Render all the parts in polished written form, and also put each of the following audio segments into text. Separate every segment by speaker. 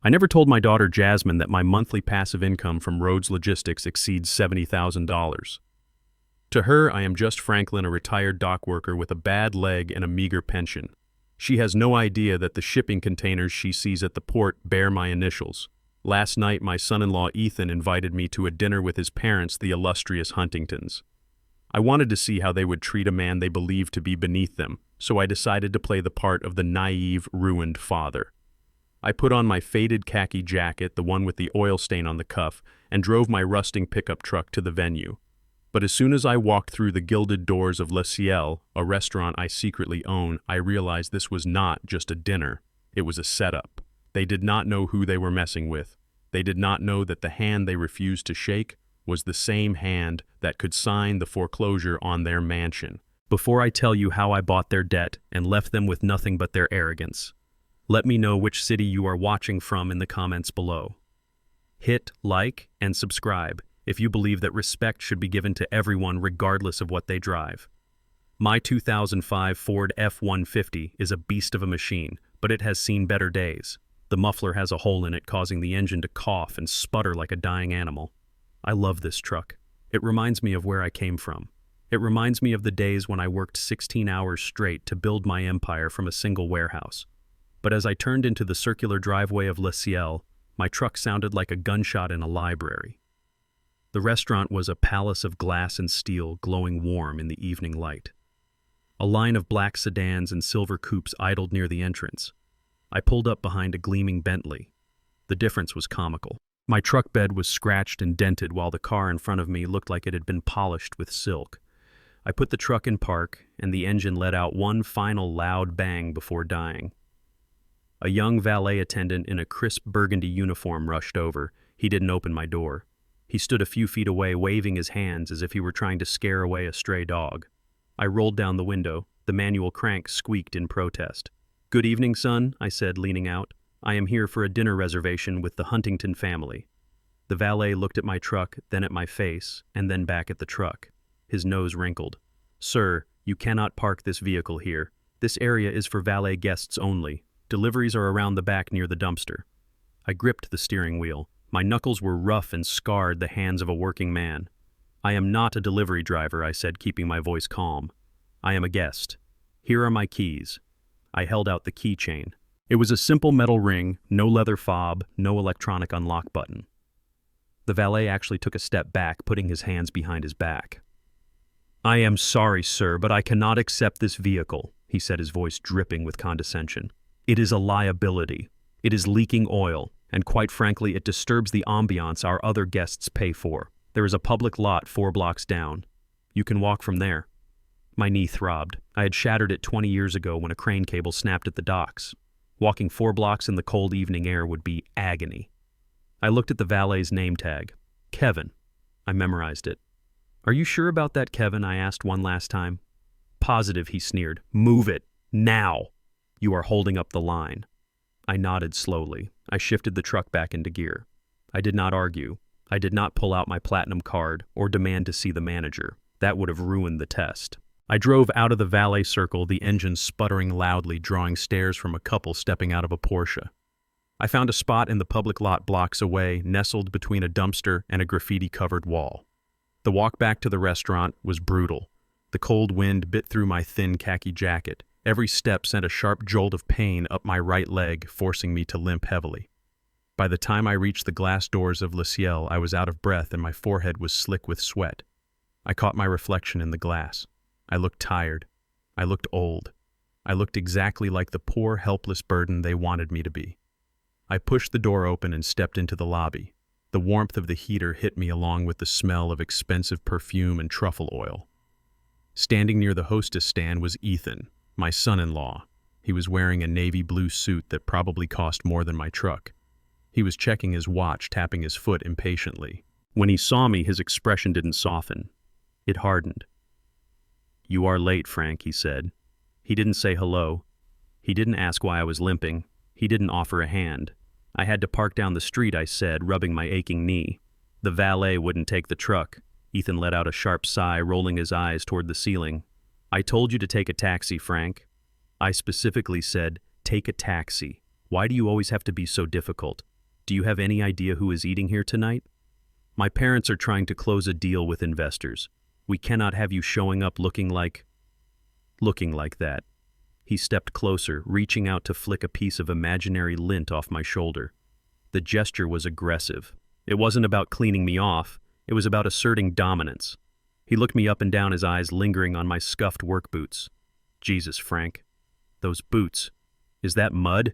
Speaker 1: I never told my daughter Jasmine that my monthly passive income from Rhodes Logistics exceeds $70,000. To her, I am just Franklin, a retired dock worker with a bad leg and a meager pension. She has no idea that the shipping containers she sees at the port bear my initials. Last night, my son-in-law Ethan invited me to a dinner with his parents, the illustrious Huntingtons. I wanted to see how they would treat a man they believed to be beneath them, so I decided to play the part of the naive, ruined father. I put on my faded khaki jacket, the one with the oil stain on the cuff, and drove my rusting pickup truck to the venue. But as soon as I walked through the gilded doors of Ciel, a restaurant I secretly own, I realized this was not just a dinner. It was a setup. They did not know who they were messing with. They did not know that the hand they refused to shake was the same hand that could sign the foreclosure on their mansion. Before I tell you how I bought their debt and left them with nothing but their arrogance, let me know which city you are watching from in the comments below. Hit like and subscribe if you believe that respect should be given to everyone regardless of what they drive. My 2005 Ford F-150 is a beast of a machine, but it has seen better days. The muffler has a hole in it, causing the engine to cough and sputter like a dying animal. I love this truck. It reminds me of where I came from. It reminds me of the days when I worked 16 hours straight to build my empire from a single warehouse. But as I turned into the circular driveway of Ciel, my truck sounded like a gunshot in a library. The restaurant was a palace of glass and steel glowing warm in the evening light. A line of black sedans and silver coupes idled near the entrance. I pulled up behind a gleaming Bentley. The difference was comical. My truck bed was scratched and dented while the car in front of me looked like it had been polished with silk. I put the truck in park, and the engine let out one final loud bang before dying. A young valet attendant in a crisp burgundy uniform rushed over. He didn't open my door. He stood a few feet away, waving his hands as if he were trying to scare away a stray dog. I rolled down the window. The manual crank squeaked in protest. "Good evening, son," I said, leaning out. "I am here for a dinner reservation with the Huntington family." The valet looked at my truck, then at my face, and then back at the truck. His nose wrinkled. "Sir, you cannot park this vehicle here. This area is for valet guests only. Deliveries are around the back near the dumpster." I gripped the steering wheel. My knuckles were rough and scarred the hands of a working man. "I am not a delivery driver," I said, keeping my voice calm. "I am a guest. Here are my keys." I held out the keychain. It was a simple metal ring, no leather fob, no electronic unlock button. The valet actually took a step back, putting his hands behind his back. "I am sorry, sir, but I cannot accept this vehicle," he said, his voice dripping with condescension. "It is a liability. It is leaking oil, and quite frankly, it disturbs the ambiance our other guests pay for. There is a public lot 4 blocks down. You can walk from there." My knee throbbed. I had shattered it 20 years ago when a crane cable snapped at the docks. Walking 4 blocks in the cold evening air would be agony. I looked at the valet's name tag. Kevin. I memorized it. "Are you sure about that, Kevin?" I asked one last time. "Positive," he sneered. "Move it. Now. You are holding up the line." I nodded slowly. I shifted the truck back into gear. I did not argue. I did not pull out my platinum card or demand to see the manager. That would have ruined the test. I drove out of the valet circle, the engine sputtering loudly, drawing stares from a couple stepping out of a Porsche. I found a spot in the public lot blocks away, nestled between a dumpster and a graffiti-covered wall. The walk back to the restaurant was brutal. The cold wind bit through my thin khaki jacket. Every step sent a sharp jolt of pain up my right leg, forcing me to limp heavily. By the time I reached the glass doors of Ciel, I was out of breath and my forehead was slick with sweat. I caught my reflection in the glass. I looked tired. I looked old. I looked exactly like the poor, helpless burden they wanted me to be. I pushed the door open and stepped into the lobby. The warmth of the heater hit me along with the smell of expensive perfume and truffle oil. Standing near the hostess stand was Ethan, my son-in-law. He was wearing a navy blue suit that probably cost more than my truck. He was checking his watch, tapping his foot impatiently. When he saw me, his expression didn't soften. It hardened. "You are late, Frank," he said. He didn't say hello. He didn't ask why I was limping. He didn't offer a hand. "I had to park down the street," I said, rubbing my aching knee. "The valet wouldn't take the truck." Ethan let out a sharp sigh, rolling his eyes toward the ceiling. "I told you to take a taxi, Frank." I specifically said, "Take a taxi. Why do you always have to be so difficult?" Do you have any idea who is eating here tonight? My parents are trying to close a deal with investors. We cannot have you showing up looking like that. He stepped closer, reaching out to flick a piece of imaginary lint off my shoulder. The gesture was aggressive. It wasn't about cleaning me off. It was about asserting dominance. He looked me up and down, his eyes lingering on my scuffed work boots. Jesus, Frank. Those boots. Is that mud?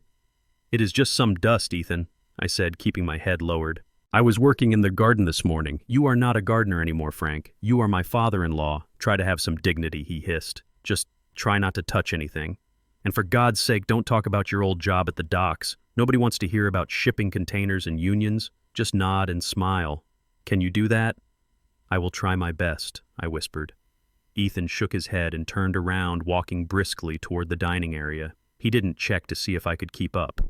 Speaker 1: It is just some dust, Ethan, I said, keeping my head lowered. I was working in the garden this morning. You are not a gardener anymore, Frank. You are my father-in-law. Try to have some dignity, he hissed. Just try not to touch anything. And for God's sake, don't talk about your old job at the docks. Nobody wants to hear about shipping containers and unions. Just nod and smile. Can you do that? I will try my best, I whispered. Ethan shook his head and turned around, walking briskly toward the dining area. He didn't check to see if I could keep up.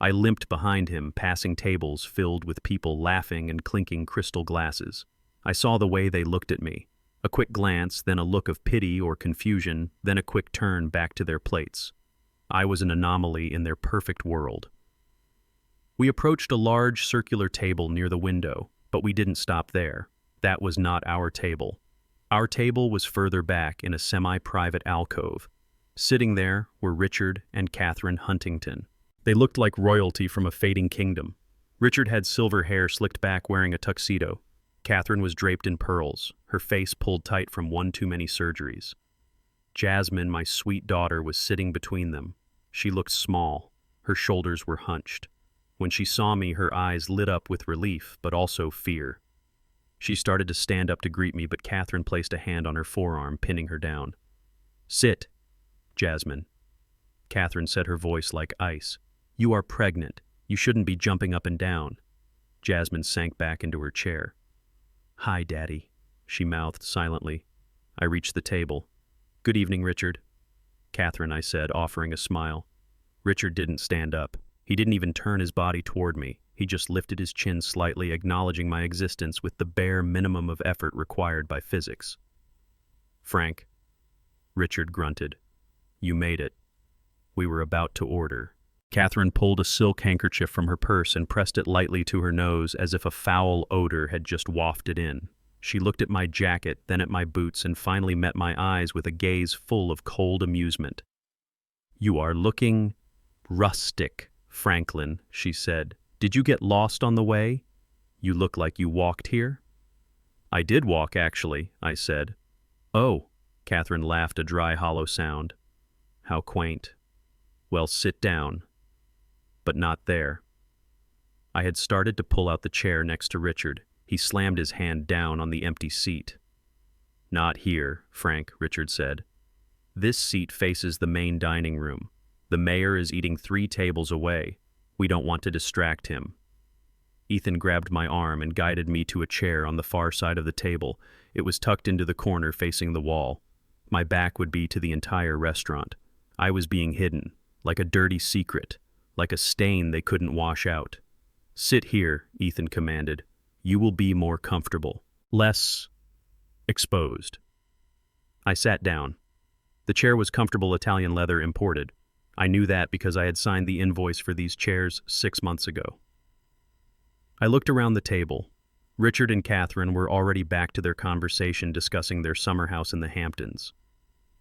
Speaker 1: I limped behind him, passing tables filled with people laughing and clinking crystal glasses. I saw the way they looked at me. A quick glance, then a look of pity or confusion, then a quick turn back to their plates. I was an anomaly in their perfect world. We approached a large circular table near the window, but we didn't stop there. That was not our table. Our table was further back in a semi-private alcove. Sitting there were Richard and Catherine Huntington. They looked like royalty from a fading kingdom. Richard had silver hair slicked back, wearing a tuxedo. Catherine was draped in pearls, her face pulled tight from one too many surgeries. Jasmine, my sweet daughter, was sitting between them. She looked small. Her shoulders were hunched. When she saw me, her eyes lit up with relief, but also fear. She started to stand up to greet me, but Catherine placed a hand on her forearm, pinning her down. "Sit, Jasmine." Catherine said, her voice like ice. "You are pregnant. You shouldn't be jumping up and down." Jasmine sank back into her chair. "Hi, Daddy," she mouthed silently. I reached the table. "Good evening, Richard." "Catherine," I said, offering a smile. Richard didn't stand up. He didn't even turn his body toward me. He just lifted his chin slightly, acknowledging my existence with the bare minimum of effort required by physics. "Frank," Richard grunted. "You made it." We were about to order. Catherine pulled a silk handkerchief from her purse and pressed it lightly to her nose as if a foul odor had just wafted in. She looked at my jacket, then at my boots, and finally met my eyes with a gaze full of cold amusement. "You are looking rustic, Franklin," she said. "Did you get lost on the way? You look like you walked here." "I did walk, actually," I said. "Oh," Catherine laughed, a dry, hollow sound. "How quaint. Well, sit down." But not there. I had started to pull out the chair next to Richard. He slammed his hand down on the empty seat. "Not here, Frank," Richard said. "This seat faces the main dining room. The mayor is eating 3 tables away. We don't want to distract him." Ethan grabbed my arm and guided me to a chair on the far side of the table. It was tucked into the corner facing the wall. My back would be to the entire restaurant. I was being hidden, like a dirty secret, like a stain they couldn't wash out. "Sit here," Ethan commanded. "You will be more comfortable, less exposed." I sat down. The chair was comfortable Italian leather imported. I knew that because I had signed the invoice for these chairs 6 months ago. I looked around the table. Richard and Catherine were already back to their conversation, discussing their summer house in the Hamptons.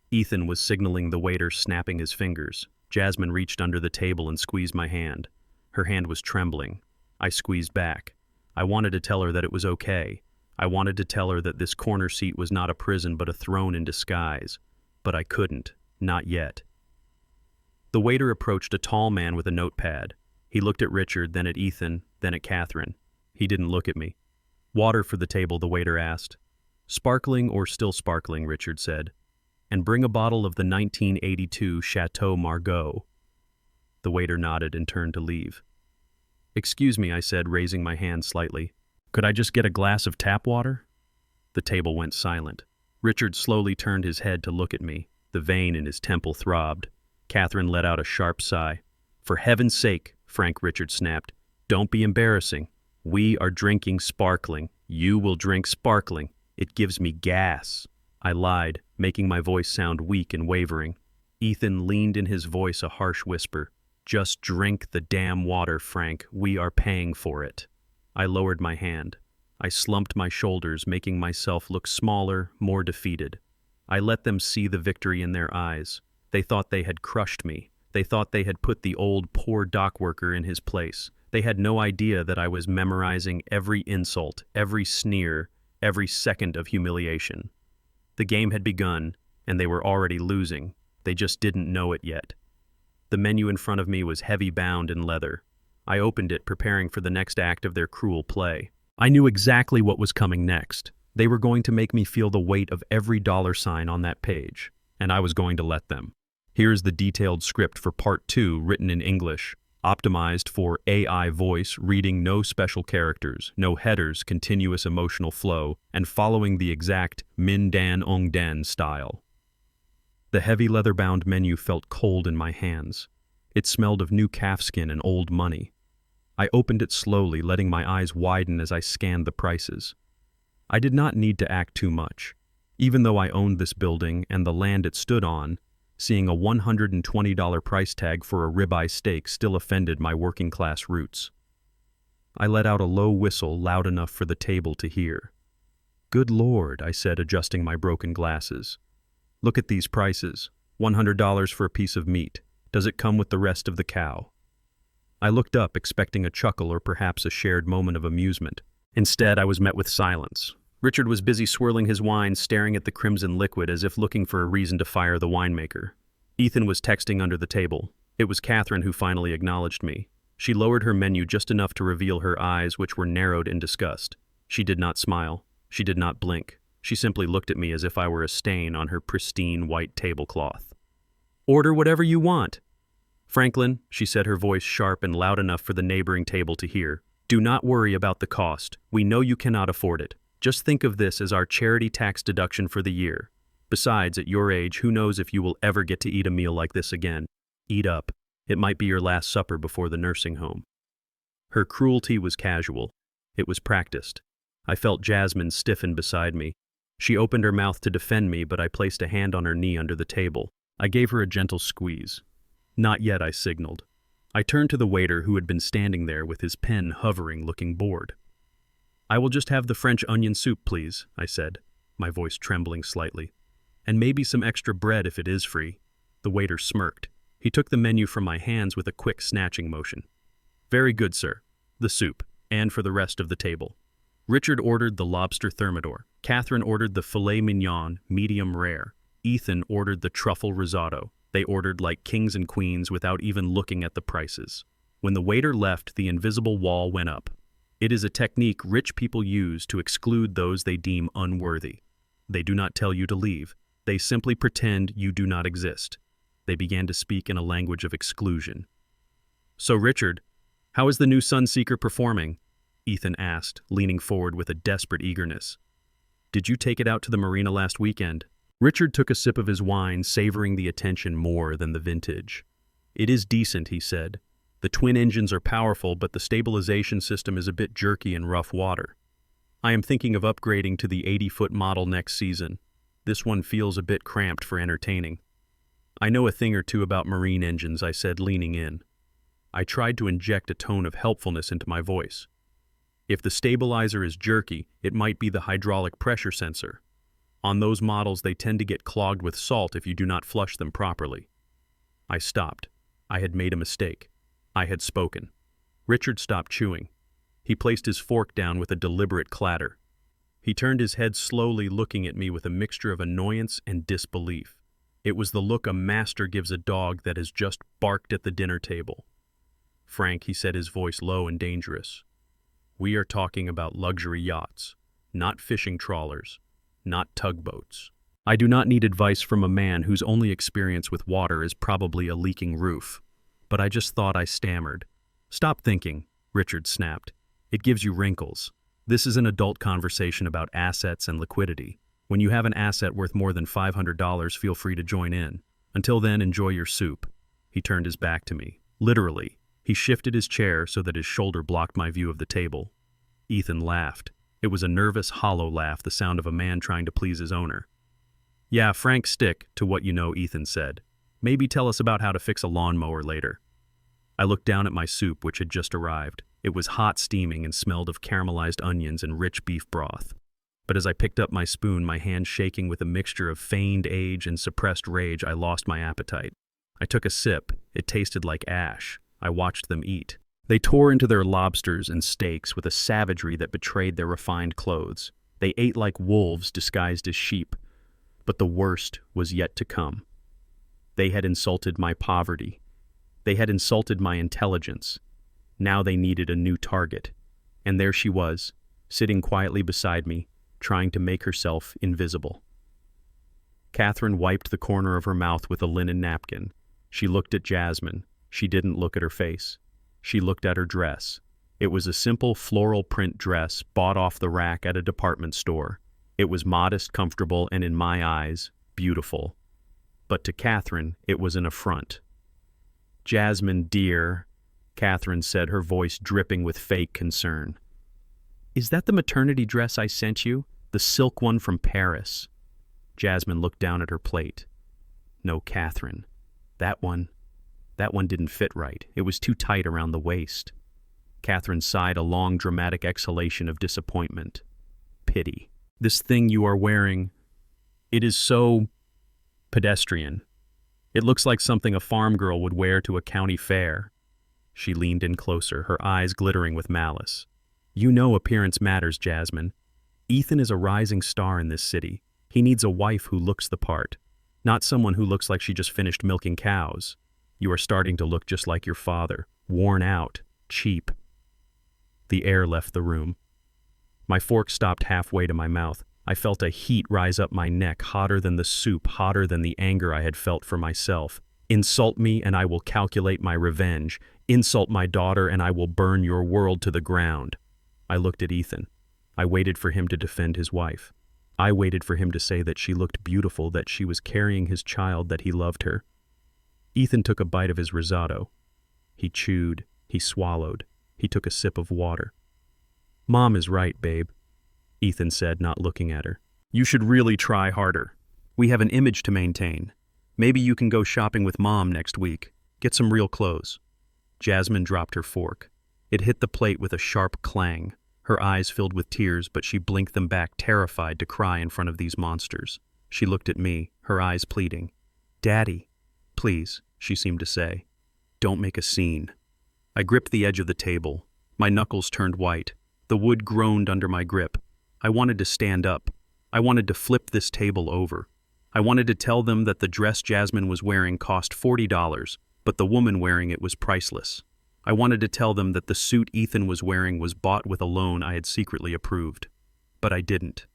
Speaker 1: Ethan was signaling the waiter, snapping his fingers. Jasmine reached under the table and squeezed my hand. Her hand was trembling. I squeezed back. I wanted to tell her that it was okay. I wanted to tell her that this corner seat was not a prison but a throne in disguise. But I couldn't. Not yet. The waiter approached, a tall man with a notepad. He looked at Richard, then at Ethan, then at Catherine. He didn't look at me. "Water for the table," the waiter asked. "Sparkling or still sparkling," Richard said. "And bring a bottle of the 1982 Chateau Margaux." The waiter nodded and turned to leave. "Excuse me," I said, raising my hand slightly. "Could I just get a glass of tap water?" The table went silent. Richard slowly turned his head to look at me. The vein in his temple throbbed. Catherine let out a sharp sigh. "For heaven's sake," Frank, Richard snapped. "Don't be embarrassing. We are drinking sparkling. You will drink sparkling. It gives me gas." I lied, making my voice sound weak and wavering. Ethan leaned in, his voice a harsh whisper. Just drink the damn water, Frank. We are paying for it. I lowered my hand. I slumped my shoulders, making myself look smaller, more defeated. I let them see the victory in their eyes. They thought they had crushed me. They thought they had put the old, poor dock worker in his place. They had no idea that I was memorizing every insult, every sneer, every second of humiliation. The game had begun, and they were already losing. They just didn't know it yet. The menu in front of me was heavy bound in leather. I opened it, preparing for the next act of their cruel play. I knew exactly what was coming next. They were going to make me feel the weight of every dollar sign on that page, and I was going to let them. Here's the detailed script for Part 2, written in English, optimized for AI voice, reading no special characters, no headers, continuous emotional flow, and following the exact Min Dan Ong Dan style. The heavy leather-bound menu felt cold in my hands. It smelled of new calfskin and old money. I opened it slowly, letting my eyes widen as I scanned the prices. I did not need to act too much. Even though I owned this building and the land it stood on, seeing a $120 price tag for a ribeye steak still offended my working-class roots. I let out a low whistle loud enough for the table to hear. "Good Lord," I said, adjusting my broken glasses. "Look at these prices. $100 for a piece of meat. Does it come with the rest of the cow?" I looked up, expecting a chuckle or perhaps a shared moment of amusement. Instead, I was met with silence. Richard was busy swirling his wine, staring at the crimson liquid as if looking for a reason to fire the winemaker. Ethan was texting under the table. It was Catherine who finally acknowledged me. She lowered her menu just enough to reveal her eyes, which were narrowed in disgust. She did not smile. She did not blink. She simply looked at me as if I were a stain on her pristine white tablecloth. "Order whatever you want." "Franklin," she said, her voice sharp and loud enough for the neighboring table to hear, "do not worry about the cost. We know you cannot afford it. Just think of this as our charity tax deduction for the year. Besides, at your age, who knows if you will ever get to eat a meal like this again. Eat up. It might be your last supper before the nursing home." Her cruelty was casual. It was practiced. I felt Jasmine stiffen beside me. She opened her mouth to defend me, but I placed a hand on her knee under the table. I gave her a gentle squeeze. "Not yet," I signaled. I turned to the waiter who had been standing there with his pen hovering, looking bored. "I will just have the French onion soup, please," I said, my voice trembling slightly. "And maybe some extra bread if it is free." The waiter smirked. He took the menu from my hands with a quick snatching motion. "Very good, sir. The soup, and for the rest of the table." Richard ordered the lobster thermidor. Catherine ordered the filet mignon, medium rare. Ethan ordered the truffle risotto. They ordered like kings and queens without even looking at the prices. When the waiter left, the invisible wall went up. It is a technique rich people use to exclude those they deem unworthy. They do not tell you to leave. They simply pretend you do not exist. They began to speak in a language of exclusion. "So, Richard, how is the new Sunseeker performing?" Ethan asked, leaning forward with a desperate eagerness. "Did you take it out to the marina last weekend?" Richard took a sip of his wine, savoring the attention more than the vintage. "It is decent," he said. "The twin engines are powerful, but the stabilization system is a bit jerky in rough water. I am thinking of upgrading to the 80-foot model next season. This one feels a bit cramped for entertaining." "I know a thing or two about marine engines," I said, leaning in. I tried to inject a tone of helpfulness into my voice. "If the stabilizer is jerky, it might be the hydraulic pressure sensor. On those models, they tend to get clogged with salt if you do not flush them properly." I stopped. I had made a mistake. I had spoken. Richard stopped chewing. He placed his fork down with a deliberate clatter. He turned his head slowly, looking at me with a mixture of annoyance and disbelief. It was the look a master gives a dog that has just barked at the dinner table. "Frank," he said, his voice low and dangerous, "we are talking about luxury yachts, not fishing trawlers, not tugboats. I do not need advice from a man whose only experience with water is probably a leaking roof." But I just thought I stammered. "Stop thinking," Richard snapped. "It gives you wrinkles. This is an adult conversation about assets and liquidity. When you have an asset worth more than $500, feel free to join in. Until then, enjoy your soup." He turned his back to me. Literally, he shifted his chair so that his shoulder blocked my view of the table. Ethan laughed. It was a nervous, hollow laugh, the sound of a man trying to please his owner. "Yeah, Frank, stick to what you know," Ethan said. "Maybe tell us about how to fix a lawnmower later." I looked down at my soup, which had just arrived. It was hot steaming and smelled of caramelized onions and rich beef broth. But as I picked up my spoon, my hand shaking with a mixture of feigned age and suppressed rage, I lost my appetite. I took a sip. It tasted like ash. I watched them eat. They tore into their lobsters and steaks with a savagery that betrayed their refined clothes. They ate like wolves disguised as sheep. But the worst was yet to come. They had insulted my poverty. They had insulted my intelligence. Now they needed a new target. And there she was, sitting quietly beside me, trying to make herself invisible. Catherine wiped the corner of her mouth with a linen napkin. She looked at Jasmine. She didn't look at her face. She looked at her dress. It was a simple floral print dress bought off the rack at a department store. It was modest, comfortable, and in my eyes, beautiful. But to Catherine, it was an affront. "Jasmine, dear," Catherine said, her voice dripping with fake concern. "Is that the maternity dress I sent you? The silk one from Paris?" Jasmine looked down at her plate. "No, Catherine. That one didn't fit right. It was too tight around the waist." Catherine sighed a long, dramatic exhalation of disappointment. "Pity. This thing you are wearing, it is so pedestrian. It looks like something a farm girl would wear to a county fair." She leaned in closer, her eyes glittering with malice. "You know appearance matters, Jasmine. Ethan is a rising star in this city. He needs a wife who looks the part, not someone who looks like she just finished milking cows. You are starting to look just like your father, worn out, cheap." The air left the room. My fork stopped halfway to my mouth. I felt a heat rise up my neck, hotter than the soup, hotter than the anger I had felt for myself. "Insult me and I will calculate my revenge. Insult my daughter and I will burn your world to the ground." I looked at Ethan. I waited for him to defend his wife. I waited for him to say that she looked beautiful, that she was carrying his child, that he loved her. Ethan took a bite of his risotto. He chewed. He swallowed. He took a sip of water. "Mom is right, babe," Ethan said, not looking at her. "You should really try harder. We have an image to maintain. Maybe you can go shopping with Mom next week. Get some real clothes." Jasmine dropped her fork. It hit the plate with a sharp clang. Her eyes filled with tears, but she blinked them back, terrified to cry in front of these monsters. She looked at me, her eyes pleading. "Daddy, please," she seemed to say. "Don't make a scene." I gripped the edge of the table. My knuckles turned white. The wood groaned under my grip. I wanted to stand up. I wanted to flip this table over. I wanted to tell them that the dress Jasmine was wearing cost $40, but the woman wearing it was priceless. I wanted to tell them that the suit Ethan was wearing was bought with a loan I had secretly approved. But I didn't.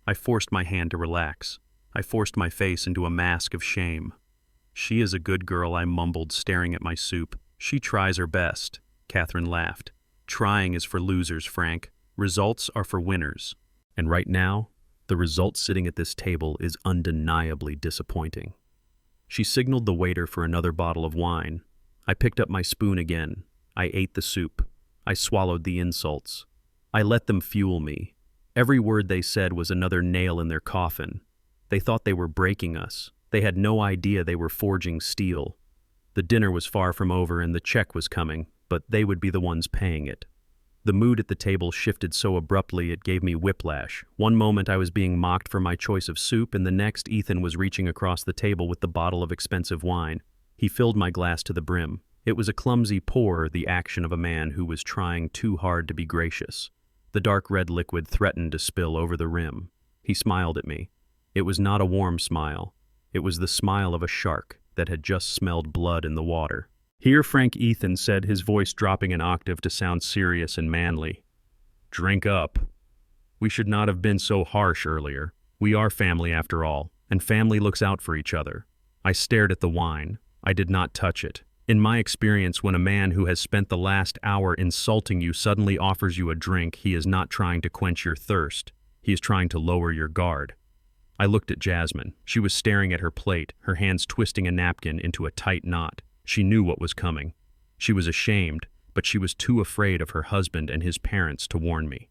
Speaker 1: I forced my hand to relax. I forced my face into a mask of shame. "She is a good girl," I mumbled, staring at my soup. "She tries her best." Catherine laughed. "Trying is for losers, Frank. Results are for winners." And right now, the result sitting at this table is undeniably disappointing. She signaled the waiter for another bottle of wine. I picked up my spoon again. I ate the soup. I swallowed the insults. I let them fuel me. Every word they said was another nail in their coffin. They thought they were breaking us. They had no idea they were forging steel. The dinner was far from over and the check was coming, but they would be the ones paying it. The mood at the table shifted so abruptly it gave me whiplash. One moment I was being mocked for my choice of soup, and the next Ethan was reaching across the table with the bottle of expensive wine. He filled my glass to the brim. It was a clumsy pour, the action of a man who was trying too hard to be gracious. The dark red liquid threatened to spill over the rim. He smiled at me. It was not a warm smile. It was the smile of a shark that had just smelled blood in the water. "Here, Frank," Ethan said, his voice dropping an octave to sound serious and manly. "Drink up. We should not have been so harsh earlier. We are family after all, and family looks out for each other." I stared at the wine. I did not touch it. In my experience, when a man who has spent the last hour insulting you suddenly offers you a drink, he is not trying to quench your thirst. He is trying to lower your guard. I looked at Jasmine. She was staring at her plate, her hands twisting a napkin into a tight knot. She knew what was coming. She was ashamed, but she was too afraid of her husband and his parents to warn me.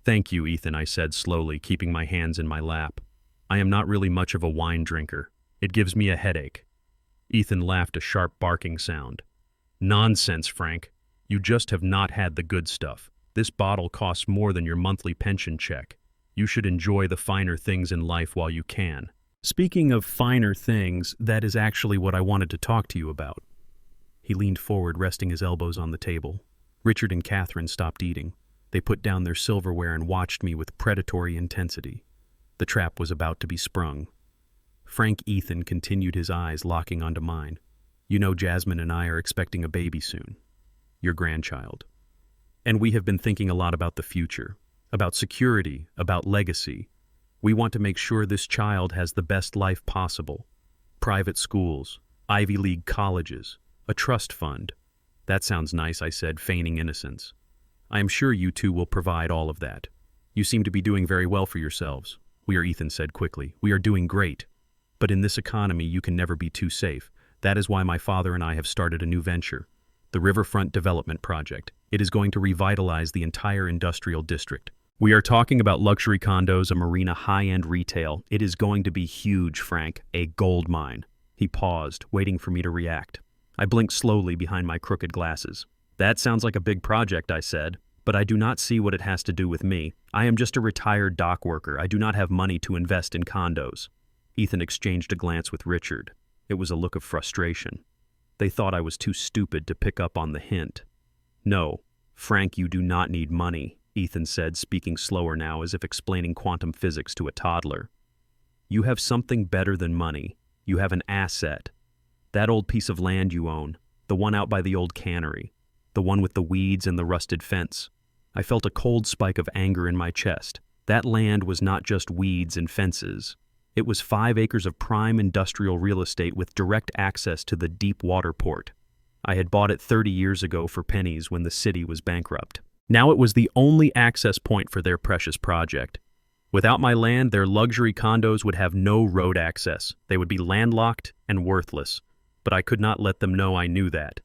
Speaker 1: "Thank you, Ethan," I said slowly, keeping my hands in my lap. "I am not really much of a wine drinker. It gives me a headache." Ethan laughed a sharp barking sound. Nonsense, Frank. You just have not had the good stuff. This bottle costs more than your monthly pension check. You should enjoy the finer things in life while you can. Speaking of finer things, that is actually what I wanted to talk to you about. He leaned forward, resting his elbows on the table. Richard and Catherine stopped eating. They put down their silverware and watched me with predatory intensity. The trap was about to be sprung. Frank Ethan continued, his eyes locking onto mine. You know, Jasmine and I are expecting a baby soon. Your grandchild. And we have been thinking a lot about the future, about security, about legacy. We want to make sure this child has the best life possible. Private schools, Ivy League colleges, a trust fund. That sounds nice, I said, feigning innocence. I am sure you two will provide all of that. You seem to be doing very well for yourselves. Ethan said quickly. We are doing great. But in this economy, you can never be too safe. That is why my father and I have started a new venture, the Riverfront Development Project. It is going to revitalize the entire industrial district. We are talking about luxury condos, a marina, high-end retail. It is going to be huge, Frank, a gold mine. He paused, waiting for me to react. I blinked slowly behind my crooked glasses. That sounds like a big project, I said, but I do not see what it has to do with me. I am just a retired dock worker. I do not have money to invest in condos. Ethan exchanged a glance with Richard. It was a look of frustration. They thought I was too stupid to pick up on the hint. No, Frank, you do not need money, Ethan said, speaking slower now as if explaining quantum physics to a toddler. You have something better than money. You have an asset. That old piece of land you own, the one out by the old cannery, the one with the weeds and the rusted fence. I felt a cold spike of anger in my chest. That land was not just weeds and fences. It was 5 acres of prime industrial real estate with direct access to the deep water port. I had bought it 30 years ago for pennies when the city was bankrupt. Now it was the only access point for their precious project. Without my land, their luxury condos would have no road access. They would be landlocked and worthless. But I could not let them know I knew that.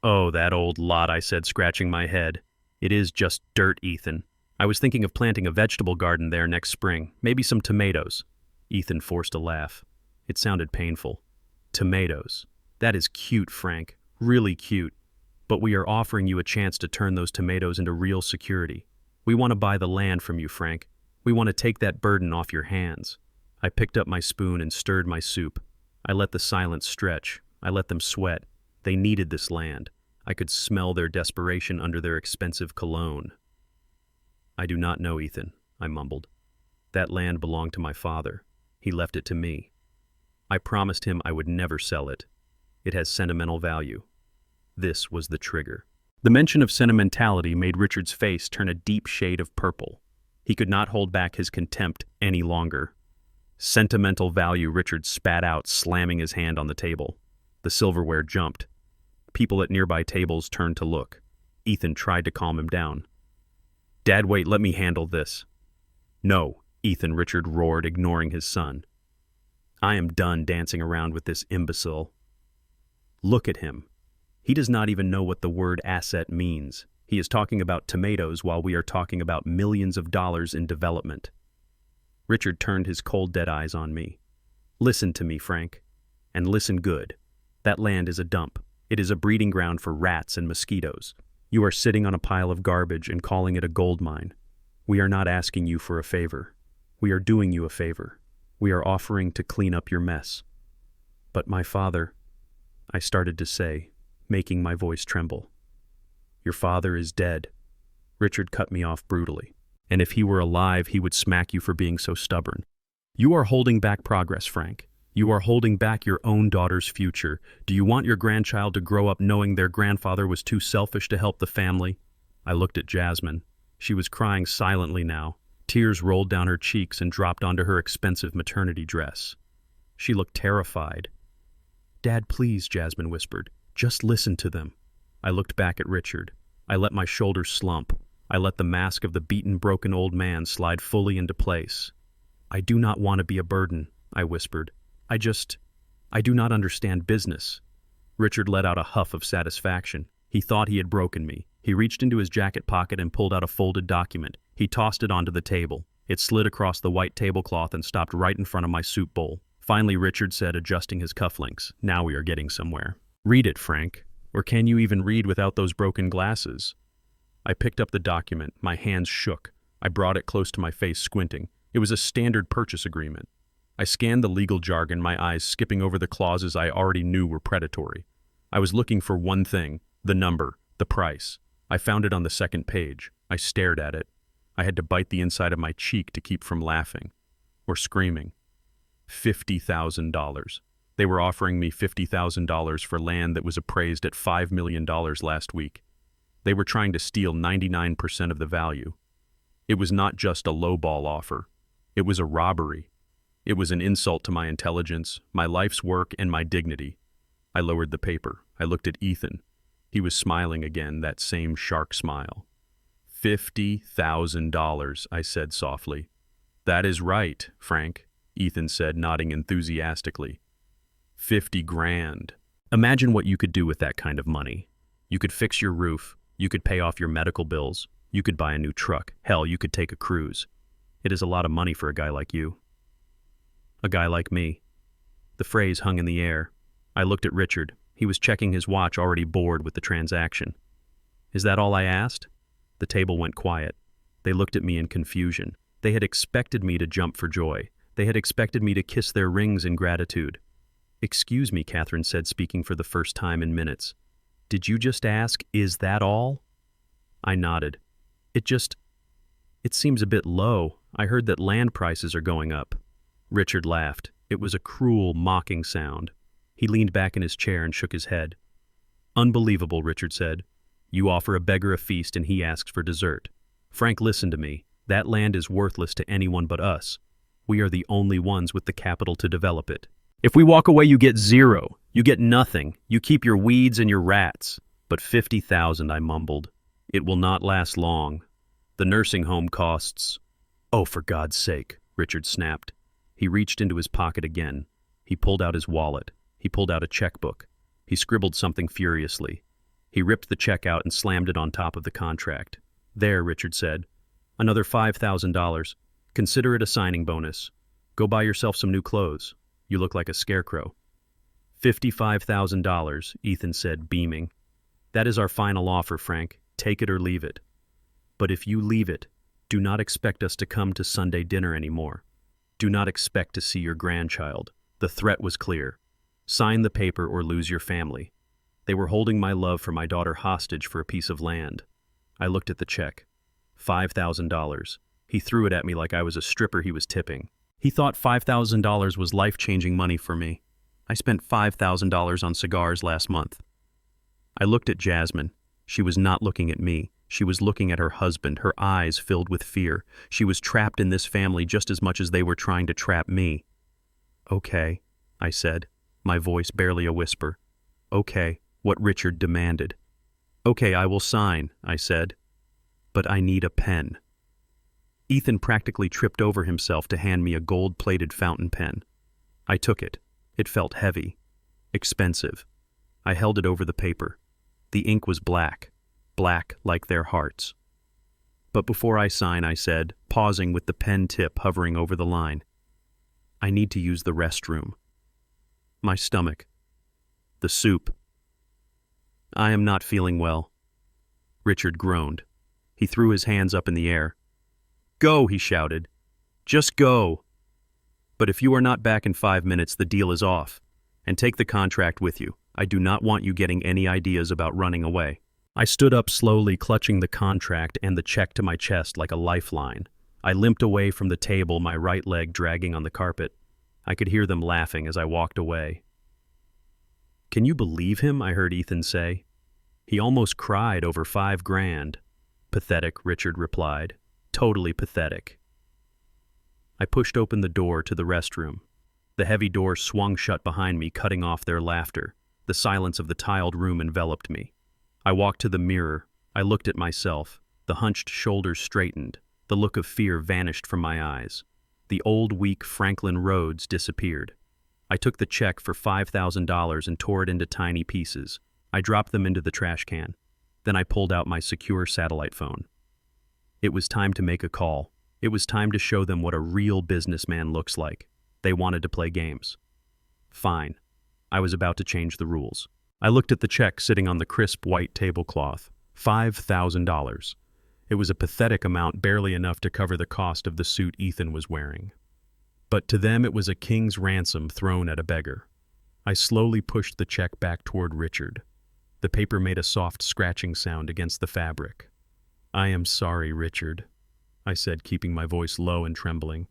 Speaker 1: Oh, that old lot, I said, scratching my head. It is just dirt, Ethan. I was thinking of planting a vegetable garden there next spring, maybe some tomatoes. Ethan forced a laugh. It sounded painful. Tomatoes. That is cute, Frank. Really cute. But we are offering you a chance to turn those tomatoes into real security. We want to buy the land from you, Frank. We want to take that burden off your hands. I picked up my spoon and stirred my soup. I let the silence stretch. I let them sweat. They needed this land. I could smell their desperation under their expensive cologne. I do not know, Ethan, I mumbled. That land belonged to my father. He left it to me. I promised him I would never sell it. It has sentimental value. This was the trigger. The mention of sentimentality made Richard's face turn a deep shade of purple. He could not hold back his contempt any longer. Sentimental value, Richard spat out, slamming his hand on the table. The silverware jumped. People at nearby tables turned to look. Ethan tried to calm him down. Dad, wait, let me handle this. No, Ethan, Richard roared, ignoring his son. I am done dancing around with this imbecile. Look at him. He does not even know what the word asset means. He is talking about tomatoes while we are talking about millions of dollars in development. Richard turned his cold, dead eyes on me. Listen to me, Frank. And listen good. That land is a dump. It is a breeding ground for rats and mosquitoes. You are sitting on a pile of garbage and calling it a gold mine. We are not asking you for a favor. We are doing you a favor. We are offering to clean up your mess. But my father, I started to say, making my voice tremble. Your father is dead. Richard cut me off brutally. And if he were alive, he would smack you for being so stubborn. You are holding back progress, Frank. You are holding back your own daughter's future. Do you want your grandchild to grow up knowing their grandfather was too selfish to help the family? I looked at Jasmine. She was crying silently now. Tears rolled down her cheeks and dropped onto her expensive maternity dress. She looked terrified. Dad, please, Jasmine whispered. Just listen to them. I looked back at Richard. I let my shoulders slump. I let the mask of the beaten, broken old man slide fully into place. I do not want to be a burden, I whispered. I do not understand business. Richard let out a huff of satisfaction. He thought he had broken me. He reached into his jacket pocket and pulled out a folded document. He tossed it onto the table. It slid across the white tablecloth and stopped right in front of my soup bowl. Finally, Richard said, adjusting his cufflinks, "Now we are getting somewhere." "Read it, Frank." Or can you even read without those broken glasses? I picked up the document. My hands shook. I brought it close to my face, squinting. It was a standard purchase agreement. I scanned the legal jargon, my eyes skipping over the clauses I already knew were predatory. I was looking for one thing, the number, the price. I found it on the second page. I stared at it. I had to bite the inside of my cheek to keep from laughing. Or screaming. $50,000. They were offering me $50,000 for land that was appraised at $5 million last week. They were trying to steal 99% of the value. It was not just a lowball offer. It was a robbery. It was an insult to my intelligence, my life's work, and my dignity. I lowered the paper. I looked at Ethan. He was smiling again, that same shark smile. $50,000, I said softly. That is right, Frank, Ethan said, nodding enthusiastically. 50 grand. Imagine what you could do with that kind of money. You could fix your roof. You could pay off your medical bills. You could buy a new truck. Hell, you could take a cruise. It is a lot of money for a guy like you. A guy like me. The phrase hung in the air. I looked at Richard. He was checking his watch, already bored with the transaction. Is that all I asked? The table went quiet. They looked at me in confusion. They had expected me to jump for joy. They had expected me to kiss their rings in gratitude. Excuse me, Catherine said, speaking for the first time in minutes. Did you just ask, is that all? I nodded. It seems a bit low. I heard that land prices are going up. Richard laughed. It was a cruel, mocking sound. He leaned back in his chair and shook his head. Unbelievable, Richard said. You offer a beggar a feast and he asks for dessert. Frank, listen to me. That land is worthless to anyone but us. We are the only ones with the capital to develop it. If we walk away, you get zero. You get nothing. You keep your weeds and your rats. But 50,000, I mumbled. It will not last long. The nursing home costs... Oh, for God's sake, Richard snapped. He reached into his pocket again. He pulled out his wallet. He pulled out a checkbook. He scribbled something furiously. He ripped the check out and slammed it on top of the contract. There, Richard said. Another $5,000. Consider it a signing bonus. Go buy yourself some new clothes. You look like a scarecrow. $55,000, Ethan said, beaming. That is our final offer, Frank. Take it or leave it. But if you leave it, do not expect us to come to Sunday dinner anymore. Do not expect to see your grandchild. The threat was clear. Sign the paper or lose your family. They were holding my love for my daughter hostage for a piece of land. I looked at the check. $5,000. He threw it at me like I was a stripper he was tipping. He thought $5,000 was life-changing money for me. I spent $5,000 on cigars last month. I looked at Jasmine. She was not looking at me. She was looking at her husband, her eyes filled with fear. She was trapped in this family just as much as they were trying to trap me. Okay, I said, my voice barely a whisper. Okay, what Richard demanded. Okay, I will sign, I said. But I need a pen. Ethan practically tripped over himself to hand me a gold-plated fountain pen. I took it. It felt heavy, expensive. I held it over the paper. The ink was black like their hearts. But before I sign, I said, pausing with the pen tip hovering over the line, I need to use the restroom. My stomach. The soup. I am not feeling well. Richard groaned. He threw his hands up in the air. Go, he shouted. Just go. But if you are not back in 5 minutes, the deal is off. And take the contract with you. I do not want you getting any ideas about running away. I stood up slowly, clutching the contract and the check to my chest like a lifeline. I limped away from the table, my right leg dragging on the carpet. I could hear them laughing as I walked away. Can you believe him? I heard Ethan say. He almost cried over $5,000. Pathetic, Richard replied. Totally pathetic. I pushed open the door to the restroom. The heavy door swung shut behind me, cutting off their laughter. The silence of the tiled room enveloped me. I walked to the mirror. I looked at myself. The hunched shoulders straightened. The look of fear vanished from my eyes. The old, weak Franklin Rhodes disappeared. I took the check for $5,000 and tore it into tiny pieces. I dropped them into the trash can. Then I pulled out my secure satellite phone. It was time to make a call. It was time to show them what a real businessman looks like. They wanted to play games. Fine. I was about to change the rules. I looked at the check sitting on the crisp white tablecloth. $5,000. It was a pathetic amount, barely enough to cover the cost of the suit Ethan was wearing. But to them it was a king's ransom thrown at a beggar. I slowly pushed the check back toward Richard. The paper made a soft scratching sound against the fabric. "I am sorry, Richard," I said, keeping my voice low and trembling.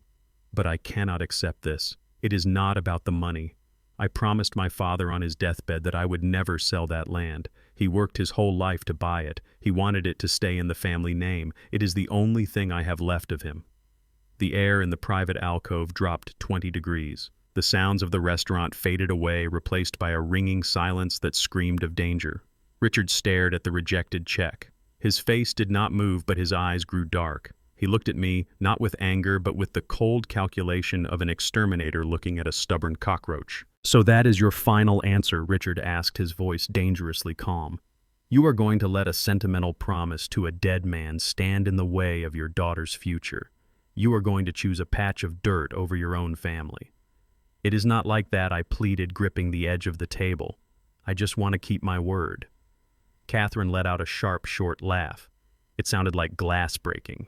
Speaker 1: "But I cannot accept this. It is not about the money. I promised my father on his deathbed that I would never sell that land. He worked his whole life to buy it. He wanted it to stay in the family name. It is the only thing I have left of him." The air in the private alcove dropped 20 degrees. The sounds of the restaurant faded away, replaced by a ringing silence that screamed of danger. Richard stared at the rejected check. His face did not move, but his eyes grew dark. He looked at me, not with anger, but with the cold calculation of an exterminator looking at a stubborn cockroach. "So that is your final answer?" Richard asked, his voice dangerously calm. "You are going to let a sentimental promise to a dead man stand in the way of your daughter's future. You are going to choose a patch of dirt over your own family." "It is not like that," I pleaded, gripping the edge of the table. "I just want to keep my word." Catherine let out a sharp, short laugh. It sounded like glass breaking.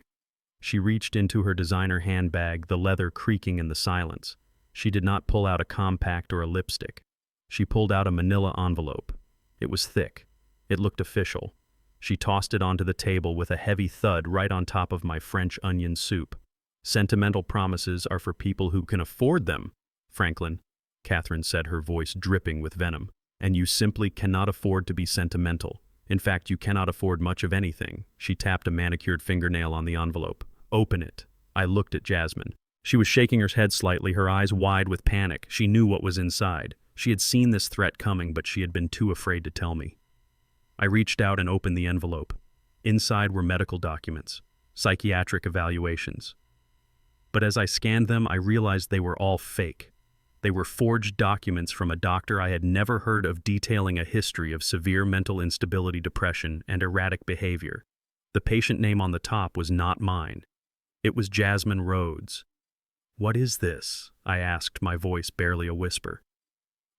Speaker 1: She reached into her designer handbag, the leather creaking in the silence. She did not pull out a compact or a lipstick. She pulled out a manila envelope. It was thick. It looked official. She tossed it onto the table with a heavy thud right on top of my French onion soup. "Sentimental promises are for people who can afford them, Franklin," Catherine said, her voice dripping with venom. "And you simply cannot afford to be sentimental. In fact, you cannot afford much of anything." She tapped a manicured fingernail on the envelope. "Open it." I looked at Jasmine. She was shaking her head slightly, her eyes wide with panic. She knew what was inside. She had seen this threat coming, but she had been too afraid to tell me. I reached out and opened the envelope. Inside were medical documents, psychiatric evaluations. But as I scanned them, I realized they were all fake. They were forged documents from a doctor I had never heard of, detailing a history of severe mental instability, depression, and erratic behavior. The patient name on the top was not mine. It was Jasmine Rhodes. "What is this?" I asked, my voice barely a whisper.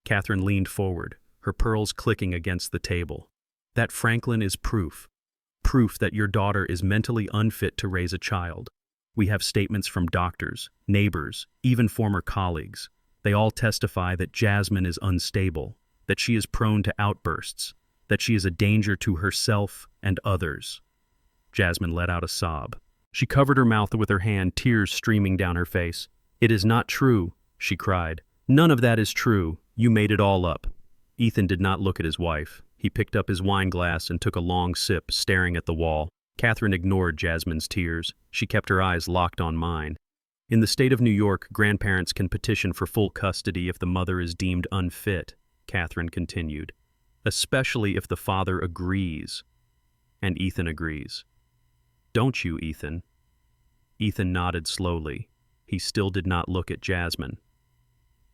Speaker 1: Catherine leaned forward, her pearls clicking against the table. "That, Franklin, is proof. Proof that your daughter is mentally unfit to raise a child. We have statements from doctors, neighbors, even former colleagues. They all testify that Jasmine is unstable, that she is prone to outbursts, that she is a danger to herself and others." Jasmine let out a sob. She covered her mouth with her hand, tears streaming down her face. "It is not true," she cried. "None of that is true. You made it all up." Ethan did not look at his wife. He picked up his wine glass and took a long sip, staring at the wall. Catherine ignored Jasmine's tears. She kept her eyes locked on mine. "In the state of New York, grandparents can petition for full custody if the mother is deemed unfit," Catherine continued, "especially if the father agrees. And Ethan agrees. Don't you, Ethan?" Ethan nodded slowly. He still did not look at Jasmine.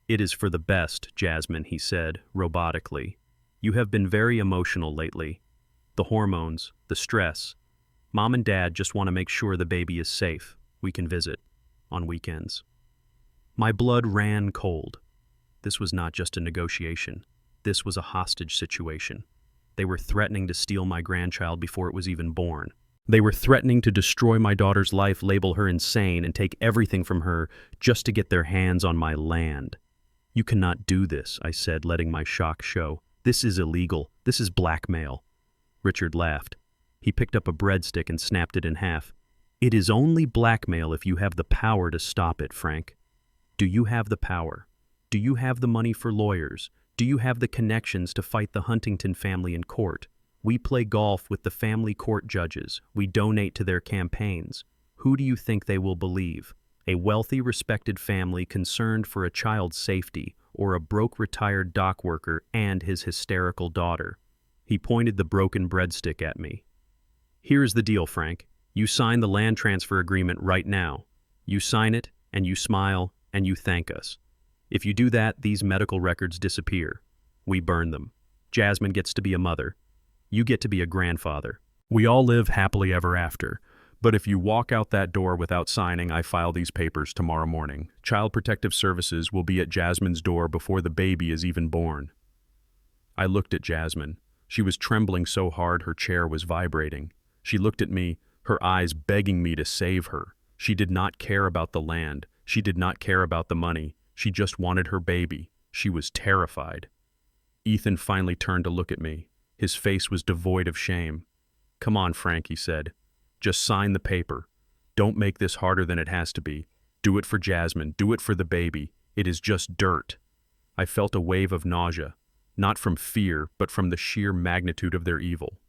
Speaker 1: "It is for the best, Jasmine," he said, robotically. "You have been very emotional lately. The hormones, the stress. Mom and Dad just want to make sure the baby is safe. We can visit on weekends." My blood ran cold. This was not just a negotiation. This was a hostage situation. They were threatening to steal my grandchild before it was even born. They were threatening to destroy my daughter's life, label her insane, and take everything from her just to get their hands on my land. "You cannot do this," I said, letting my shock show. "This is illegal. This is blackmail." Richard laughed. He picked up a breadstick and snapped it in half. "It is only blackmail if you have the power to stop it, Frank. Do you have the power? Do you have the money for lawyers? Do you have the connections to fight the Huntington family in court? We play golf with the family court judges. We donate to their campaigns. Who do you think they will believe? A wealthy, respected family concerned for a child's safety, or a broke retired dock worker and his hysterical daughter?" He pointed the broken breadstick at me. "Here's the deal, Frank. You sign the land transfer agreement right now. You sign it, and you smile, and you thank us. If you do that, these medical records disappear. We burn them. Jasmine gets to be a mother. You get to be a grandfather. We all live happily ever after. But if you walk out that door without signing, I file these papers tomorrow morning. Child Protective Services will be at Jasmine's door before the baby is even born." I looked at Jasmine. She was trembling so hard her chair was vibrating. She looked at me, her eyes begging me to save her. She did not care about the land. She did not care about the money. She just wanted her baby. She was terrified. Ethan finally turned to look at me. His face was devoid of shame. "Come on, Frank," he said. "Just sign the paper. Don't make this harder than it has to be. Do it for Jasmine. Do it for the baby. It is just dirt." I felt a wave of nausea, not from fear, but from the sheer magnitude of their evil.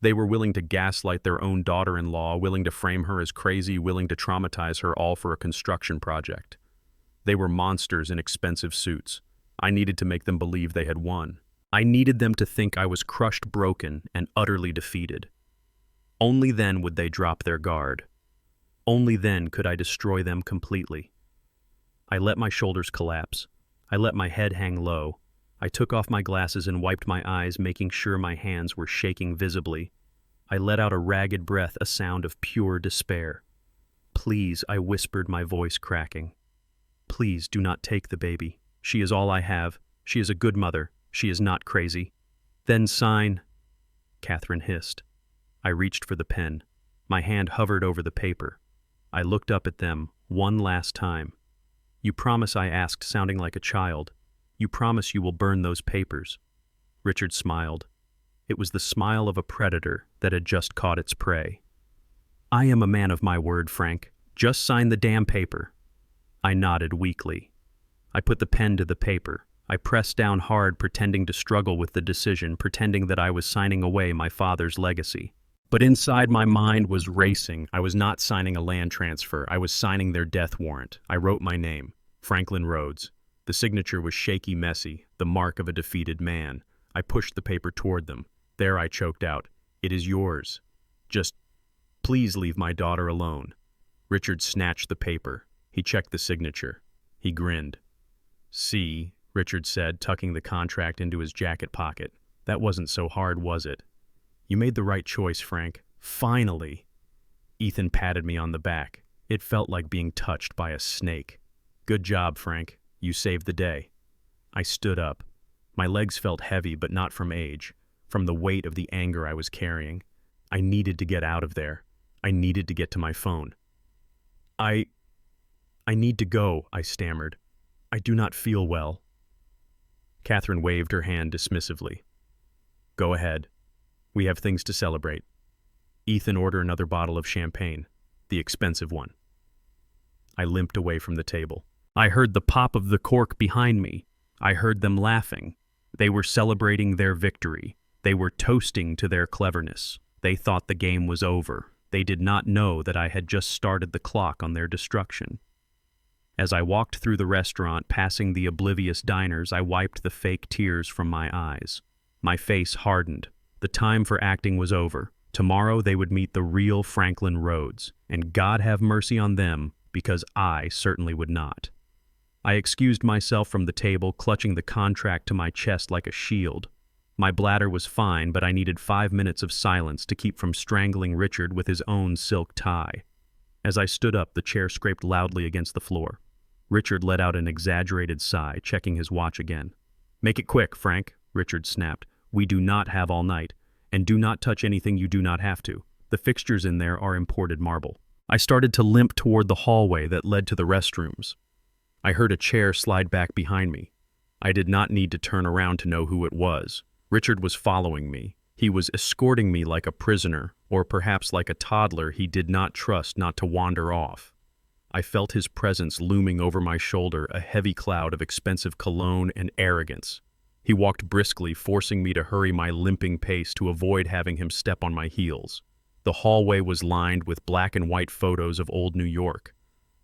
Speaker 1: They were willing to gaslight their own daughter-in-law, willing to frame her as crazy, willing to traumatize her, all for a construction project. They were monsters in expensive suits. I needed to make them believe they had won. I needed them to think I was crushed, broken, and utterly defeated. Only then would they drop their guard. Only then could I destroy them completely. I let my shoulders collapse. I let my head hang low. I took off my glasses and wiped my eyes, making sure my hands were shaking visibly. I let out a ragged breath, a sound of pure despair. "Please," I whispered, my voice cracking. "Please do not take the baby. She is all I have. She is a good mother. She is not crazy." "Then sign," Catherine hissed. I reached for the pen. My hand hovered over the paper. I looked up at them one last time. "You promise," I asked, sounding like a child. "You promise you will burn those papers?" Richard smiled. It was the smile of a predator that had just caught its prey. "I am a man of my word, Frank. Just sign the damn paper." I nodded weakly. I put the pen to the paper. I pressed down hard, pretending to struggle with the decision, pretending that I was signing away my father's legacy. But inside my mind was racing. I was not signing a land transfer. I was signing their death warrant. I wrote my name, Franklin Rhodes. The signature was shaky, messy, the mark of a defeated man. I pushed the paper toward them. There I choked out. "It is yours. Just, please leave my daughter alone." Richard snatched the paper. He checked the signature. He grinned. "See," Richard said, tucking the contract into his jacket pocket. "That wasn't so hard, was it? You made the right choice, Frank. Finally." Ethan patted me on the back. It felt like being touched by a snake. "Good job, Frank. You saved the day." I stood up. My legs felt heavy, but not from age, from the weight of the anger I was carrying. I needed to get out of there. I needed to get to my phone. I need to go," I stammered. "I do not feel well." Catherine waved her hand dismissively. "Go ahead. We have things to celebrate." Ethan, order another bottle of champagne, the expensive one. I limped away from the table. I heard the pop of the cork behind me. I heard them laughing. They were celebrating their victory. They were toasting to their cleverness. They thought the game was over. They did not know that I had just started the clock on their destruction. As I walked through the restaurant, passing the oblivious diners, I wiped the fake tears from my eyes. My face hardened. The time for acting was over. Tomorrow they would meet the real Franklin Rhodes, and God have mercy on them, because I certainly would not. I excused myself from the table, clutching the contract to my chest like a shield. My bladder was fine, but I needed 5 minutes of silence to keep from strangling Richard with his own silk tie. As I stood up, the chair scraped loudly against the floor. Richard let out an exaggerated sigh, checking his watch again. "Make it quick, Frank," Richard snapped. "We do not have all night, and do not touch anything you do not have to. The fixtures in there are imported marble." I started to limp toward the hallway that led to the restrooms. I heard a chair slide back behind me. I did not need to turn around to know who it was. Richard was following me. He was escorting me like a prisoner, or perhaps like a toddler he did not trust not to wander off. I felt his presence looming over my shoulder, a heavy cloud of expensive cologne and arrogance. He walked briskly, forcing me to hurry my limping pace to avoid having him step on my heels. The hallway was lined with black and white photos of old New York.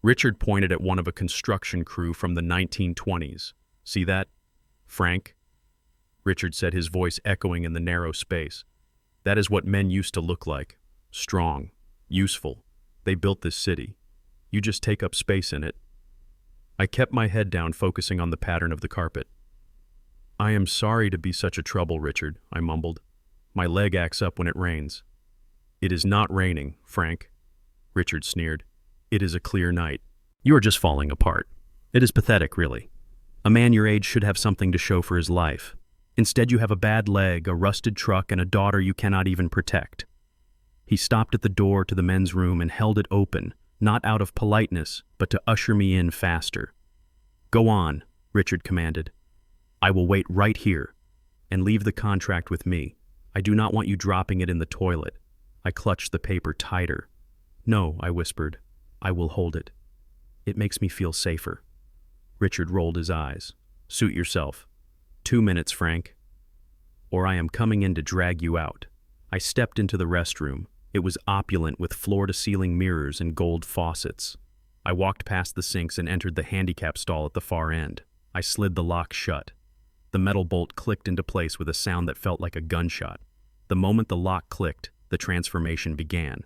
Speaker 1: Richard pointed at one of a construction crew from the 1920s. "See that, Frank?" Richard said, his voice echoing in the narrow space. "That is what men used to look like. Strong, useful. They built this city. You just take up space in it." I kept my head down, focusing on the pattern of the carpet. "I am sorry to be such a trouble, Richard," I mumbled. "My leg acts up when it rains." "It is not raining, Frank," Richard sneered. "It is a clear night. You are just falling apart. It is pathetic, really. A man your age should have something to show for his life. Instead, you have a bad leg, a rusted truck, and a daughter you cannot even protect." He stopped at the door to the men's room and held it open, not out of politeness, but to usher me in faster. "Go on," Richard commanded. "I will wait right here, and leave the contract with me. I do not want you dropping it in the toilet." I clutched the paper tighter. "No," I whispered. "I will hold it. It makes me feel safer." Richard rolled his eyes. "Suit yourself. 2 minutes, Frank, or I am coming in to drag you out." I stepped into the restroom. It was opulent with floor-to-ceiling mirrors and gold faucets. I walked past the sinks and entered the handicap stall at the far end. I slid the lock shut. The metal bolt clicked into place with a sound that felt like a gunshot. The moment the lock clicked, the transformation began.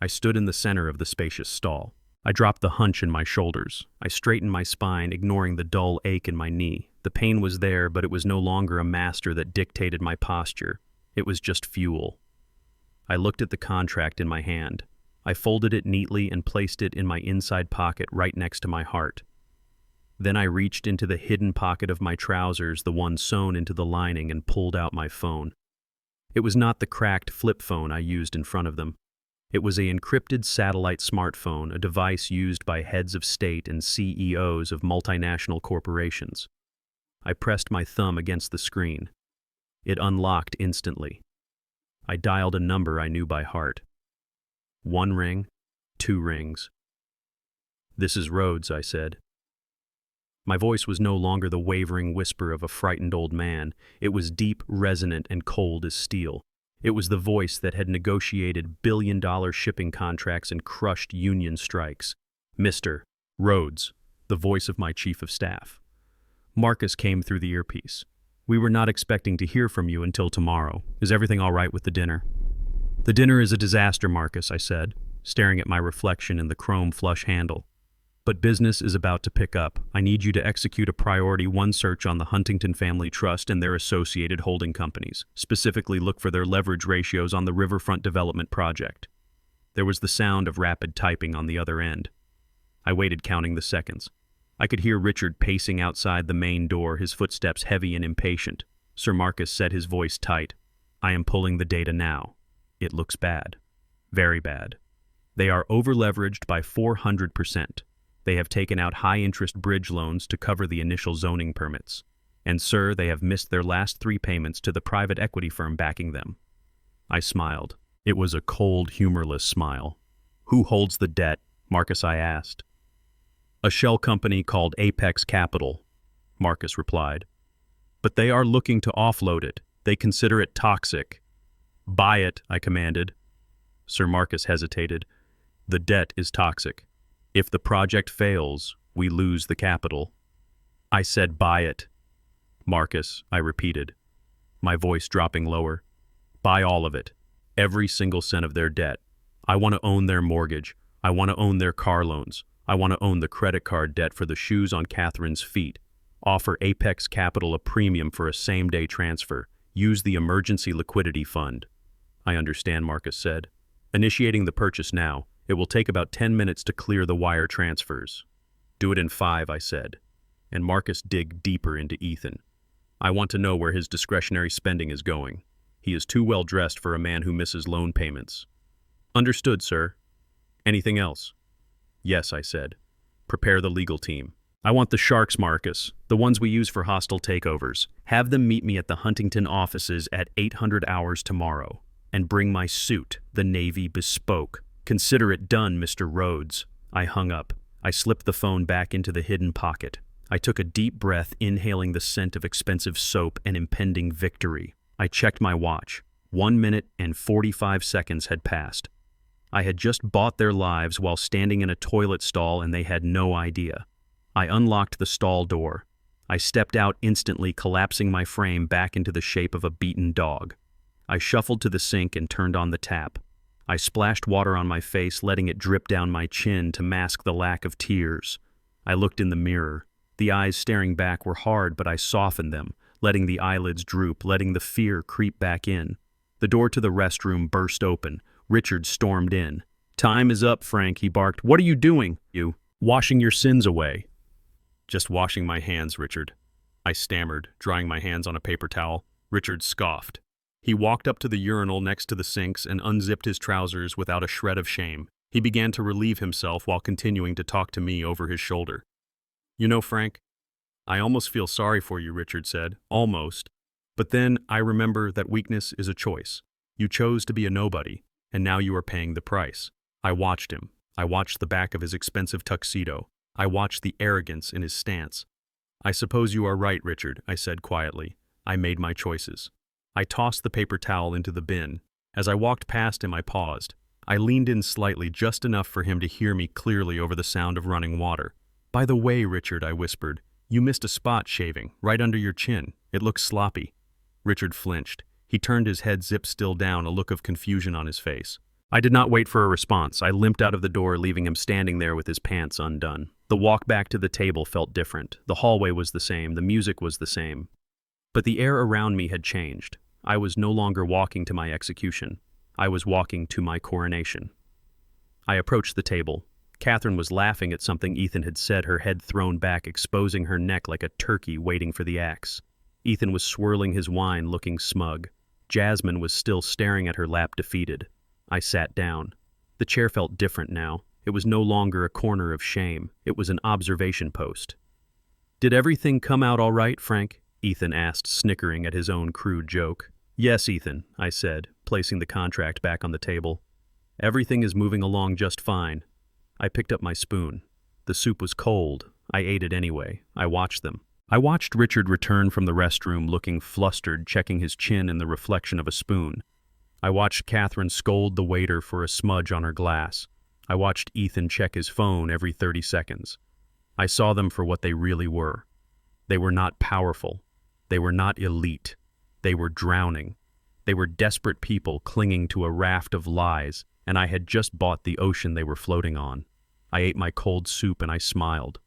Speaker 1: I stood in the center of the spacious stall. I dropped the hunch in my shoulders. I straightened my spine, ignoring the dull ache in my knee. The pain was there, but it was no longer a master that dictated my posture. It was just fuel. I looked at the contract in my hand. I folded it neatly and placed it in my inside pocket right next to my heart. Then I reached into the hidden pocket of my trousers, the one sewn into the lining, and pulled out my phone. It was not the cracked flip phone I used in front of them. It was an encrypted satellite smartphone, a device used by heads of state and CEOs of multinational corporations. I pressed my thumb against the screen. It unlocked instantly. I dialed a number I knew by heart. 1 ring, 2 rings. "This is Rhodes," I said. My voice was no longer the wavering whisper of a frightened old man. It was deep, resonant, and cold as steel. It was the voice that had negotiated billion-dollar shipping contracts and crushed union strikes. "Mr. Rhodes," the voice of my chief of staff. Marcus came through the earpiece. "We were not expecting to hear from you until tomorrow. Is everything all right with the dinner?" "The dinner is a disaster, Marcus," I said, staring at my reflection in the chrome flush handle. "But business is about to pick up. I need you to execute a priority 1 search on the Huntington Family Trust and their associated holding companies. Specifically, look for their leverage ratios on the Riverfront Development Project." There was the sound of rapid typing on the other end. I waited, counting the seconds. I could hear Richard pacing outside the main door, his footsteps heavy and impatient. Sir Marcus set his voice tight. "I am pulling the data now. It looks bad. Very bad. They are over-leveraged by 400%. They have taken out high-interest bridge loans to cover the initial zoning permits. And, sir, they have missed their last 3 payments to the private equity firm backing them." I smiled. It was a cold, humorless smile. "Who holds the debt?" Marcus, I asked. "A shell company called Apex Capital," Marcus replied. "But they are looking to offload it. They consider it toxic." "Buy it," I commanded. Sir Marcus hesitated. "The debt is toxic. If the project fails, we lose the capital." I said, "Buy it." "Marcus," I repeated, my voice dropping lower. "Buy all of it. Every single cent of their debt. I want to own their mortgage. I want to own their car loans. I want to own the credit card debt for the shoes on Catherine's feet. Offer Apex Capital a premium for a same-day transfer. Use the emergency liquidity fund." "I understand," Marcus said. "Initiating the purchase now. It will take about 10 minutes to clear the wire transfers." "Do it in 5, I said. And Marcus dig deeper into Ethan. I want to know where his discretionary spending is going. He is too well dressed for a man who misses loan payments." "Understood, sir. Anything else?" "Yes," I said. "Prepare the legal team. I want the sharks, Marcus, the ones we use for hostile takeovers. Have them meet me at the Huntington offices at 800 hours tomorrow. And bring my suit, the Navy bespoke. Consider it done, Mr. Rhodes." I hung up. I slipped the phone back into the hidden pocket. I took a deep breath, inhaling the scent of expensive soap and impending victory. I checked my watch. 1 minute and 45 seconds had passed. I had just bought their lives while standing in a toilet stall, and they had no idea. I unlocked the stall door. I stepped out instantly, collapsing my frame back into the shape of a beaten dog. I shuffled to the sink and turned on the tap. I splashed water on my face, letting it drip down my chin to mask the lack of tears. I looked in the mirror. The eyes staring back were hard, but I softened them, letting the eyelids droop, letting the fear creep back in. The door to the restroom burst open. Richard stormed in. "Time is up, Frank," he barked. "What are you doing?" "You. Washing your sins away." "Just washing my hands, Richard," I stammered, drying my hands on a paper towel. Richard scoffed. He walked up to the urinal next to the sinks and unzipped his trousers without a shred of shame. He began to relieve himself while continuing to talk to me over his shoulder. You know, Frank, I almost feel sorry for you, Richard said. Almost. But then I remember that weakness is a choice. You chose to be a nobody, and now you are paying the price. I watched him. I watched the back of his expensive tuxedo. I watched the arrogance in his stance. I suppose you are right, Richard, I said quietly. I made my choices. I tossed the paper towel into the bin. As I walked past him, I paused. I leaned in slightly, just enough for him to hear me clearly over the sound of running water. By the way, Richard, I whispered, you missed a spot shaving, right under your chin. It looks sloppy. Richard flinched. He turned his head zip still down, a look of confusion on his face. I did not wait for a response. I limped out of the door, leaving him standing there with his pants undone. The walk back to the table felt different. The hallway was the same. The music was the same. But the air around me had changed. I was no longer walking to my execution. I was walking to my coronation. I approached the table. Catherine was laughing at something Ethan had said, her head thrown back, exposing her neck like a turkey waiting for the axe. Ethan was swirling his wine, looking smug. Jasmine was still staring at her lap, defeated. I sat down. The chair felt different now. It was no longer a corner of shame. It was an observation post. Did everything come out all right, Frank? Ethan asked, snickering at his own crude joke. Yes, Ethan, I said, placing the contract back on the table. Everything is moving along just fine. I picked up my spoon. The soup was cold. I ate it anyway. I watched them. I watched Richard return from the restroom looking flustered, checking his chin in the reflection of a spoon. I watched Catherine scold the waiter for a smudge on her glass. I watched Ethan check his phone every 30 seconds. I saw them for what they really were. They were not powerful. They were not elite. They were drowning. They were desperate people clinging to a raft of lies, and I had just bought the ocean they were floating on. I ate my cold soup and I smiled.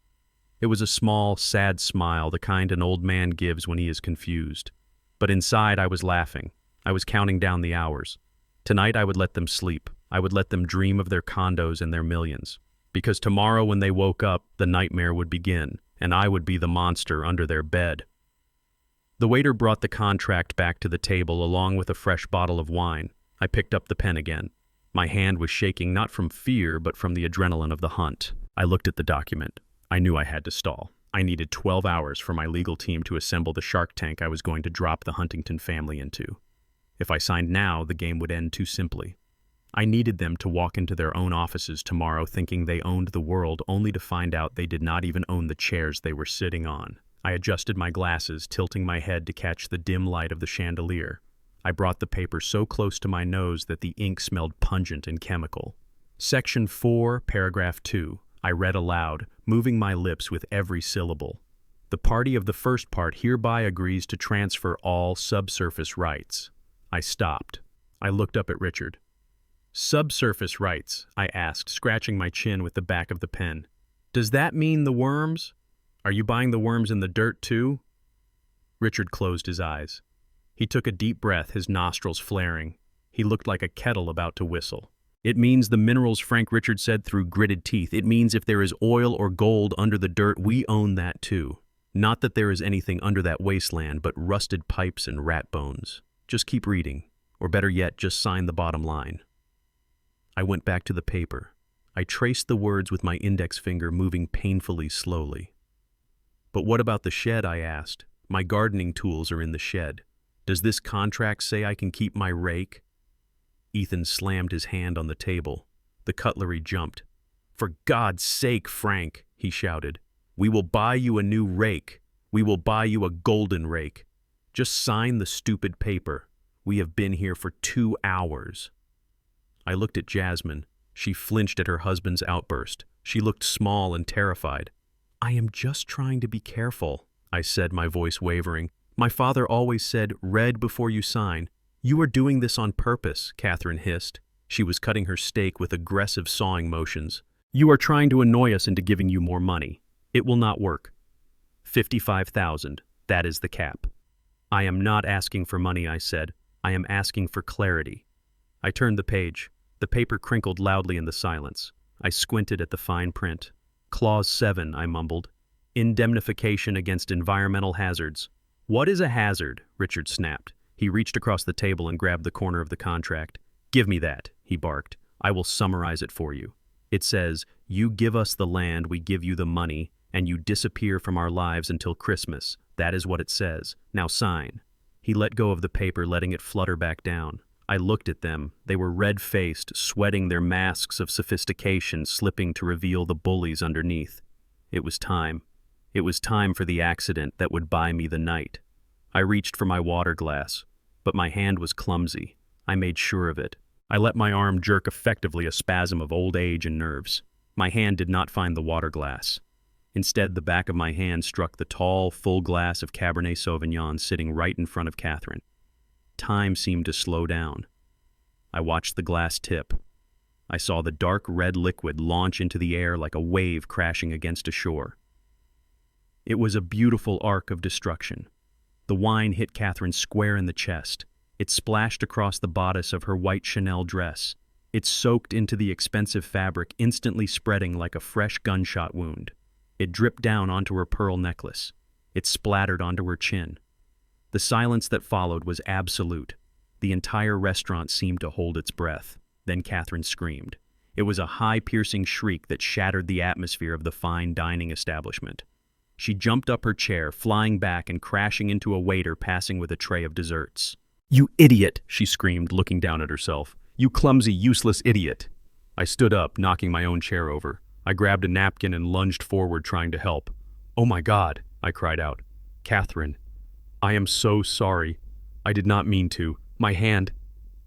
Speaker 1: It was a small, sad smile, the kind an old man gives when he is confused. But inside I was laughing. I was counting down the hours. Tonight I would let them sleep. I would let them dream of their condos and their millions. Because tomorrow when they woke up, the nightmare would begin, and I would be the monster under their bed. The waiter brought the contract back to the table along with a fresh bottle of wine. I picked up the pen again. My hand was shaking not from fear, but from the adrenaline of the hunt. I looked at the document. I knew I had to stall. I needed 12 hours for my legal team to assemble the shark tank I was going to drop the Huntington family into. If I signed now, the game would end too simply. I needed them to walk into their own offices tomorrow thinking they owned the world, only to find out they did not even own the chairs they were sitting on. I adjusted my glasses, tilting my head to catch the dim light of the chandelier. I brought the paper so close to my nose that the ink smelled pungent and chemical. Section 4, paragraph 2. I read aloud, moving my lips with every syllable. The party of the first part hereby agrees to transfer all subsurface rights. I stopped. I looked up at Richard. Subsurface rights, I asked, scratching my chin with the back of the pen. Does that mean the worms? Are you buying the worms in the dirt too? Richard closed his eyes. He took a deep breath, his nostrils flaring. He looked like a kettle about to whistle. It means the minerals, Frank, Richard said through gritted teeth. It means if there is oil or gold under the dirt, we own that too. Not that there is anything under that wasteland, but rusted pipes and rat bones. Just keep reading, or better yet, just sign the bottom line. I went back to the paper. I traced the words with my index finger, moving painfully slowly. But what about the shed, I asked. My gardening tools are in the shed. Does this contract say I can keep my rake? Ethan slammed his hand on the table. The cutlery jumped. For God's sake, Frank, he shouted. We will buy you a new rake. We will buy you a golden rake. Just sign the stupid paper. We have been here for 2 hours. I looked at Jasmine. She flinched at her husband's outburst. She looked small and terrified. I am just trying to be careful, I said, my voice wavering. My father always said, read before you sign. You are doing this on purpose, Catherine hissed. She was cutting her steak with aggressive sawing motions. You are trying to annoy us into giving you more money. It will not work. 55,000. That is the cap. I am not asking for money, I said. I am asking for clarity. I turned the page. The paper crinkled loudly in the silence. I squinted at the fine print. Clause 7, I mumbled. Indemnification against environmental hazards. What is a hazard? Richard snapped. He reached across the table and grabbed the corner of the contract. "Give me that," he barked. "I will summarize it for you. It says, you give us the land, we give you the money, and you disappear from our lives until Christmas. That is what it says. Now sign." He let go of the paper, letting it flutter back down. I looked at them. They were red-faced, sweating, their masks of sophistication slipping to reveal the bullies underneath. It was time. It was time for the accident that would buy me the night. I reached for my water glass, but my hand was clumsy. I made sure of it. I let my arm jerk, effectively a spasm of old age and nerves. My hand did not find the water glass. Instead, the back of my hand struck the tall, full glass of Cabernet Sauvignon sitting right in front of Catherine. Time seemed to slow down. I watched the glass tip. I saw the dark red liquid launch into the air like a wave crashing against a shore. It was a beautiful arc of destruction. The wine hit Catherine square in the chest. It splashed across the bodice of her white Chanel dress. It soaked into the expensive fabric, instantly spreading like a fresh gunshot wound. It dripped down onto her pearl necklace. It splattered onto her chin. The silence that followed was absolute. The entire restaurant seemed to hold its breath. Then Catherine screamed. It was a high, piercing shriek that shattered the atmosphere of the fine dining establishment. She jumped up her chair, flying back and crashing into a waiter passing with a tray of desserts. "You idiot!" she screamed, looking down at herself. "You clumsy, useless idiot!" I stood up, knocking my own chair over. I grabbed a napkin and lunged forward, trying to help. "Oh my God!" I cried out. "Catherine, I am so sorry. I did not mean to. My hand,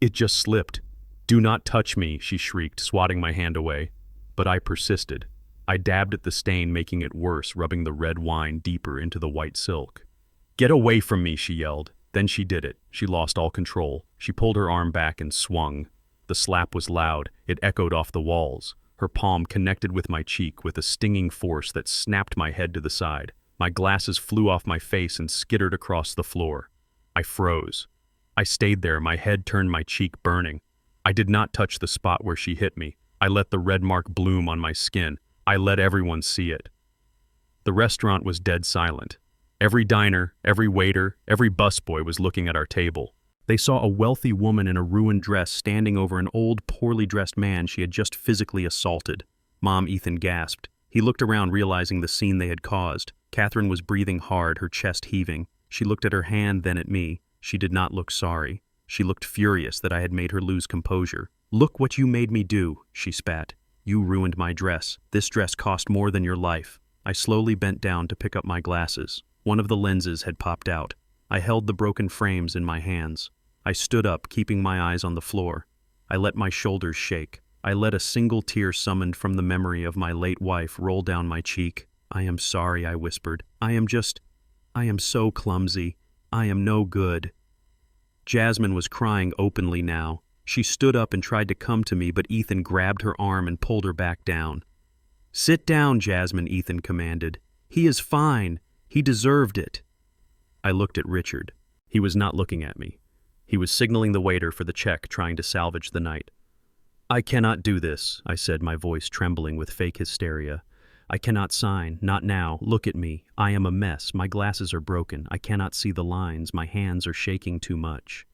Speaker 1: it just slipped." "Do not touch me," she shrieked, swatting my hand away. But I persisted. I dabbed at the stain, making it worse, rubbing the red wine deeper into the white silk. "Get away from me," she yelled. Then she did it. She lost all control. She pulled her arm back and swung. The slap was loud. It echoed off the walls. Her palm connected with my cheek with a stinging force that snapped my head to the side. My glasses flew off my face and skittered across the floor. I froze. I stayed there, my head turned, my cheek burning. I did not touch the spot where she hit me. I let the red mark bloom on my skin. I let everyone see it. The restaurant was dead silent. Every diner, every waiter, every busboy was looking at our table. They saw a wealthy woman in a ruined dress standing over an old, poorly dressed man she had just physically assaulted. Mom, Ethan gasped. He looked around, realizing the scene they had caused. Catherine was breathing hard, her chest heaving. She looked at her hand, then at me. She did not look sorry. She looked furious that I had made her lose composure. "Look what you made me do," she spat. "You ruined my dress. This dress cost more than your life." I slowly bent down to pick up my glasses. One of the lenses had popped out. I held the broken frames in my hands. I stood up, keeping my eyes on the floor. I let my shoulders shake. I let a single tear summoned from the memory of my late wife roll down my cheek. "I am sorry," I whispered. I am so clumsy. I am no good." Jasmine was crying openly now. She stood up and tried to come to me, but Ethan grabbed her arm and pulled her back down. "Sit down, Jasmine," Ethan commanded. "He is fine. He deserved it." I looked at Richard. He was not looking at me. He was signaling the waiter for the check, trying to salvage the night. "I cannot do this," I said, my voice trembling with fake hysteria. "I cannot sign. Not now. Look at me. I am a mess. My glasses are broken. I cannot see the lines. My hands are shaking too much."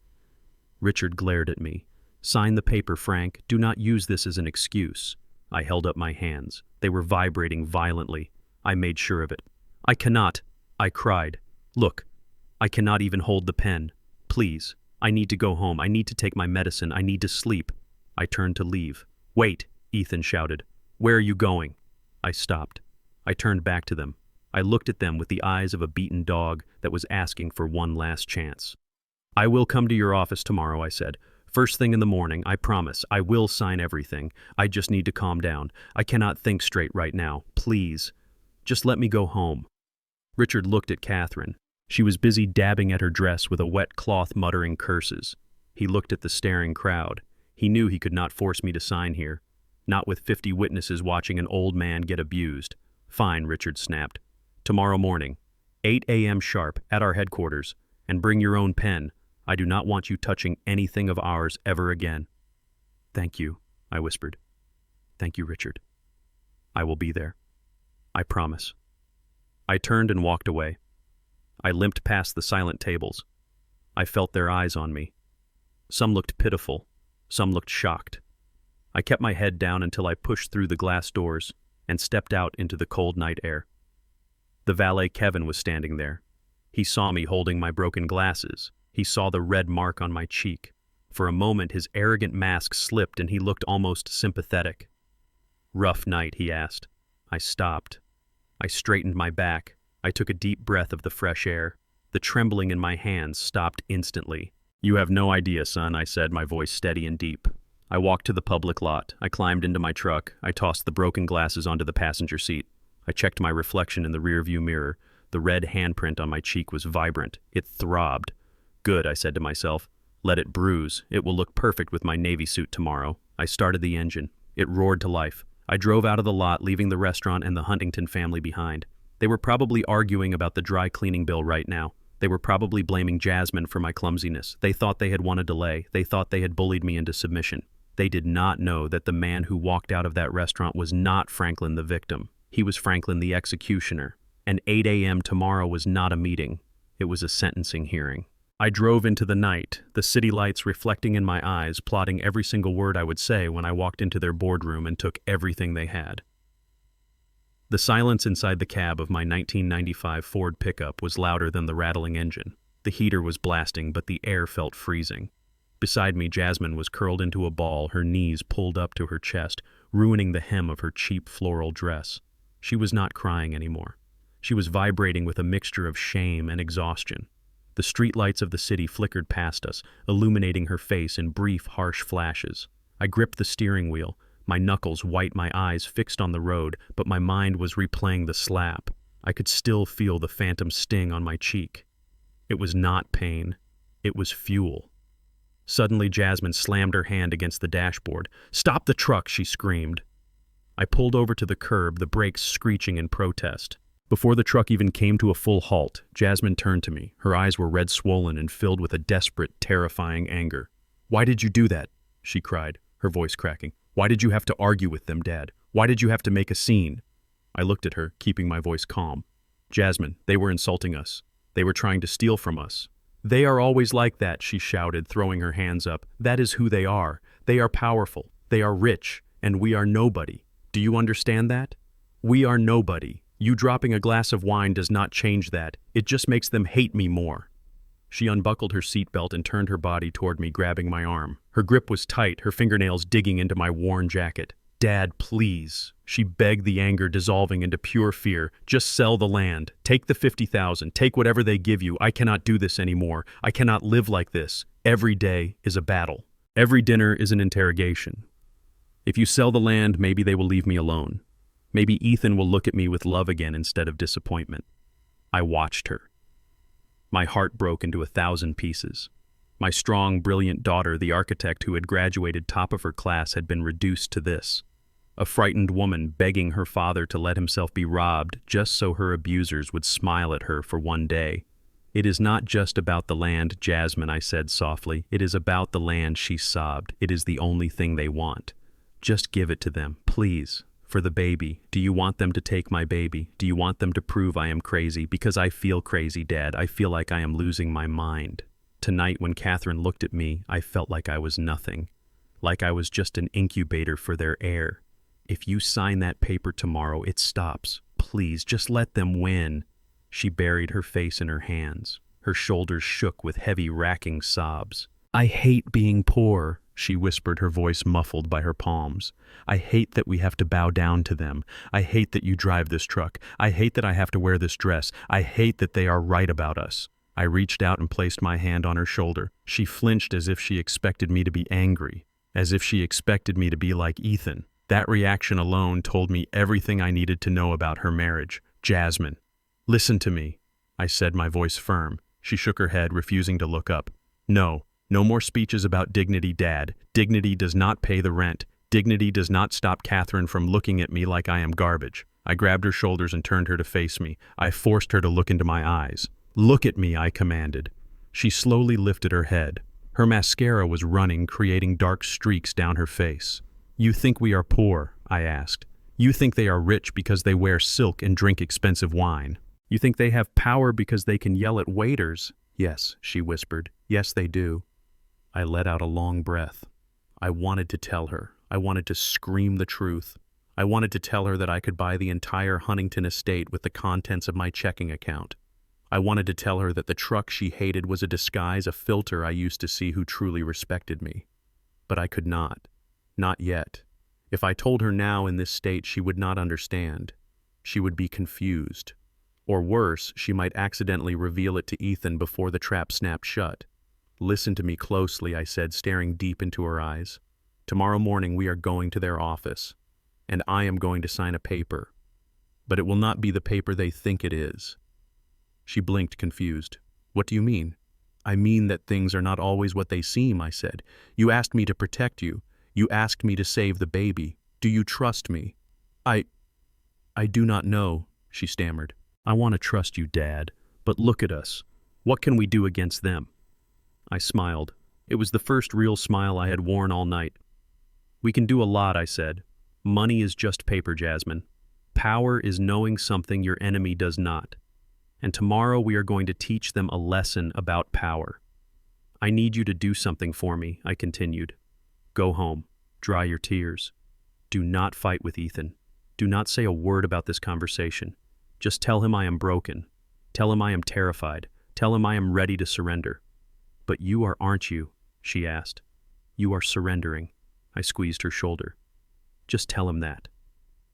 Speaker 1: Richard glared at me. "Sign the paper, Frank. Do not use this as an excuse." I held up my hands. They were vibrating violently. I made sure of it. "I cannot," I cried. "Look, I cannot even hold the pen. Please, I need to go home. I need to take my medicine. I need to sleep." I turned to leave. "Wait," Ethan shouted. "Where are you going?" I stopped. I turned back to them. I looked at them with the eyes of a beaten dog that was asking for one last chance. "I will come to your office tomorrow," I said. "First thing in the morning, I promise. I will sign everything. I just need to calm down. I cannot think straight right now. Please, just let me go home." Richard looked at Catherine. She was busy dabbing at her dress with a wet cloth, muttering curses. He looked at the staring crowd. He knew he could not force me to sign here. Not with 50 witnesses watching an old man get abused. "Fine," Richard snapped. "Tomorrow morning, 8 a.m. sharp, at our headquarters. And bring your own pen. I do not want you touching anything of ours ever again." "Thank you," I whispered. "Thank you, Richard. I will be there. I promise." I turned and walked away. I limped past the silent tables. I felt their eyes on me. Some looked pitiful, some looked shocked. I kept my head down until I pushed through the glass doors and stepped out into the cold night air. The valet Kevin was standing there. He saw me holding my broken glasses. He saw the red mark on my cheek. For a moment, his arrogant mask slipped and he looked almost sympathetic. "Rough night?" he asked. I stopped. I straightened my back. I took a deep breath of the fresh air. The trembling in my hands stopped instantly. "You have no idea, son," I said, my voice steady and deep. I walked to the public lot. I climbed into my truck. I tossed the broken glasses onto the passenger seat. I checked my reflection in the rearview mirror. The red handprint on my cheek was vibrant. It throbbed. "Good," I said to myself. "Let it bruise. It will look perfect with my navy suit tomorrow." I started the engine. It roared to life. I drove out of the lot, leaving the restaurant and the Huntington family behind. They were probably arguing about the dry cleaning bill right now. They were probably blaming Jasmine for my clumsiness. They thought they had won a delay. They thought they had bullied me into submission. They did not know that the man who walked out of that restaurant was not Franklin the victim. He was Franklin the executioner. And 8 a.m. tomorrow was not a meeting. It was a sentencing hearing. I drove into the night, the city lights reflecting in my eyes, plotting every single word I would say when I walked into their boardroom and took everything they had. The silence inside the cab of my 1995 Ford pickup was louder than the rattling engine. The heater was blasting, but the air felt freezing. Beside me, Jasmine was curled into a ball, her knees pulled up to her chest, ruining the hem of her cheap floral dress. She was not crying anymore. She was vibrating with a mixture of shame and exhaustion. The streetlights of the city flickered past us, illuminating her face in brief, harsh flashes. I gripped the steering wheel, my knuckles white, my eyes fixed on the road, but my mind was replaying the slap. I could still feel the phantom sting on my cheek. It was not pain. It was fuel. Suddenly, Jasmine slammed her hand against the dashboard. "Stop the truck!" she screamed. I pulled over to the curb, the brakes screeching in protest. Before the truck even came to a full halt, Jasmine turned to me. Her eyes were red-swollen and filled with a desperate, terrifying anger. "Why did you do that?" she cried, her voice cracking. "Why did you have to argue with them, Dad? Why did you have to make a scene?" I looked at her, keeping my voice calm. "Jasmine, they were insulting us. They were trying to steal from us." "They are always like that," she shouted, throwing her hands up. "That is who they are. They are powerful. They are rich. And we are nobody. Do you understand that? We are nobody. You dropping a glass of wine does not change that. It just makes them hate me more." She unbuckled her seatbelt and turned her body toward me, grabbing my arm. Her grip was tight, her fingernails digging into my worn jacket. "Dad, please." She begged, the anger dissolving into pure fear. "Just sell the land. Take the 50,000. Take whatever they give you. I cannot do this anymore. I cannot live like this. Every day is a battle. Every dinner is an interrogation. If you sell the land, maybe they will leave me alone. Maybe Ethan will look at me with love again instead of disappointment." I watched her. My heart broke into 1,000 pieces. My strong, brilliant daughter, the architect who had graduated top of her class, had been reduced to this. A frightened woman begging her father to let himself be robbed just so her abusers would smile at her for one day. "It is not just about the land, Jasmine," I said softly. "It is about the land," she sobbed. "It is the only thing they want. Just give it to them, please. For the baby. Do you want them to take my baby? Do you want them to prove I am crazy? Because I feel crazy, Dad. I feel like I am losing my mind." Tonight, when Catherine looked at me, I felt like I was nothing. Like I was just an incubator for their heir. "If you sign that paper tomorrow, it stops. Please, just let them win." She buried her face in her hands. Her shoulders shook with heavy, racking sobs. "I hate being poor," she whispered, her voice muffled by her palms. "I hate that we have to bow down to them. I hate that you drive this truck. I hate that I have to wear this dress. I hate that they are right about us." I reached out and placed my hand on her shoulder. She flinched as if she expected me to be angry, as if she expected me to be like Ethan. That reaction alone told me everything I needed to know about her marriage. "Jasmine, listen to me," I said, my voice firm. She shook her head, refusing to look up. No more speeches about dignity, Dad. Dignity does not pay the rent. Dignity does not stop Catherine from looking at me like I am garbage." I grabbed her shoulders and turned her to face me. I forced her to look into my eyes. "Look at me," I commanded. She slowly lifted her head. Her mascara was running, creating dark streaks down her face. "You think we are poor?" I asked. "You think they are rich because they wear silk and drink expensive wine? You think they have power because they can yell at waiters?" "Yes," she whispered. Yes, they do. I let out a long breath. I wanted to tell her. I wanted to scream the truth. I wanted to tell her that I could buy the entire Huntington estate with the contents of my checking account. I wanted to tell her that the truck she hated was a disguise, a filter I used to see who truly respected me. But I could not. Not yet. If I told her now in this state, she would not understand. She would be confused. Or worse, she might accidentally reveal it to Ethan before the trap snapped shut. Listen to me closely, I said, staring deep into her eyes. Tomorrow morning we are going to their office, and I am going to sign a paper. But it will not be the paper they think it is. She blinked, confused. What do you mean? I mean that things are not always what they seem, I said. You asked me to protect you. You asked me to save the baby. Do you trust me? I do not know, she stammered. I want to trust you, Dad, but look at us. What can we do against them? I smiled. It was the first real smile I had worn all night. We can do a lot, I said. Money is just paper, Jasmine. Power is knowing something your enemy does not. And tomorrow we are going to teach them a lesson about power. I need you to do something for me, I continued. Go home. Dry your tears. Do not fight with Ethan. Do not say a word about this conversation. Just tell him I am broken. Tell him I am terrified. Tell him I am ready to surrender. But you are, aren't you? She asked. You are surrendering. I squeezed her shoulder. Just tell him that.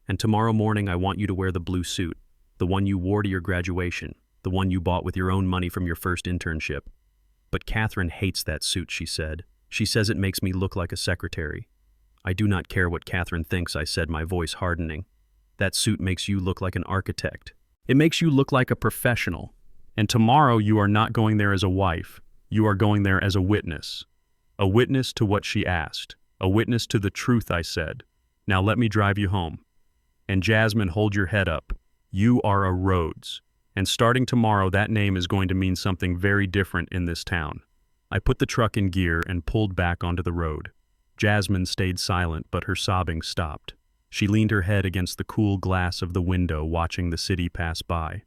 Speaker 1: And tomorrow morning I want you to wear the blue suit, the one you wore to your graduation, the one you bought with your own money from your first internship. But Catherine hates that suit, she said. She says it makes me look like a secretary. I do not care what Catherine thinks, I said, my voice hardening. That suit makes you look like an architect. It makes you look like a professional. And tomorrow you are not going there as a wife. You are going there as a witness. A witness to what she asked. A witness to the truth, I said. Now let me drive you home. And Jasmine, hold your head up. You are a Rhodes. And starting tomorrow, that name is going to mean something very different in this town. I put the truck in gear and pulled back onto the road. Jasmine stayed silent, but her sobbing stopped. She leaned her head against the cool glass of the window, watching the city pass by.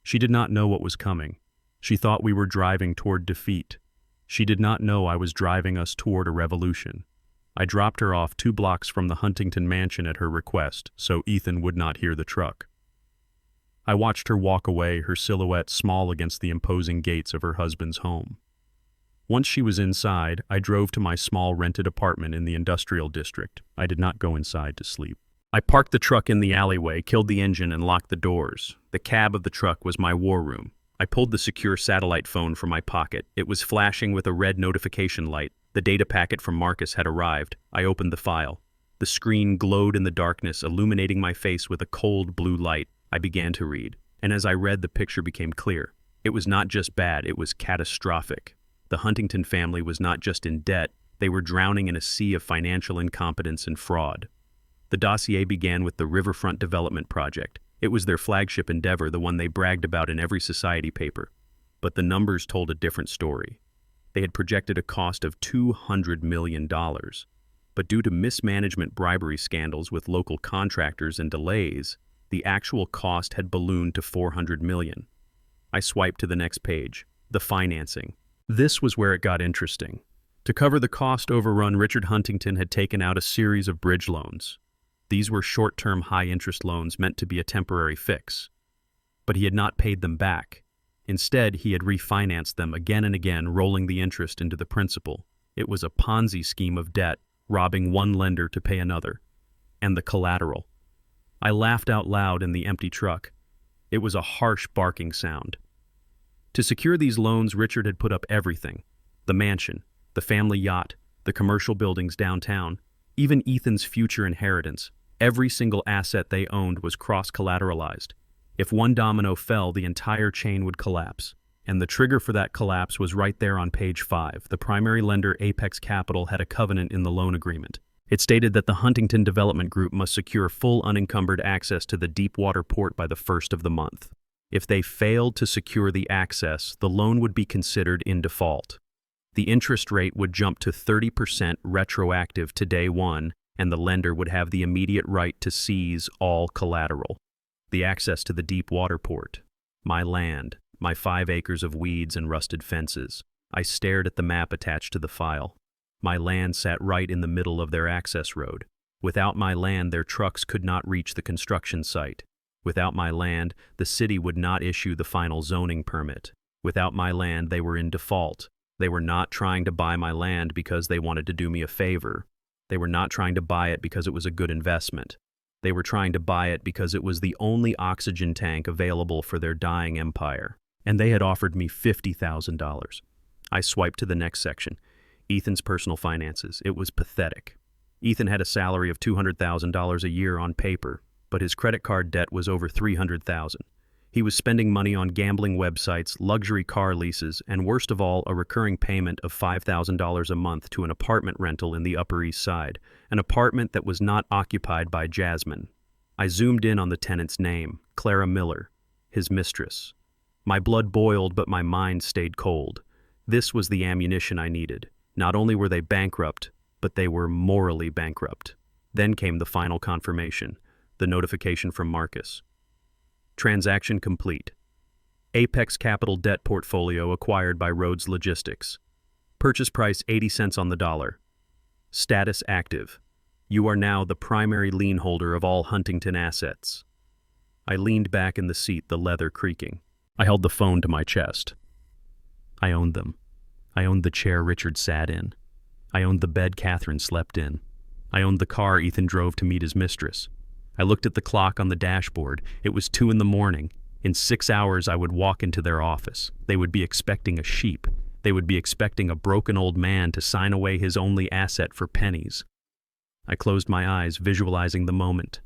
Speaker 1: She did not know what was coming. She thought we were driving toward defeat. She did not know I was driving us toward a revolution. I dropped her off 2 blocks from the Huntington mansion at her request, so Ethan would not hear the truck. I watched her walk away, her silhouette small against the imposing gates of her husband's home. Once she was inside, I drove to my small rented apartment in the industrial district. I did not go inside to sleep. I parked the truck in the alleyway, killed the engine, and locked the doors. The cab of the truck was my war room. I pulled the secure satellite phone from my pocket. It was flashing with a red notification light. The data packet from Marcus had arrived. I opened the file. The screen glowed in the darkness, illuminating my face with a cold blue light. I began to read, and as I read, the picture became clear. It was not just bad, it was catastrophic. The Huntington family was not just in debt, they were drowning in a sea of financial incompetence and fraud. The dossier began with the Riverfront Development Project. It was their flagship endeavor, the one they bragged about in every society paper. But the numbers told a different story. They had projected a cost of $200 million. But due to mismanagement, bribery scandals with local contractors, and delays, the actual cost had ballooned to $400 million. I swiped to the next page, the financing. This was where it got interesting. To cover the cost overrun, Richard Huntington had taken out a series of bridge loans. These were short-term, high-interest loans meant to be a temporary fix. But he had not paid them back. Instead, he had refinanced them again and again, rolling the interest into the principal. It was a Ponzi scheme of debt, robbing one lender to pay another. And the collateral. I laughed out loud in the empty truck. It was a harsh barking sound. To secure these loans, Richard had put up everything. The mansion, the family yacht, the commercial buildings downtown, even Ethan's future inheritance. Every single asset they owned was cross-collateralized. If one domino fell, the entire chain would collapse. And the trigger for that collapse was right there on page 5. The primary lender, Apex Capital, had a covenant in the loan agreement. It stated that the Huntington Development Group must secure full unencumbered access to the deepwater port by the 1st of the month. If they failed to secure the access, the loan would be considered in default. The interest rate would jump to 30% retroactive to day one, and the lender would have the immediate right to seize all collateral. The access to the deep water port, my land, my 5 acres of weeds and rusted fences, I stared at the map attached to the file. My land sat right in the middle of their access road. Without my land, their trucks could not reach the construction site. Without my land, the city would not issue the final zoning permit. Without my land, they were in default. They were not trying to buy my land because they wanted to do me a favor. They were not trying to buy it because it was a good investment. They were trying to buy it because it was the only oxygen tank available for their dying empire. And they had offered me $50,000. I swiped to the next section. Ethan's personal finances. It was pathetic. Ethan had a salary of $200,000 a year on paper, but his credit card debt was over $300,000. He was spending money on gambling websites, luxury car leases, and worst of all, a recurring payment of $5,000 a month to an apartment rental in the Upper East Side, an apartment that was not occupied by Jasmine. I zoomed in on the tenant's name, Clara Miller, his mistress. My blood boiled, but my mind stayed cold. This was the ammunition I needed. Not only were they bankrupt, but they were morally bankrupt. Then came the final confirmation, the notification from Marcus. Transaction complete. Apex Capital debt portfolio acquired by Rhodes Logistics. Purchase price 80 cents on the dollar. Status active. You are now the primary lien holder of all Huntington assets. I leaned back in the seat, the leather creaking. I held the phone to my chest. I owned them. I owned the chair Richard sat in. I owned the bed Catherine slept in. I owned the car Ethan drove to meet his mistress. I looked at the clock on the dashboard. It was 2 a.m. In 6 hours, I would walk into their office. They would be expecting a sheep. They would be expecting a broken old man to sign away his only asset for pennies. I closed my eyes, visualizing the moment.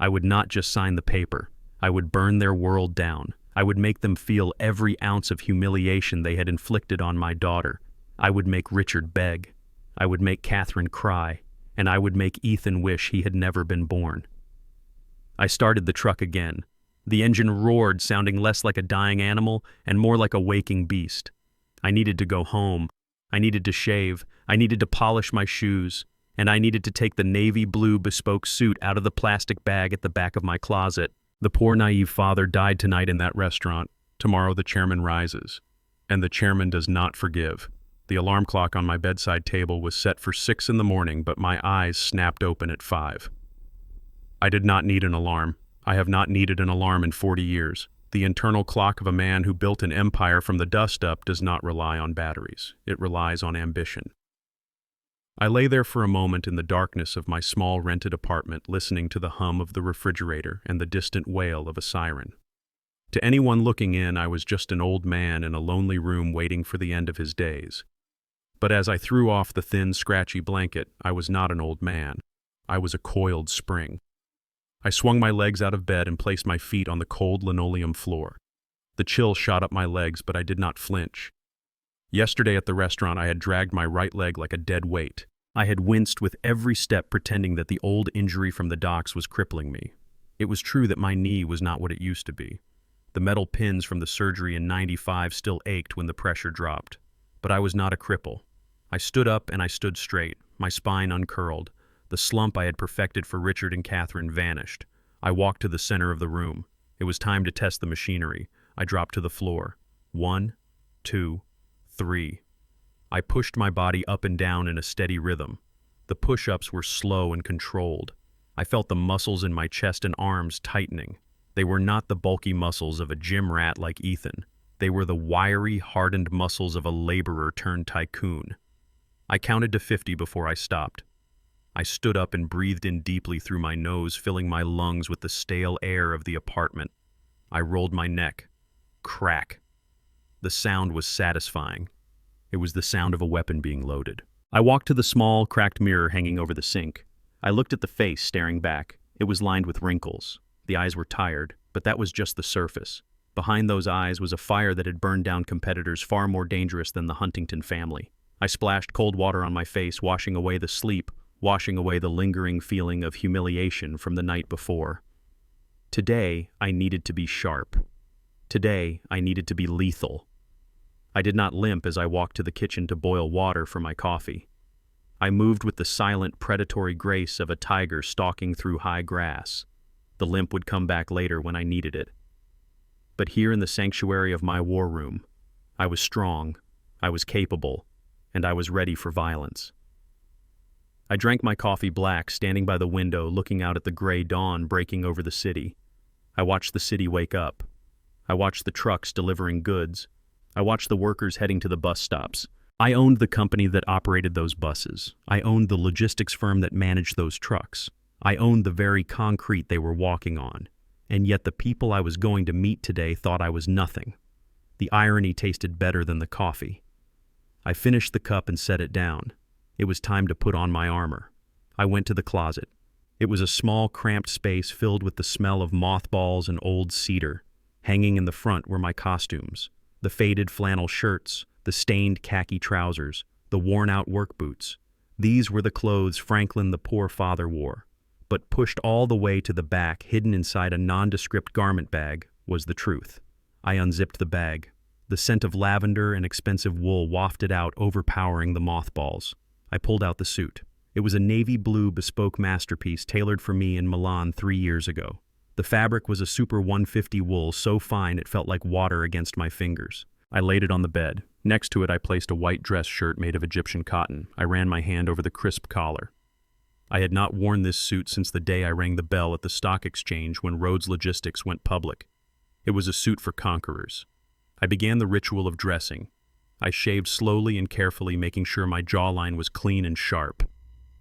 Speaker 1: I would not just sign the paper. I would burn their world down. I would make them feel every ounce of humiliation they had inflicted on my daughter. I would make Richard beg. I would make Catherine cry. And I would make Ethan wish he had never been born. I started the truck again. The engine roared, sounding less like a dying animal and more like a waking beast. I needed to go home. I needed to shave. I needed to polish my shoes. And I needed to take the navy blue bespoke suit out of the plastic bag at the back of my closet. The poor naive father died tonight in that restaurant. Tomorrow the chairman rises. And the chairman does not forgive. The alarm clock on my bedside table was set for 6 a.m, but my eyes snapped open at 5. I did not need an alarm. I have not needed an alarm in 40 years. The internal clock of a man who built an empire from the dust up does not rely on batteries. It relies on ambition. I lay there for a moment in the darkness of my small rented apartment, listening to the hum of the refrigerator and the distant wail of a siren. To anyone looking in, I was just an old man in a lonely room waiting for the end of his days. But as I threw off the thin, scratchy blanket, I was not an old man. I was a coiled spring. I swung my legs out of bed and placed my feet on the cold linoleum floor. The chill shot up my legs, but I did not flinch. Yesterday at the restaurant, I had dragged my right leg like a dead weight. I had winced with every step, pretending that the old injury from the docks was crippling me. It was true that my knee was not what it used to be. The metal pins from the surgery in '95 still ached when the pressure dropped. But I was not a cripple. I stood up and I stood straight, my spine uncurled. The slump I had perfected for Richard and Catherine vanished. I walked to the center of the room. It was time to test the machinery. I dropped to the floor. 1, 2, 3. I pushed my body up and down in a steady rhythm. The push-ups were slow and controlled. I felt the muscles in my chest and arms tightening. They were not the bulky muscles of a gym rat like Ethan. They were the wiry, hardened muscles of a laborer turned tycoon. I counted to 50 before I stopped. I stood up and breathed in deeply through my nose, filling my lungs with the stale air of the apartment. I rolled my neck. Crack. The sound was satisfying. It was the sound of a weapon being loaded. I walked to the small, cracked mirror hanging over the sink. I looked at the face staring back. It was lined with wrinkles. The eyes were tired, but that was just the surface. Behind those eyes was a fire that had burned down competitors far more dangerous than the Huntington family. I splashed cold water on my face, washing away the sleep, washing away the lingering feeling of humiliation from the night before. Today, I needed to be sharp. Today, I needed to be lethal. I did not limp as I walked to the kitchen to boil water for my coffee. I moved with the silent, predatory grace of a tiger stalking through high grass. The limp would come back later when I needed it. But here in the sanctuary of my war room, I was strong, I was capable, and I was ready for violence. I drank my coffee black, standing by the window, looking out at the gray dawn breaking over the city. I watched the city wake up. I watched the trucks delivering goods. I watched the workers heading to the bus stops. I owned the company that operated those buses. I owned the logistics firm that managed those trucks. I owned the very concrete they were walking on. And yet the people I was going to meet today thought I was nothing. The irony tasted better than the coffee. I finished the cup and set it down. It was time to put on my armor. I went to the closet. It was a small, cramped space filled with the smell of mothballs and old cedar. Hanging in the front were my costumes, the faded flannel shirts, the stained khaki trousers, the worn-out work boots. These were the clothes Franklin the poor father wore. But pushed all the way to the back, hidden inside a nondescript garment bag, was the truth. I unzipped the bag. The scent of lavender and expensive wool wafted out, overpowering the mothballs. I pulled out the suit. It was a navy blue bespoke masterpiece tailored for me in Milan 3 years ago. The fabric was a Super 150 wool, so fine it felt like water against my fingers. I laid it on the bed. Next to it I placed a white dress shirt made of Egyptian cotton. I ran my hand over the crisp collar. I had not worn this suit since the day I rang the bell at the stock exchange when Rhodes Logistics went public. It was a suit for conquerors. I began the ritual of dressing. I shaved slowly and carefully, making sure my jawline was clean and sharp.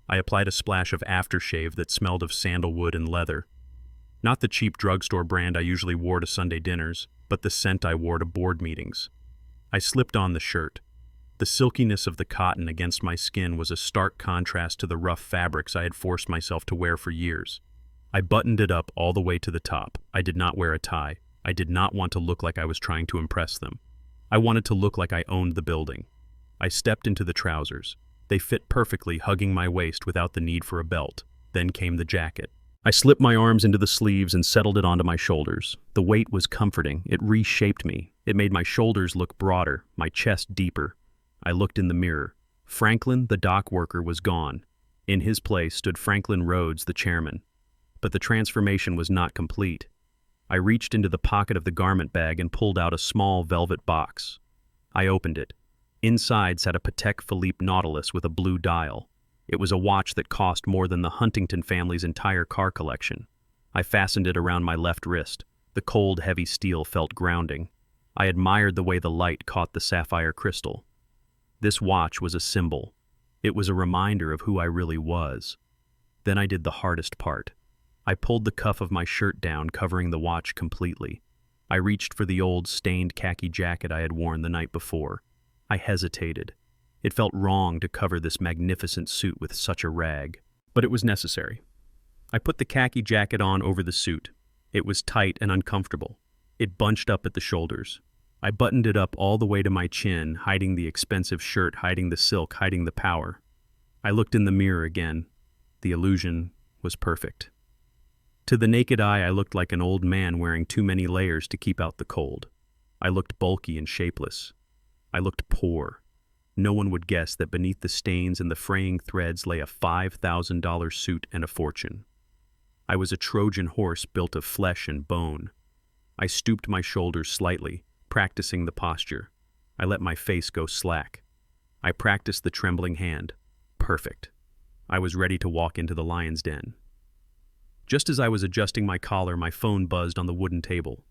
Speaker 1: I applied a splash of aftershave that smelled of sandalwood and leather. Not the cheap drugstore brand I usually wore to Sunday dinners, but the scent I wore to board meetings. I slipped on the shirt. The silkiness of the cotton against my skin was a stark contrast to the rough fabrics I had forced myself to wear for years. I buttoned it up all the way to the top. I did not wear a tie. I did not want to look like I was trying to impress them. I wanted to look like I owned the building. I stepped into the trousers. They fit perfectly, hugging my waist without the need for a belt. Then came the jacket. I slipped my arms into the sleeves and settled it onto my shoulders. The weight was comforting. It reshaped me. It made my shoulders look broader, my chest deeper. I looked in the mirror. Franklin, the dock worker, was gone. In his place stood Franklin Rhodes, the chairman. But the transformation was not complete. I reached into the pocket of the garment bag and pulled out a small velvet box. I opened it. Inside sat a Patek Philippe Nautilus with a blue dial. It was a watch that cost more than the Huntington family's entire car collection. I fastened it around my left wrist. The cold, heavy steel felt grounding. I admired the way the light caught the sapphire crystal. This watch was a symbol. It was a reminder of who I really was. Then I did the hardest part. I pulled the cuff of my shirt down, covering the watch completely. I reached for the old, stained khaki jacket I had worn the night before. I hesitated. It felt wrong to cover this magnificent suit with such a rag, but it was necessary. I put the khaki jacket on over the suit. It was tight and uncomfortable. It bunched up at the shoulders. I buttoned it up all the way to my chin, hiding the expensive shirt, hiding the silk, hiding the power. I looked in the mirror again. The illusion was perfect. To the naked eye, I looked like an old man wearing too many layers to keep out the cold. I looked bulky and shapeless. I looked poor. No one would guess that beneath the stains and the fraying threads lay a $5,000 suit and a fortune. I was a Trojan horse built of flesh and bone. I stooped my shoulders slightly, practicing the posture. I let my face go slack. I practiced the trembling hand. Perfect. I was ready to walk into the lion's den. Just as I was adjusting my collar, my phone buzzed on the wooden table.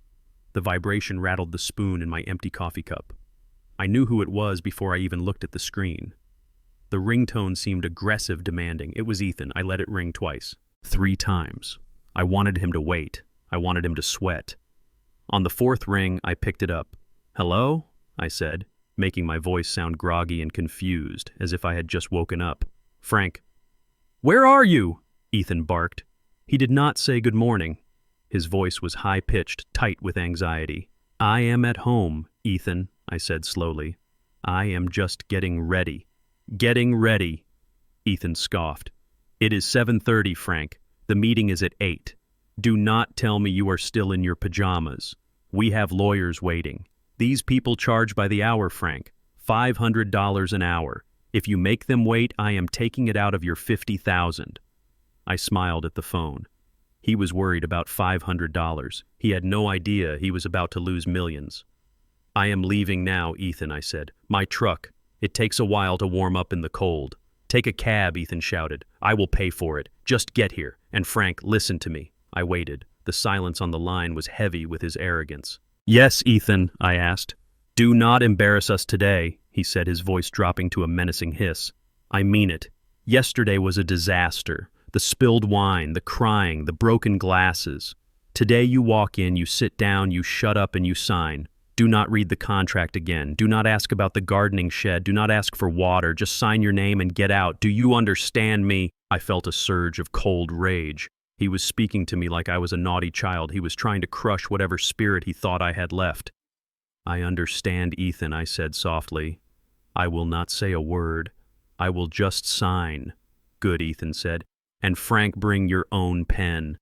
Speaker 1: The vibration rattled the spoon in my empty coffee cup. I knew who it was before I even looked at the screen. The ringtone seemed aggressive, demanding. It was Ethan. I let it ring twice. 3 times. I wanted him to wait. I wanted him to sweat. On the 4th ring, I picked it up. "Hello?" I said, making my voice sound groggy and confused, as if I had just woken up. "Frank." "Where are you?" Ethan barked. He did not say good morning. His voice was high-pitched, tight with anxiety. "I am at home, Ethan," I said slowly. "I am just getting ready." "Getting ready," Ethan scoffed. "It is 7:30, Frank. The meeting is at 8. Do not tell me you are still in your pajamas. We have lawyers waiting. These people charge by the hour, Frank. $500 an hour. If you make them wait, I am taking it out of your $50,000. I smiled at the phone. He was worried about $500. He had no idea he was about to lose millions. I am leaving now, Ethan, I said. My truck. It takes a while to warm up in the cold. Take a cab, Ethan shouted. I will pay for it. Just get here. And Frank, listen to me. I waited. The silence on the line was heavy with his arrogance. Yes, Ethan, I asked. Do not embarrass us today, he said, his voice dropping to a menacing hiss. I mean it. Yesterday was a disaster. The spilled wine, the crying, the broken glasses. Today you walk in, you sit down, you shut up and you sign. Do not read the contract again. Do not ask about the gardening shed. Do not ask for water. Just sign your name and get out. Do you understand me? I felt a surge of cold rage. He was speaking to me like I was a naughty child. He was trying to crush whatever spirit he thought I had left. I understand, Ethan, I said softly. I will not say a word. I will just sign. Good, Ethan said. And Frank, bring your own pen.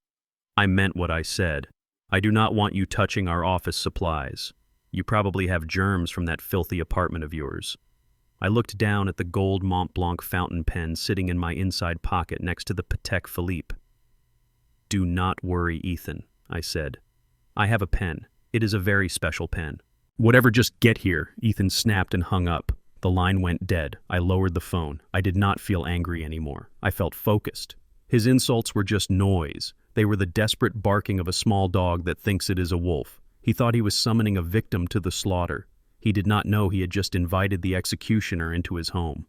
Speaker 1: I meant what I said. I do not want you touching our office supplies. You probably have germs from that filthy apartment of yours. I looked down at the gold Mont Blanc fountain pen sitting in my inside pocket next to the Patek Philippe. Do not worry, Ethan, I said. I have a pen. It is a very special pen. Whatever, just get here, Ethan snapped and hung up. The line went dead. I lowered the phone. I did not feel angry anymore. I felt focused. His insults were just noise. They were the desperate barking of a small dog that thinks it is a wolf. He thought he was summoning a victim to the slaughter. He did not know he had just invited the executioner into his home.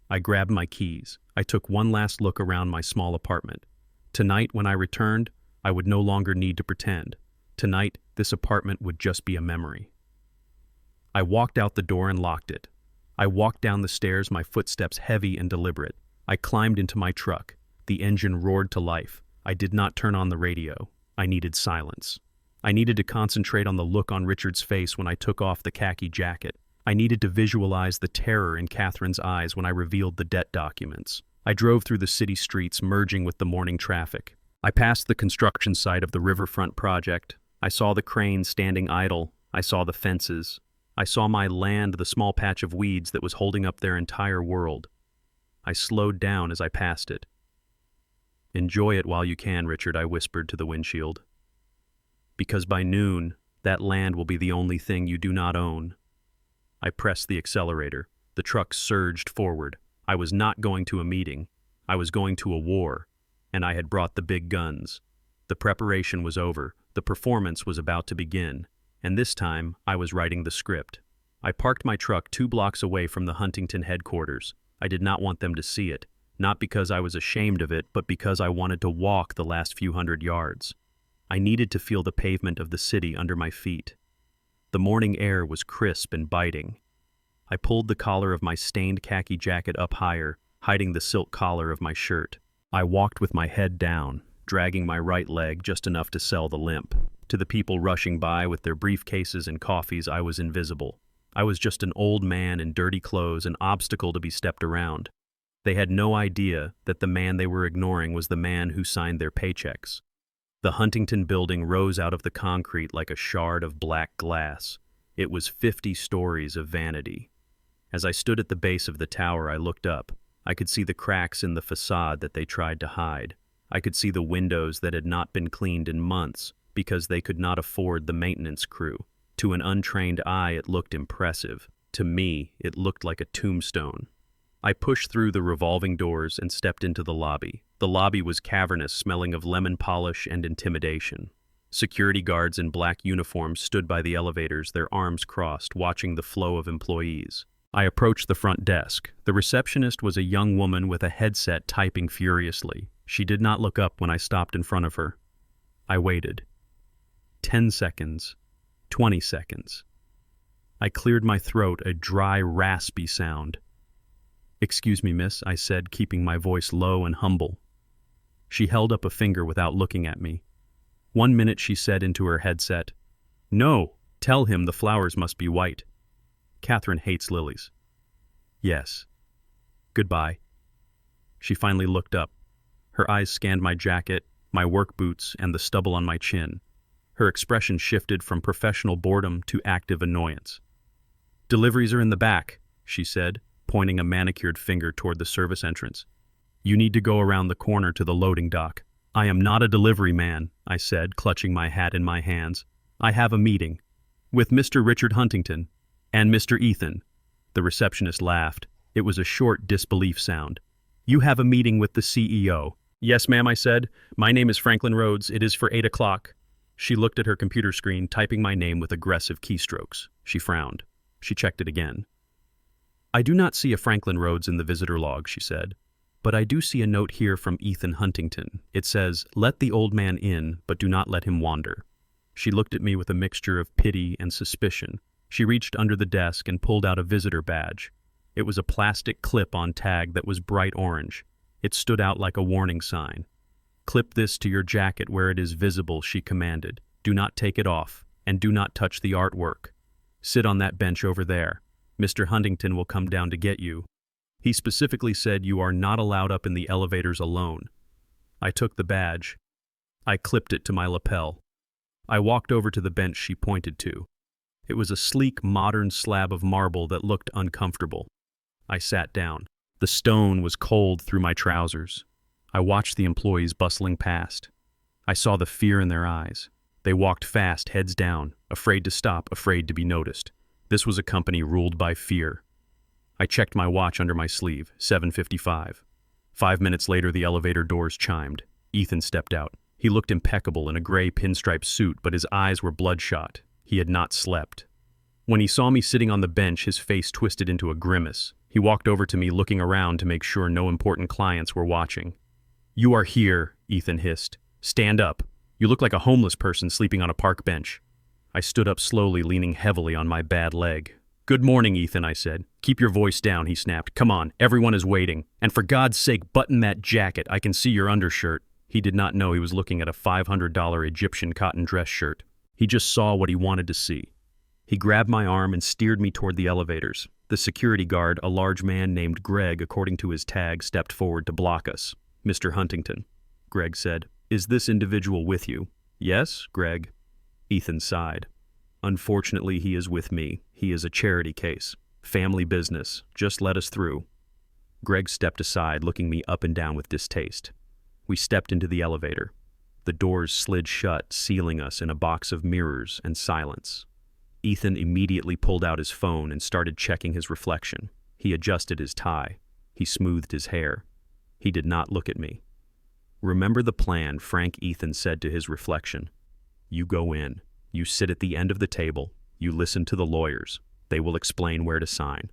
Speaker 1: I grabbed my keys. I took one last look around my small apartment. Tonight, when I returned, I would no longer need to pretend. Tonight, this apartment would just be a memory. I walked out the door and locked it. I walked down the stairs, my footsteps heavy and deliberate. I climbed into my truck. The engine roared to life. I did not turn on the radio. I needed silence. I needed to concentrate on the look on Richard's face when I took off the khaki jacket. I needed to visualize the terror in Catherine's eyes when I revealed the debt documents. I drove through the city streets, merging with the morning traffic. I passed the construction site of the riverfront project. I saw the cranes standing idle. I saw the fences. I saw my land, the small patch of weeds that was holding up their entire world. I slowed down as I passed it. Enjoy it while you can, Richard, I whispered to the windshield. Because by noon, that land will be the only thing you do not own. I pressed the accelerator. The truck surged forward. I was not going to a meeting. I was going to a war, and I had brought the big guns. The preparation was over. The performance was about to begin, and this time I was writing the script. I parked my truck 2 blocks away from the Huntington headquarters. I did not want them to see it, not because I was ashamed of it, but because I wanted to walk the last few hundred yards. I needed to feel the pavement of the city under my feet. The morning air was crisp and biting. I pulled the collar of my stained khaki jacket up higher, hiding the silk collar of my shirt. I walked with my head down, dragging my right leg just enough to sell the limp. To the people rushing by with their briefcases and coffees, I was invisible. I was just an old man in dirty clothes, an obstacle to be stepped around. They had no idea that the man they were ignoring was the man who signed their paychecks. The Huntington building rose out of the concrete like a shard of black glass. It was 50 stories of vanity. As I stood at the base of the tower, I looked up. I could see the cracks in the facade that they tried to hide. I could see the windows that had not been cleaned in months because they could not afford the maintenance crew. To an untrained eye, it looked impressive. To me, it looked like a tombstone. I pushed through the revolving doors and stepped into the lobby. The lobby was cavernous, smelling of lemon polish and intimidation. Security guards in black uniforms stood by the elevators, their arms crossed, watching the flow of employees. I approached the front desk. The receptionist was a young woman with a headset typing furiously. She did not look up when I stopped in front of her. I waited. 10 seconds. 20 seconds. I cleared my throat, a dry, raspy sound. "Excuse me, miss," I said, keeping my voice low and humble. She held up a finger without looking at me. 1 minute, she said into her headset. "No, tell him the flowers must be white. Catherine hates lilies." "Yes. Goodbye." She finally looked up. Her eyes scanned my jacket, my work boots, and the stubble on my chin. Her expression shifted from professional boredom to active annoyance. "Deliveries are in the back," she said, pointing a manicured finger toward the service entrance. "You need to go around the corner to the loading dock." "I am not a delivery man," I said, clutching my hat in my hands. "I have a meeting." With Mr. Richard Huntington and Mr. Ethan. The receptionist laughed. It was a short disbelief sound. You have a meeting with the CEO. Yes, ma'am, I said. My name is Franklin Rhodes. It is for 8 o'clock. She looked at her computer screen, typing my name with aggressive keystrokes. She frowned. She checked it again. I do not see a Franklin Rhodes in the visitor log, she said. But I do see a note here from Ethan Huntington. It says, let the old man in, but do not let him wander. She looked at me with a mixture of pity and suspicion. She reached under the desk and pulled out a visitor badge. It was a plastic clip-on tag that was bright orange. It stood out like a warning sign. Clip this to your jacket where it is visible, she commanded. Do not take it off, and do not touch the artwork. Sit on that bench over there. Mr. Huntington will come down to get you. He specifically said you are not allowed up in the elevators alone. I took the badge. I clipped it to my lapel. I walked over to the bench she pointed to. It was a sleek, modern slab of marble that looked uncomfortable. I sat down. The stone was cold through my trousers. I watched the employees bustling past. I saw the fear in their eyes. They walked fast, heads down, afraid to stop, afraid to be noticed. This was a company ruled by fear. I checked my watch under my sleeve, 7:55. 5 minutes later, the elevator doors chimed. Ethan stepped out. He looked impeccable in a gray pinstripe suit, but his eyes were bloodshot. He had not slept. When he saw me sitting on the bench, his face twisted into a grimace. He walked over to me, looking around to make sure no important clients were watching. You are here, Ethan hissed. Stand up. You look like a homeless person sleeping on a park bench. I stood up slowly, leaning heavily on my bad leg. Good morning, Ethan, I said. Keep your voice down, he snapped. Come on, everyone is waiting. And for God's sake, button that jacket. I can see your undershirt. He did not know he was looking at a $500 Egyptian cotton dress shirt. He just saw what he wanted to see. He grabbed my arm and steered me toward the elevators. The security guard, a large man named Greg, according to his tag, stepped forward to block us. Mr. Huntington, Greg said. Is this individual with you? Yes, Greg. Ethan sighed. Unfortunately, he is with me. He is a charity case. Family business. Just let us through. Greg stepped aside, looking me up and down with distaste. We stepped into the elevator. The doors slid shut, sealing us in a box of mirrors and silence. Ethan immediately pulled out his phone and started checking his reflection. He adjusted his tie. He smoothed his hair. He did not look at me. Remember the plan, Frank, Ethan said to his reflection. You go in. You sit at the end of the table. You listen to the lawyers. They will explain where to sign.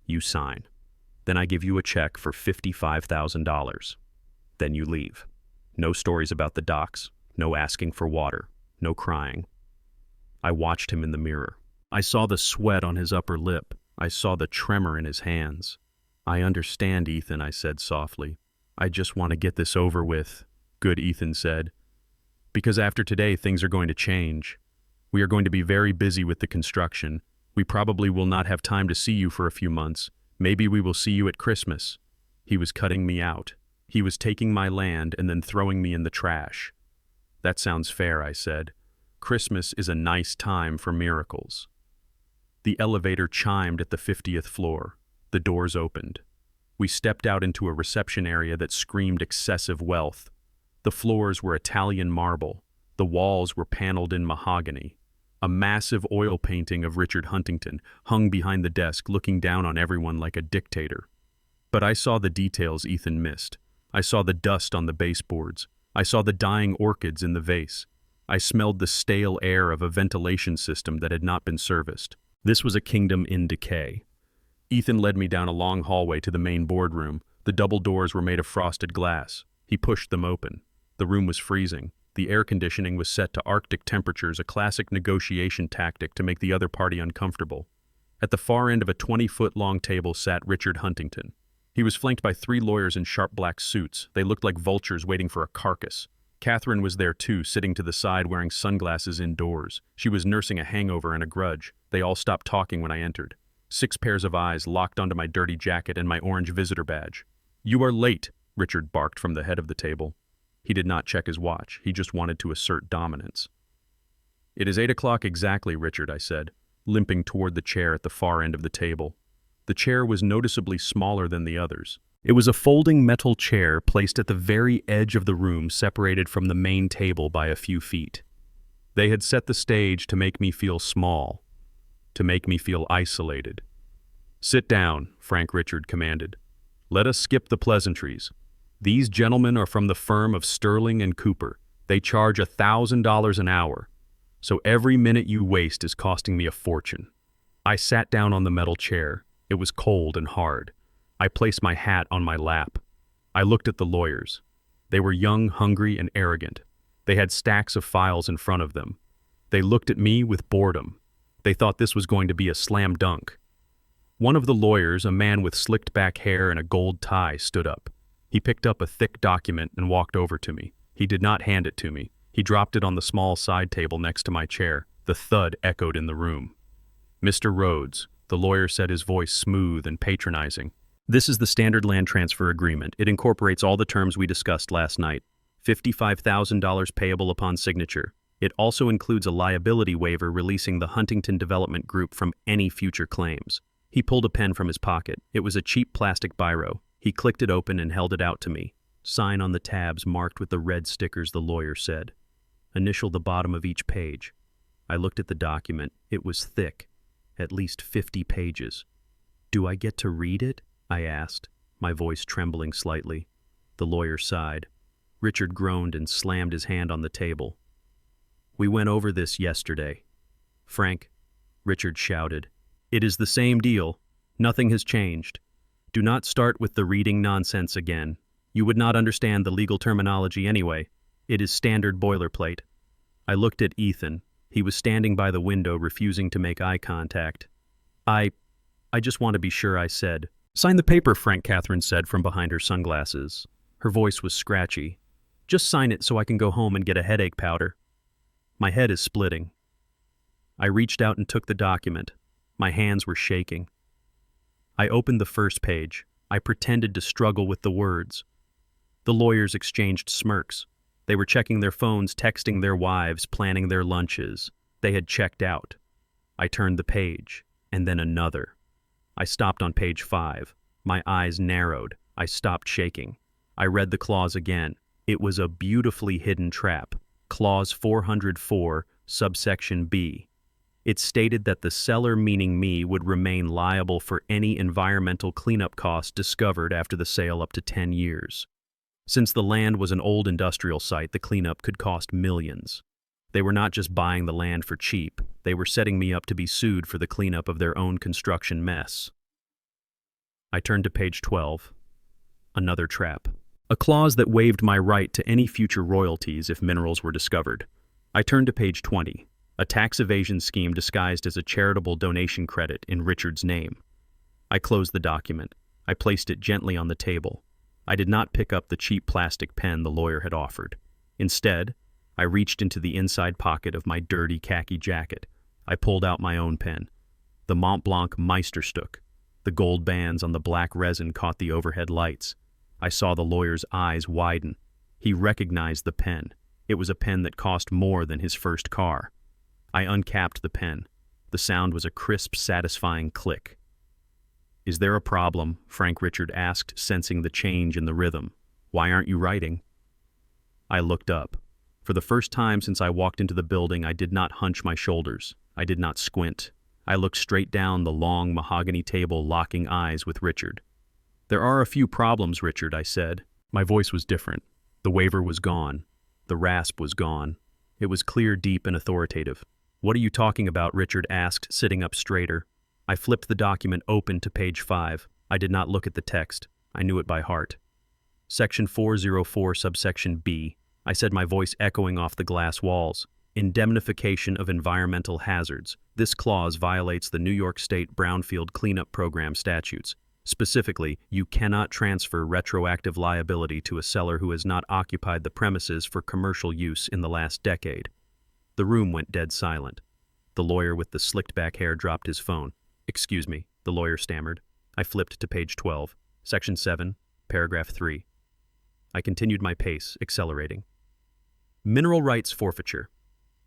Speaker 1: You sign. Then I give you a check for $55,000. Then you leave. No stories about the docks. No asking for water. No crying. I watched him in the mirror. I saw the sweat on his upper lip. I saw the tremor in his hands. I understand, Ethan, I said softly. I just want to get this over with. Good, Ethan said. Because after today, things are going to change. We are going to be very busy with the construction. We probably will not have time to see you for a few months. Maybe we will see you at Christmas. He was cutting me out. He was taking my land and then throwing me in the trash. That sounds fair, I said. Christmas is a nice time for miracles. The elevator chimed at the 50th floor. The doors opened. We stepped out into a reception area that screamed excessive wealth. The floors were Italian marble. The walls were paneled in mahogany. A massive oil painting of Richard Huntington hung behind the desk, looking down on everyone like a dictator. But I saw the details Ethan missed. I saw the dust on the baseboards. I saw the dying orchids in the vase. I smelled the stale air of a ventilation system that had not been serviced. This was a kingdom in decay. Ethan led me down a long hallway to the main boardroom. The double doors were made of frosted glass. He pushed them open. The room was freezing. The air conditioning was set to Arctic temperatures, a classic negotiation tactic to make the other party uncomfortable. At the far end of a 20-foot-long table sat Richard Huntington. He was flanked by 3 lawyers in sharp black suits. They looked like vultures waiting for a carcass. Catherine was there too, sitting to the side wearing sunglasses indoors. She was nursing a hangover and a grudge. They all stopped talking when I entered. 6 pairs of eyes locked onto my dirty jacket and my orange visitor badge. You are late, Richard barked from the head of the table. He did not check his watch. He just wanted to assert dominance. It is 8 o'clock exactly, Richard, I said, limping toward the chair at the far end of the table. The chair was noticeably smaller than the others. It was a folding metal chair placed at the very edge of the room, separated from the main table by a few feet. They had set the stage to make me feel small, to make me feel isolated. "Sit down," Frank Richard commanded. "Let us skip the pleasantries. These gentlemen are from the firm of Sterling and Cooper. They charge $1,000 an hour, so every minute you waste is costing me a fortune." I sat down on the metal chair. It was cold and hard. I placed my hat on my lap. I looked at the lawyers. They were young, hungry, and arrogant. They had stacks of files in front of them. They looked at me with boredom. They thought this was going to be a slam dunk. One of the lawyers, a man with slicked back hair and a gold tie, stood up. He picked up a thick document and walked over to me. He did not hand it to me. He dropped it on the small side table next to my chair. The thud echoed in the room. "Mr. Rhodes," the lawyer said, his voice smooth and patronizing. "This is the standard land transfer agreement. It incorporates all the terms we discussed last night. $55,000 payable upon signature. It also includes a liability waiver releasing the Huntington Development Group from any future claims." He pulled a pen from his pocket. It was a cheap plastic biro. He clicked it open and held it out to me. "Sign on the tabs marked with the red stickers," the lawyer said. "Initial the bottom of each page." I looked at the document. It was thick, at least 50 pages. "Do I get to read it?" I asked, my voice trembling slightly. The lawyer sighed. Richard groaned and slammed his hand on the table. "We went over this yesterday." "Frank," Richard shouted, "it is the same deal. Nothing has changed. Do not start with the reading nonsense again. You would not understand the legal terminology anyway. It is standard boilerplate." I looked at Ethan. He was standing by the window, refusing to make eye contact. I just want to be sure," I said. "Sign the paper," Frank Catherine said from behind her sunglasses. Her voice was scratchy. "Just sign it so I can go home and get a headache powder. My head is splitting." I reached out and took the document. My hands were shaking. I opened the first page. I pretended to struggle with the words. The lawyers exchanged smirks. They were checking their phones, texting their wives, planning their lunches. They had checked out. I turned the page, and then another. I stopped on page 5. My eyes narrowed. I stopped shaking. I read the clause again. It was a beautifully hidden trap. Clause 404, subsection B. It stated that the seller, meaning me, would remain liable for any environmental cleanup costs discovered after the sale up to 10 years. Since the land was an old industrial site, the cleanup could cost millions. They were not just buying the land for cheap. They were setting me up to be sued for the cleanup of their own construction mess. I turned to page 12. Another trap. A clause that waived my right to any future royalties if minerals were discovered. I turned to page 20. A tax evasion scheme disguised as a charitable donation credit in Richard's name. I closed the document. I placed it gently on the table. I did not pick up the cheap plastic pen the lawyer had offered. Instead, I reached into the inside pocket of my dirty khaki jacket. I pulled out my own pen. The Mont Blanc Meisterstück. The gold bands on the black resin caught the overhead lights. I saw the lawyer's eyes widen. He recognized the pen. It was a pen that cost more than his first car. I uncapped the pen. The sound was a crisp, satisfying click. "Is there a problem?" Frank Richard asked, sensing the change in the rhythm. "Why aren't you writing?" I looked up. For the first time since I walked into the building, I did not hunch my shoulders. I did not squint. I looked straight down the long mahogany table, locking eyes with Richard. "There are a few problems, Richard," I said. My voice was different. The waver was gone. The rasp was gone. It was clear, deep, and authoritative. "What are you talking about?" Richard asked, sitting up straighter. I flipped the document open to page 5. I did not look at the text. I knew it by heart. Section 404, subsection B. I said, my voice echoing off the glass walls. "Indemnification of environmental hazards. This clause violates the New York State Brownfield Cleanup Program statutes. Specifically, you cannot transfer retroactive liability to a seller who has not occupied the premises for commercial use in the last decade." The room went dead silent. The lawyer with the slicked-back hair dropped his phone. "Excuse me," the lawyer stammered. I flipped to page 12, section 7, paragraph 3. I continued my pace, accelerating. "Mineral rights forfeiture.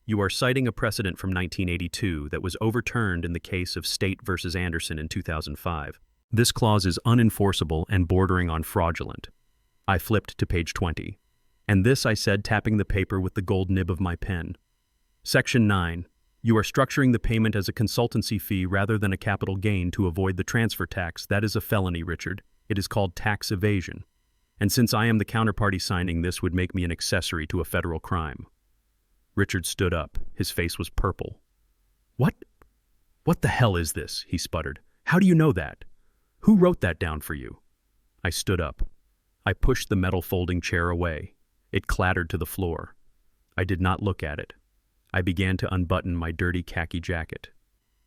Speaker 1: You are citing a precedent from 1982 that was overturned in the case of State versus Anderson in 2005. This clause is unenforceable and bordering on fraudulent." I flipped to page 20. "And this," I said, tapping the paper with the gold nib of my pen. Section 9. You are structuring the payment as a consultancy fee rather than a capital gain to avoid the transfer tax. That is a felony, Richard. It is called tax evasion. And since I am the counterparty signing this would make me an accessory to a federal crime. Richard stood up. His face was purple. What the hell is this? He sputtered. How do you know that? Who wrote that down for you? I stood up. I pushed the metal folding chair away. It clattered to the floor. I did not look at it. I began to unbutton my dirty khaki jacket.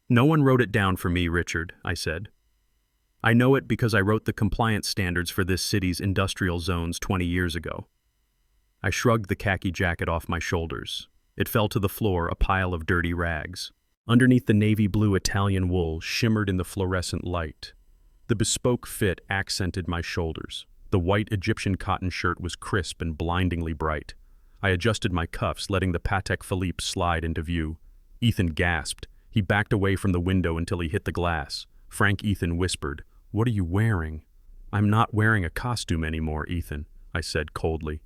Speaker 1: No one wrote it down for me, Richard, I said. I know it because I wrote the compliance standards for this city's industrial zones 20 years ago. I shrugged the khaki jacket off my shoulders. It fell to the floor, a pile of dirty rags. Underneath the navy blue Italian wool shimmered in the fluorescent light. The bespoke fit accented my shoulders. The white Egyptian cotton shirt was crisp and blindingly bright. I adjusted my cuffs, letting the Patek Philippe slide into view. Ethan gasped. He backed away from the window until he hit the glass. Frank Ethan whispered, "What are you wearing?" "I'm not wearing a costume anymore, Ethan," I said coldly.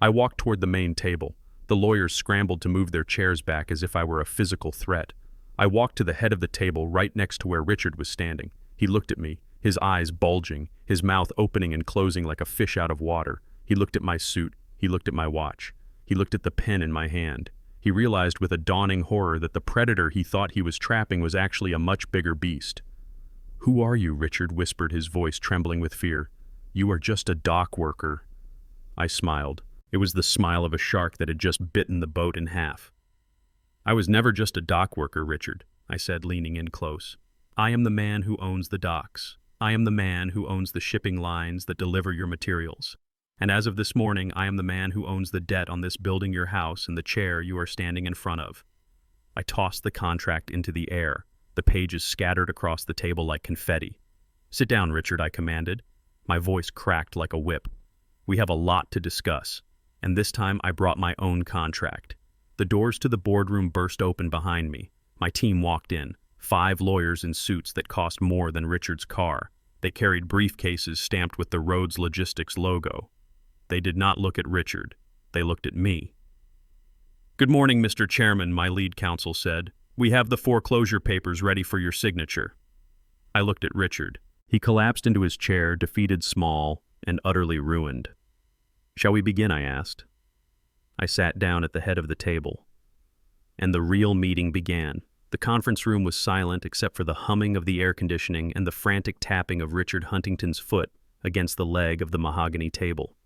Speaker 1: I walked toward the main table. The lawyers scrambled to move their chairs back as if I were a physical threat. I walked to the head of the table right next to where Richard was standing. He looked at me, his eyes bulging, his mouth opening and closing like a fish out of water. He looked at my suit. He looked at my watch. He looked at the pen in my hand. He realized with a dawning horror that the predator he thought he was trapping was actually a much bigger beast. "Who are you?" Richard whispered, his voice trembling with fear. "You are just a dock worker." I smiled. It was the smile of a shark that had just bitten the boat in half. "I was never just a dock worker, Richard," I said, leaning in close. "I am the man who owns the docks. I am the man who owns the shipping lines that deliver your materials. And as of this morning, I am the man who owns the debt on this building your house and the chair you are standing in front of." I tossed the contract into the air. The pages scattered across the table like confetti. "Sit down, Richard," I commanded. My voice cracked like a whip. "We have a lot to discuss." And this time I brought my own contract. The doors to the boardroom burst open behind me. My team walked in, 5 lawyers in suits that cost more than Richard's car. They carried briefcases stamped with the Rhodes Logistics logo. They did not look at Richard. They looked at me. "Good morning, Mr. Chairman," my lead counsel said. "We have the foreclosure papers ready for your signature." I looked at Richard. He collapsed into his chair, defeated, small, and utterly ruined. "Shall we begin?" I asked. I sat down at the head of the table. And the real meeting began. The conference room was silent except for the humming of the air conditioning and the frantic tapping of Richard Huntington's foot against the leg of the mahogany table.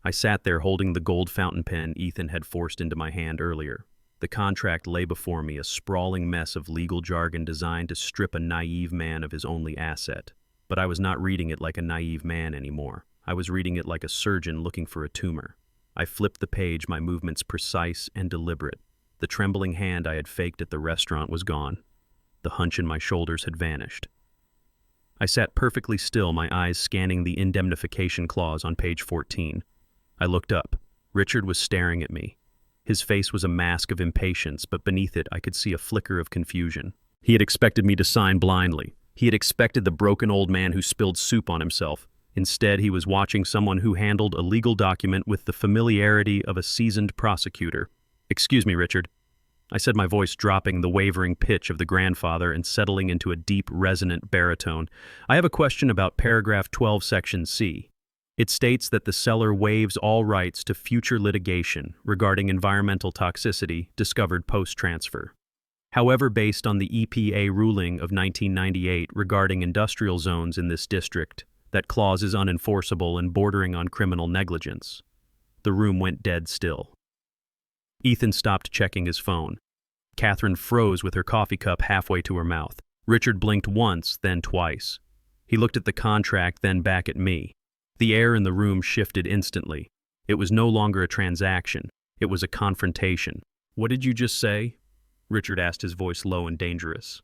Speaker 1: I sat there holding the gold fountain pen Ethan had forced into my hand earlier. The contract lay before me, a sprawling mess of legal jargon designed to strip a naive man of his only asset. But I was not reading it like a naive man anymore. I was reading it like a surgeon looking for a tumor. I flipped the page, my movements precise and deliberate. The trembling hand I had faked at the restaurant was gone. The hunch in my shoulders had vanished. I sat perfectly still, my eyes scanning the indemnification clause on page 14. I looked up. Richard was staring at me. His face was a mask of impatience, but beneath it I could see a flicker of confusion. He had expected me to sign blindly. He had expected the broken old man who spilled soup on himself. Instead, he was watching someone who handled a legal document with the familiarity of a seasoned prosecutor. "Excuse me, Richard," I said, my voice dropping the wavering pitch of the grandfather and settling into a deep, resonant baritone. "I have a question about paragraph 12, section C. It states that the seller waives all rights to future litigation regarding environmental toxicity discovered post-transfer. However, based on the EPA ruling of 1998 regarding industrial zones in this district, that clause is unenforceable and bordering on criminal negligence." The room went dead still. Ethan stopped checking his phone. Catherine froze with her coffee cup halfway to her mouth. Richard blinked once, then twice. He looked at the contract, then back at me. The air in the room shifted instantly. It was no longer a transaction. It was a confrontation. "What did you just say?" Richard asked, his voice low and dangerous.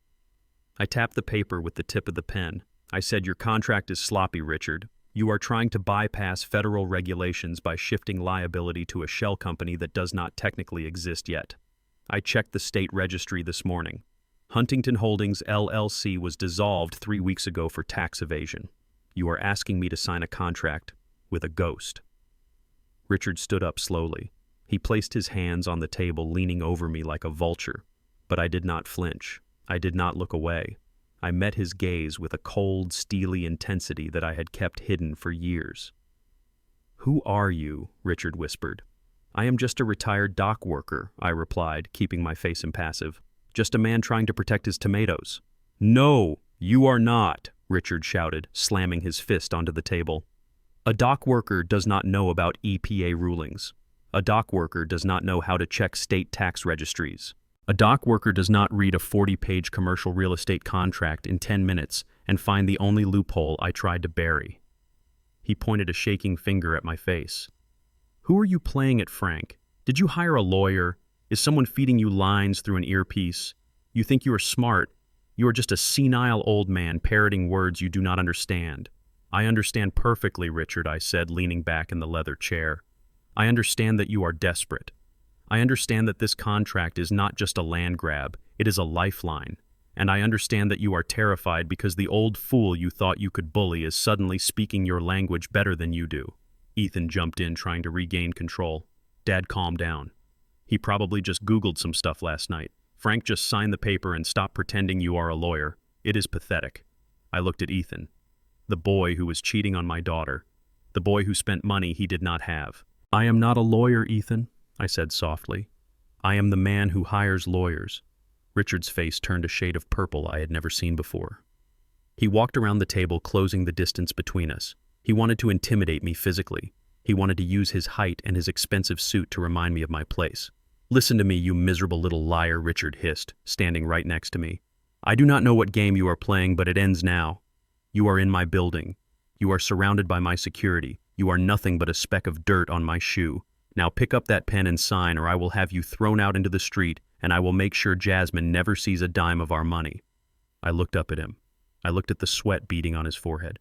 Speaker 1: I tapped the paper with the tip of the pen. I said, "Your contract is sloppy, Richard. You are trying to bypass federal regulations by shifting liability to a shell company that does not technically exist yet. I checked the state registry this morning. Huntington Holdings LLC was dissolved 3 weeks ago for tax evasion. You are asking me to sign a contract with a ghost." Richard stood up slowly. He placed his hands on the table, leaning over me like a vulture. But I did not flinch. I did not look away. I met his gaze with a cold, steely intensity that I had kept hidden for years. "Who are you?" Richard whispered. "I am just a retired dock worker," I replied, keeping my face impassive. "Just a man trying to protect his tomatoes." "No, you are not," Richard shouted, slamming his fist onto the table. "A dock worker does not know about EPA rulings. A dock worker does not know how to check state tax registries. A dock worker does not read a 40-page commercial real estate contract in 10 minutes and find the only loophole I tried to bury." He pointed a shaking finger at my face. "Who are you playing at, Frank? Did you hire a lawyer? Is someone feeding you lines through an earpiece? You think you are smart. You are just a senile old man parroting words you do not understand." "I understand perfectly, Richard," I said, leaning back in the leather chair. "I understand that you are desperate. I understand that this contract is not just a land grab, it is a lifeline. And I understand that you are terrified because the old fool you thought you could bully is suddenly speaking your language better than you do." Ethan jumped in, trying to regain control. "Dad, calm down. He probably just Googled some stuff last night. Frank, just sign the paper and stop pretending you are a lawyer. It is pathetic." I looked at Ethan. The boy who was cheating on my daughter. The boy who spent money he did not have. "I am not a lawyer, Ethan," I said softly. "I am the man who hires lawyers." Richard's face turned a shade of purple I had never seen before. He walked around the table, closing the distance between us. He wanted to intimidate me physically. He wanted to use his height and his expensive suit to remind me of my place. "Listen to me, you miserable little liar," Richard hissed, standing right next to me. "I do not know what game you are playing, but it ends now. You are in my building. You are surrounded by my security. You are nothing but a speck of dirt on my shoe. Now pick up that pen and sign, or I will have you thrown out into the street, and I will make sure Jasmine never sees a dime of our money." I looked up at him. I looked at the sweat beading on his forehead.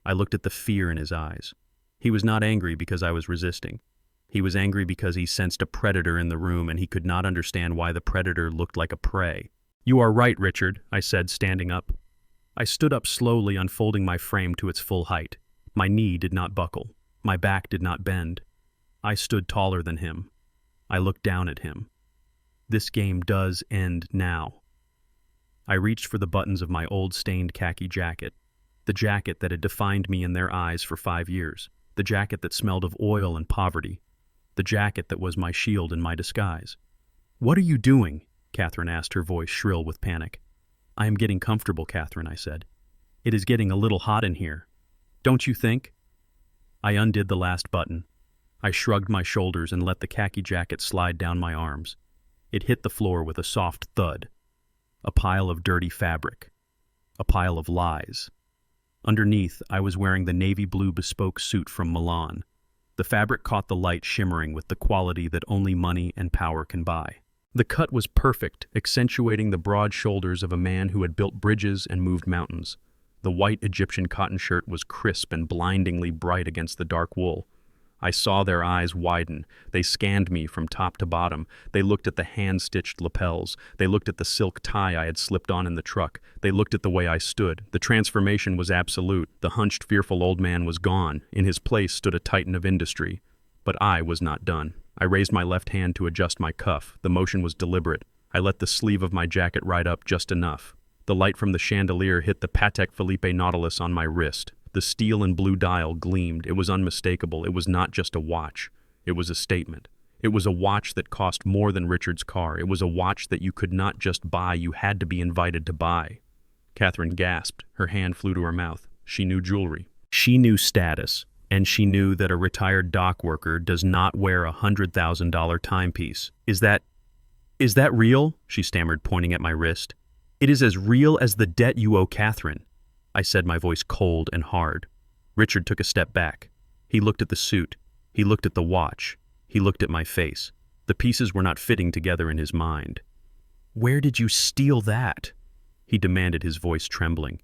Speaker 1: I looked at the fear in his eyes. He was not angry because I was resisting. He was angry because he sensed a predator in the room, and he could not understand why the predator looked like a prey. "You are right, Richard," I said, standing up. I stood up slowly, unfolding my frame to its full height. My knee did not buckle. My back did not bend. I stood taller than him. I looked down at him. This game does end now. I reached for the buttons of my old stained khaki jacket, the jacket that had defined me in their eyes for 5 years, the jacket that smelled of oil and poverty, the jacket that was my shield and my disguise. "What are you doing?" Catherine asked, her voice shrill with panic. "I am getting comfortable, Catherine," I said. "It is getting a little hot in here. Don't you think?" I undid the last button. I shrugged my shoulders and let the khaki jacket slide down my arms. It hit the floor with a soft thud. A pile of dirty fabric. A pile of lies. Underneath, I was wearing the navy blue bespoke suit from Milan. The fabric caught the light, shimmering with the quality that only money and power can buy. The cut was perfect, accentuating the broad shoulders of a man who had built bridges and moved mountains. The white Egyptian cotton shirt was crisp and blindingly bright against the dark wool. I saw their eyes widen. They scanned me from top to bottom. They looked at the hand-stitched lapels. They looked at the silk tie I had slipped on in the truck. They looked at the way I stood. The transformation was absolute. The hunched, fearful old man was gone. In his place stood a titan of industry. But I was not done. I raised my left hand to adjust my cuff. The motion was deliberate. I let the sleeve of my jacket ride up just enough. The light from the chandelier hit the Patek Philippe Nautilus on my wrist. The steel and blue dial gleamed. It was unmistakable. It was not just a watch. It was a statement. It was a watch that cost more than Richard's car. It was a watch that you could not just buy, you had to be invited to buy. Catherine gasped. Her hand flew to her mouth. She knew jewelry. She knew status. And she knew that a retired dock worker does not wear a $100,000 timepiece. Is that real?" she stammered, pointing at my wrist. "It is as real as the debt you owe Catherine," I said, my voice cold and hard. Richard took a step back. He looked at the suit. He looked at the watch. He looked at my face. The pieces were not fitting together in his mind. "Where did you steal that?" he demanded, his voice trembling.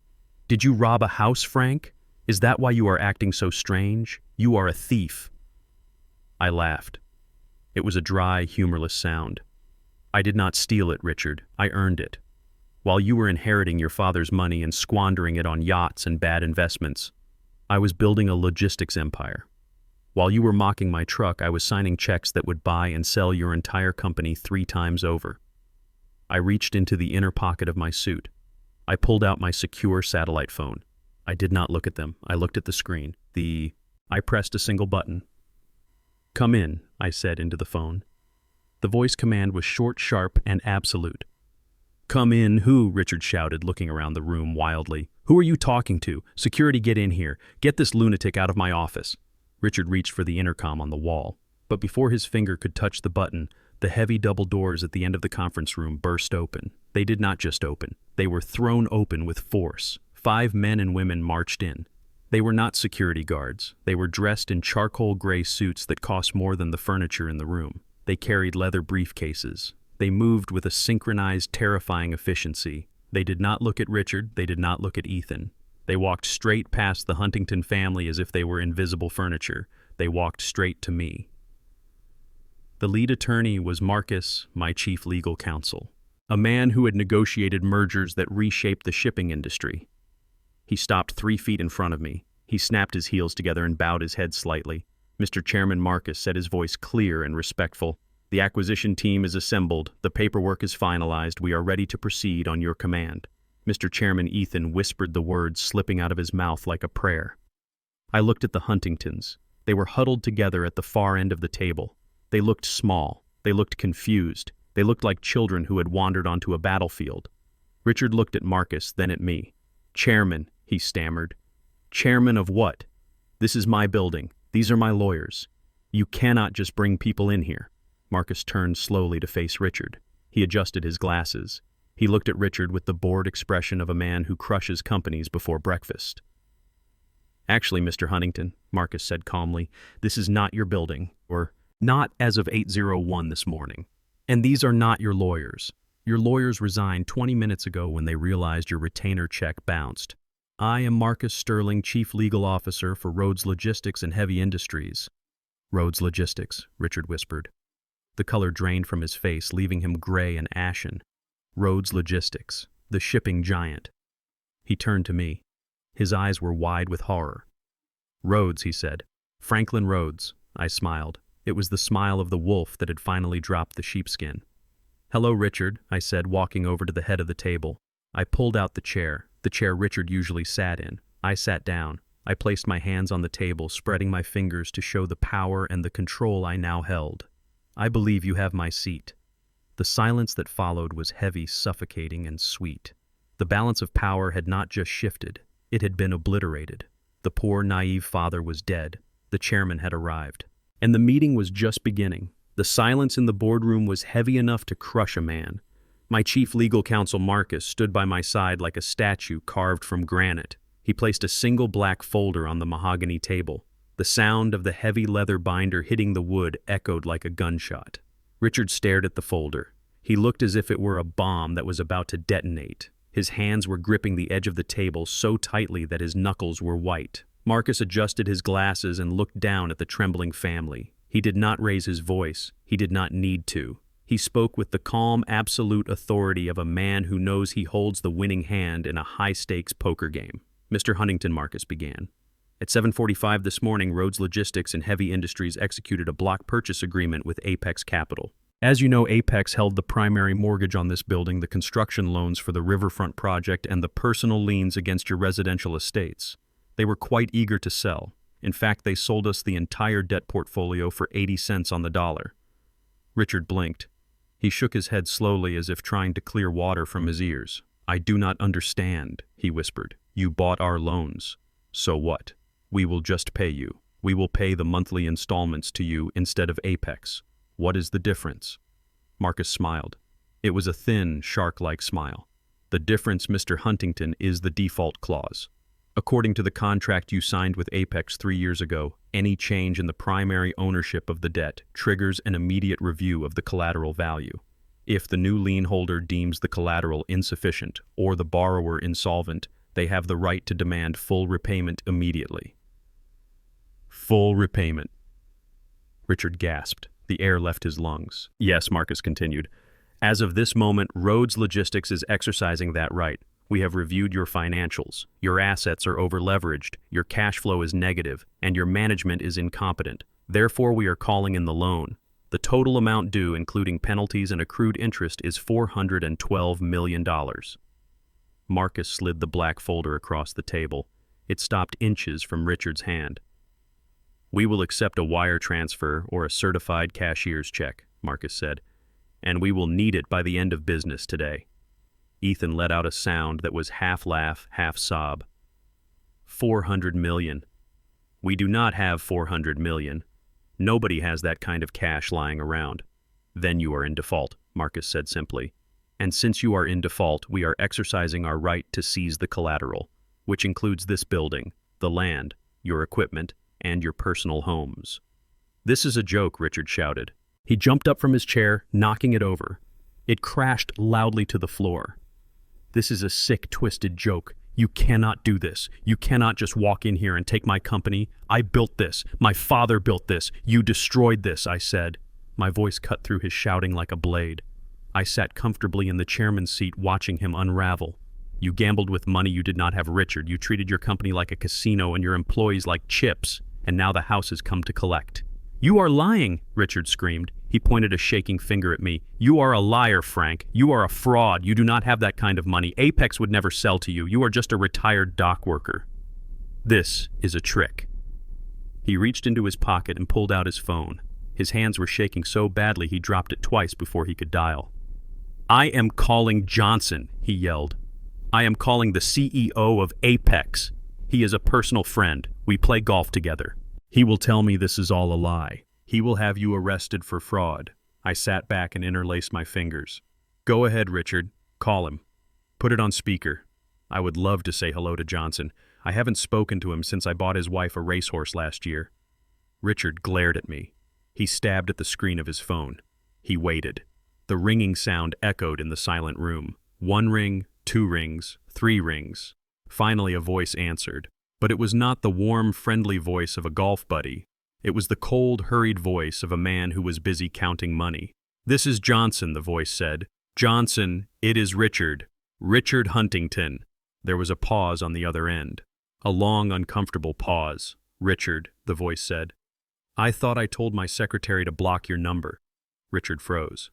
Speaker 1: "Did you rob a house, Frank? Is that why you are acting so strange? You are a thief." I laughed. It was a dry, humorless sound. "I did not steal it, Richard. I earned it. While you were inheriting your father's money and squandering it on yachts and bad investments, I was building a logistics empire. While you were mocking my truck, I was signing checks that would buy and sell your entire company 3 times over. I reached into the inner pocket of my suit. I pulled out my secure satellite phone. I did not look at them. I looked at the screen. I pressed a single button. "Come in," I said into the phone. The voice command was short, sharp, and absolute. "Come in who?" Richard shouted, looking around the room wildly. "Who are you talking to? Security, get in here. Get this lunatic out of my office." Richard reached for the intercom on the wall, but before his finger could touch the button, the heavy double doors at the end of the conference room burst open. They did not just open. They were thrown open with force. 5 men and women marched in. They were not security guards. They were dressed in charcoal gray suits that cost more than the furniture in the room. They carried leather briefcases. They moved with a synchronized, terrifying efficiency. They did not look at Richard. They did not look at Ethan. They walked straight past the Huntington family as if they were invisible furniture. They walked straight to me. The lead attorney was Marcus, my chief legal counsel, a man who had negotiated mergers that reshaped the shipping industry. He stopped 3 feet in front of me. He snapped his heels together and bowed his head slightly. "Mr. Chairman Marcus," said his voice clear and respectful, "the acquisition team is assembled. The paperwork is finalized. We are ready to proceed on your command." Mr. Chairman Ethan whispered the words slipping out of his mouth like a prayer. I looked at the Huntingtons. They were huddled together at the far end of the table. They looked small. They looked confused. They looked like children who had wandered onto a battlefield. Richard looked at Marcus, then at me. "Chairman," he stammered. "Chairman of what? This is my building. These are my lawyers. You cannot just bring people in here." Marcus turned slowly to face Richard. He adjusted his glasses. He looked at Richard with the bored expression of a man who crushes companies before breakfast. "Actually, Mr. Huntington," Marcus said calmly, "this is not your building, or not as of 8:01 this morning. And these are not your lawyers. Your lawyers resigned 20 minutes ago when they realized your retainer check bounced. I am Marcus Sterling, Chief Legal Officer for Rhodes Logistics and Heavy Industries." "Rhodes Logistics," Richard whispered. The color drained from his face, leaving him gray and ashen. Rhodes Logistics, the shipping giant. He turned to me. His eyes were wide with horror. "Rhodes," he said. "Franklin Rhodes." I smiled. It was the smile of the wolf that had finally dropped the sheepskin. "Hello, Richard," I said, walking over to the head of the table. I pulled out the chair Richard usually sat in. I sat down. I placed my hands on the table, spreading my fingers to show the power and the control I now held. "I believe you have my seat." The silence that followed was heavy, suffocating, and sweet. The balance of power had not just shifted, it had been obliterated. The poor, naive father was dead. The chairman had arrived. And the meeting was just beginning. The silence in the boardroom was heavy enough to crush a man. My chief legal counsel, Marcus, stood by my side like a statue carved from granite. He placed a single black folder on the mahogany table. The sound of the heavy leather binder hitting the wood echoed like a gunshot. Richard stared at the folder. He looked as if it were a bomb that was about to detonate. His hands were gripping the edge of the table so tightly that his knuckles were white. Marcus adjusted his glasses and looked down at the trembling family. He did not raise his voice. He did not need to. He spoke with the calm, absolute authority of a man who knows he holds the winning hand in a high-stakes poker game. "Mr. Huntington," Marcus began. "At 7:45 this morning, Rhodes Logistics and Heavy Industries executed a block purchase agreement with Apex Capital. As you know, Apex held the primary mortgage on this building, the construction loans for the riverfront project, and the personal liens against your residential estates. They were quite eager to sell. In fact, they sold us the entire debt portfolio for 80 cents on the dollar." Richard blinked. He shook his head slowly as if trying to clear water from his ears. "I do not understand," he whispered. "You bought our loans. So what? We will just pay you. We will pay the monthly installments to you instead of Apex. What is the difference?" Marcus smiled. It was a thin, shark-like smile. "The difference, Mr. Huntington, is the default clause. According to the contract you signed with Apex 3 years ago, any change in the primary ownership of the debt triggers an immediate review of the collateral value. If the new lien holder deems the collateral insufficient or the borrower insolvent, they have the right to demand full repayment immediately." "Full repayment." Richard gasped. The air left his lungs. "Yes," Marcus continued. "As of this moment, Rhodes Logistics is exercising that right. We have reviewed your financials. Your assets are over-leveraged, your cash flow is negative, and your management is incompetent. Therefore, we are calling in the loan. The total amount due, including penalties and accrued interest, is $412 million. Marcus slid the black folder across the table. It stopped inches from Richard's hand. We will accept a wire transfer or a certified cashier's check, Marcus said, and we will need it by the end of business today. Ethan let out a sound that was half laugh, half sob. 400 million. We do not have 400 million. Nobody has that kind of cash lying around. Then you are in default, Marcus said simply. And since you are in default, we are exercising our right to seize the collateral, which includes this building, the land, your equipment, and your personal homes. This is a joke, Richard shouted. He jumped up from his chair, knocking it over. It crashed loudly to the floor. This is a sick, twisted joke. You cannot do this. You cannot just walk in here and take my company. I built this. My father built this. You destroyed this, I said. My voice cut through his shouting like a blade. I sat comfortably in the chairman's seat watching him unravel. You gambled with money you did not have, Richard. You treated your company like a casino and your employees like chips, and now the house has come to collect. You are lying, Richard screamed. He pointed a shaking finger at me. You are a liar, Frank. You are a fraud. You do not have that kind of money. Apex would never sell to you. You are just a retired dock worker. This is a trick. He reached into his pocket and pulled out his phone. His hands were shaking so badly he dropped it twice before he could dial. I am calling Johnson, he yelled. I am calling the CEO of Apex. He is a personal friend. We play golf together. He will tell me this is all a lie. He will have you arrested for fraud. I sat back and interlaced my fingers. Go ahead, Richard. Call him. Put it on speaker. I would love to say hello to Johnson. I haven't spoken to him since I bought his wife a racehorse last year. Richard glared at me. He stabbed at the screen of his phone. He waited. The ringing sound echoed in the silent room. 1 ring, 2 rings, 3 rings. Finally, a voice answered. But it was not the warm, friendly voice of a golf buddy. It was the cold, hurried voice of a man who was busy counting money. This is Johnson, the voice said. Johnson, it is Richard. Richard Huntington. There was a pause on the other end. A long, uncomfortable pause. Richard, the voice said. I thought I told my secretary to block your number. Richard froze.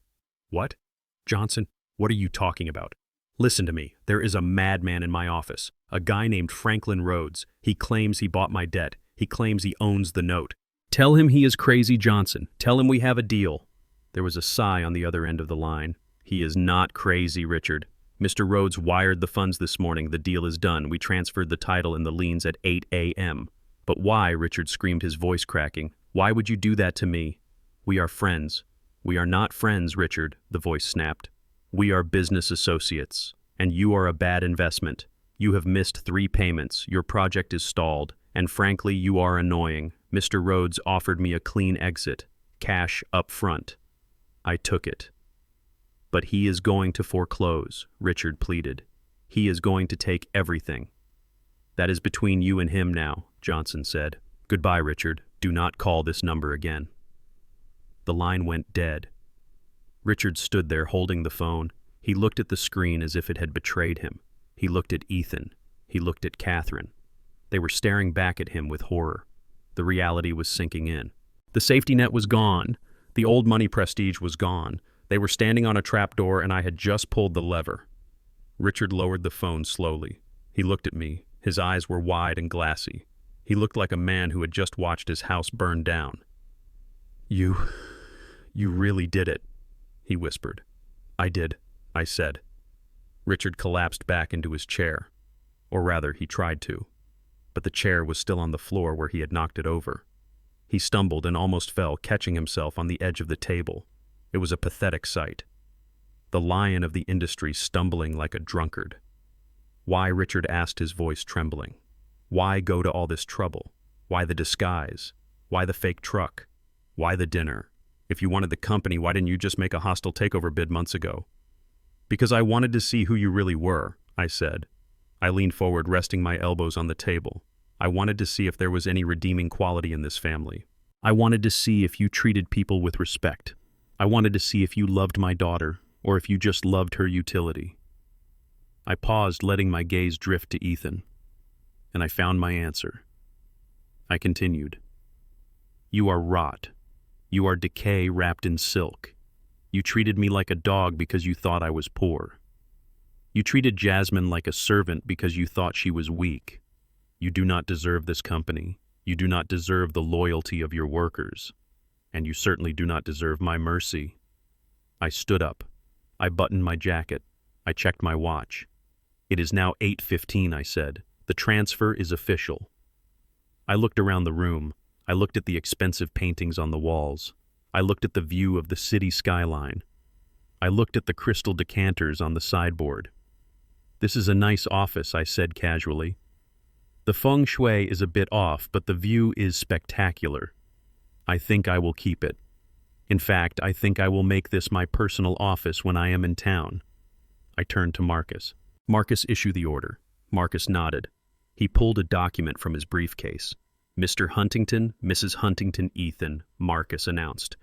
Speaker 1: What? Johnson, what are you talking about? Listen to me. There is a madman in my office. A guy named Franklin Rhodes. He claims he bought my debt. He claims he owns the note. Tell him he is crazy, Johnson. Tell him we have a deal. There was a sigh on the other end of the line. He is not crazy, Richard. Mr. Rhodes wired the funds this morning. The deal is done. We transferred the title and the liens at 8 a.m. But why? Richard screamed, his voice cracking. Why would you do that to me? We are friends. We are not friends, Richard, the voice snapped. We are business associates, and you are a bad investment. You have missed 3 payments, your project is stalled, and frankly, you are annoying. Mr. Rhodes offered me a clean exit, cash up front. I took it. But he is going to foreclose, Richard pleaded. He is going to take everything. That is between you and him now, Johnson said. Goodbye, Richard. Do not call this number again. The line went dead. Richard stood there holding the phone. He looked at the screen as if it had betrayed him. He looked at Ethan. He looked at Catherine. They were staring back at him with horror. The reality was sinking in. The safety net was gone. The old money prestige was gone. They were standing on a trapdoor and I had just pulled the lever. Richard lowered the phone slowly. He looked at me. His eyes were wide and glassy. He looked like a man who had just watched his house burn down. You really did it, he whispered. I did, I said. Richard collapsed back into his chair. Or rather, he tried to. But the chair was still on the floor where he had knocked it over. He stumbled and almost fell, catching himself on the edge of the table. It was a pathetic sight. The lion of the industry stumbling like a drunkard. Why, Richard asked, his voice trembling. Why go to all this trouble? Why the disguise? Why the fake truck? Why the dinner? If you wanted the company, why didn't you just make a hostile takeover bid months ago? Because I wanted to see who you really were, I said. I leaned forward, resting my elbows on the table. I wanted to see if there was any redeeming quality in this family. I wanted to see if you treated people with respect. I wanted to see if you loved my daughter, or if you just loved her utility. I paused, letting my gaze drift to Ethan, and I found my answer. I continued. You are rot. You are decay wrapped in silk. You treated me like a dog because you thought I was poor. You treated Jasmine like a servant because you thought she was weak. You do not deserve this company. You do not deserve the loyalty of your workers. And you certainly do not deserve my mercy. I stood up. I buttoned my jacket. I checked my watch. It is now 8:15, I said. The transfer is official. I looked around the room. I looked at the expensive paintings on the walls. I looked at the view of the city skyline. I looked at the crystal decanters on the sideboard. This is a nice office, I said casually. The feng shui is a bit off, but the view is spectacular. I think I will keep it. In fact, I think I will make this my personal office when I am in town. I turned to Marcus. Marcus, issue the order. Marcus nodded. He pulled a document from his briefcase. Mr. Huntington, Mrs. Huntington, Ethan, Marcus announced.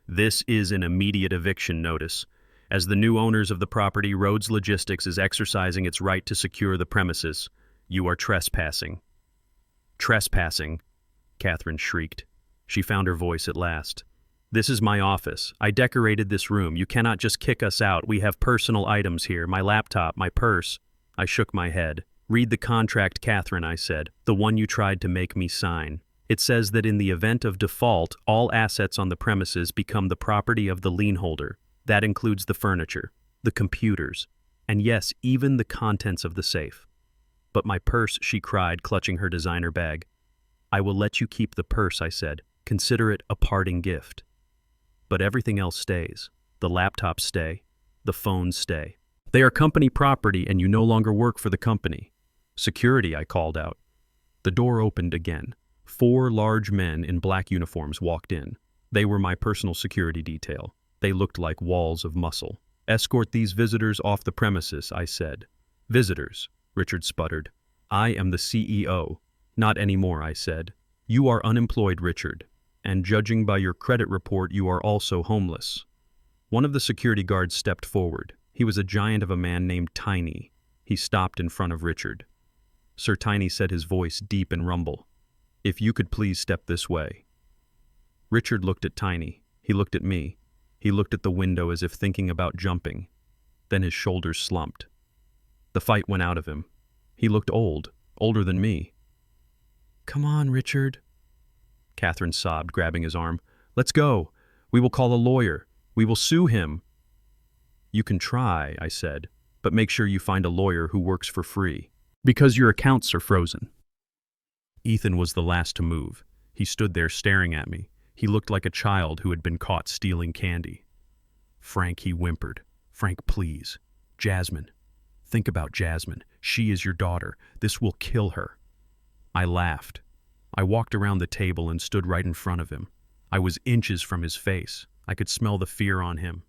Speaker 1: This is an immediate eviction notice. As the new owners of the property, Rhodes Logistics is exercising its right to secure the premises. You are trespassing. Trespassing, Catherine shrieked. She found her voice at last. This is my office. I decorated this room. You cannot just kick us out. We have personal items here. My laptop, my purse. I shook my head. Read the contract, Catherine, I said. The one you tried to make me sign. It says that in the event of default, all assets on the premises become the property of the lien holder. That includes the furniture, the computers, and yes, even the contents of the safe. But my purse, she cried, clutching her designer bag. I will let you keep the purse, I said. Consider it a parting gift. But everything else stays. The laptops stay. The phones stay. They are company property and you no longer work for the company. Security, I called out. The door opened again. 4 large men in black uniforms walked in. They were my personal security detail. They looked like walls of muscle. Escort these visitors off the premises, I said. Visitors, Richard sputtered. I am the CEO. Not anymore, I said. You are unemployed, Richard. And judging by your credit report, you are also homeless. One of the security guards stepped forward. He was a giant of a man named Tiny. He stopped in front of Richard. Sir Tiny said, his voice deep and rumble. If you could please step this way. Richard looked at Tiny. He looked at me. He looked at the window as if thinking about jumping. Then his shoulders slumped. The fight went out of him. He looked old, older than me. Come on, Richard. Catherine sobbed, grabbing his arm. Let's go. We will call a lawyer. We will sue him. You can try, I said, but make sure you find a lawyer who works for free. Because your accounts are frozen. Ethan was the last to move. He stood there staring at me. He looked like a child who had been caught stealing candy. Frank, he whimpered. Frank, please. Jasmine. Think about Jasmine. She is your daughter. This will kill her. I laughed. I walked around the table and stood right in front of him. I was inches from his face. I could smell the fear on him.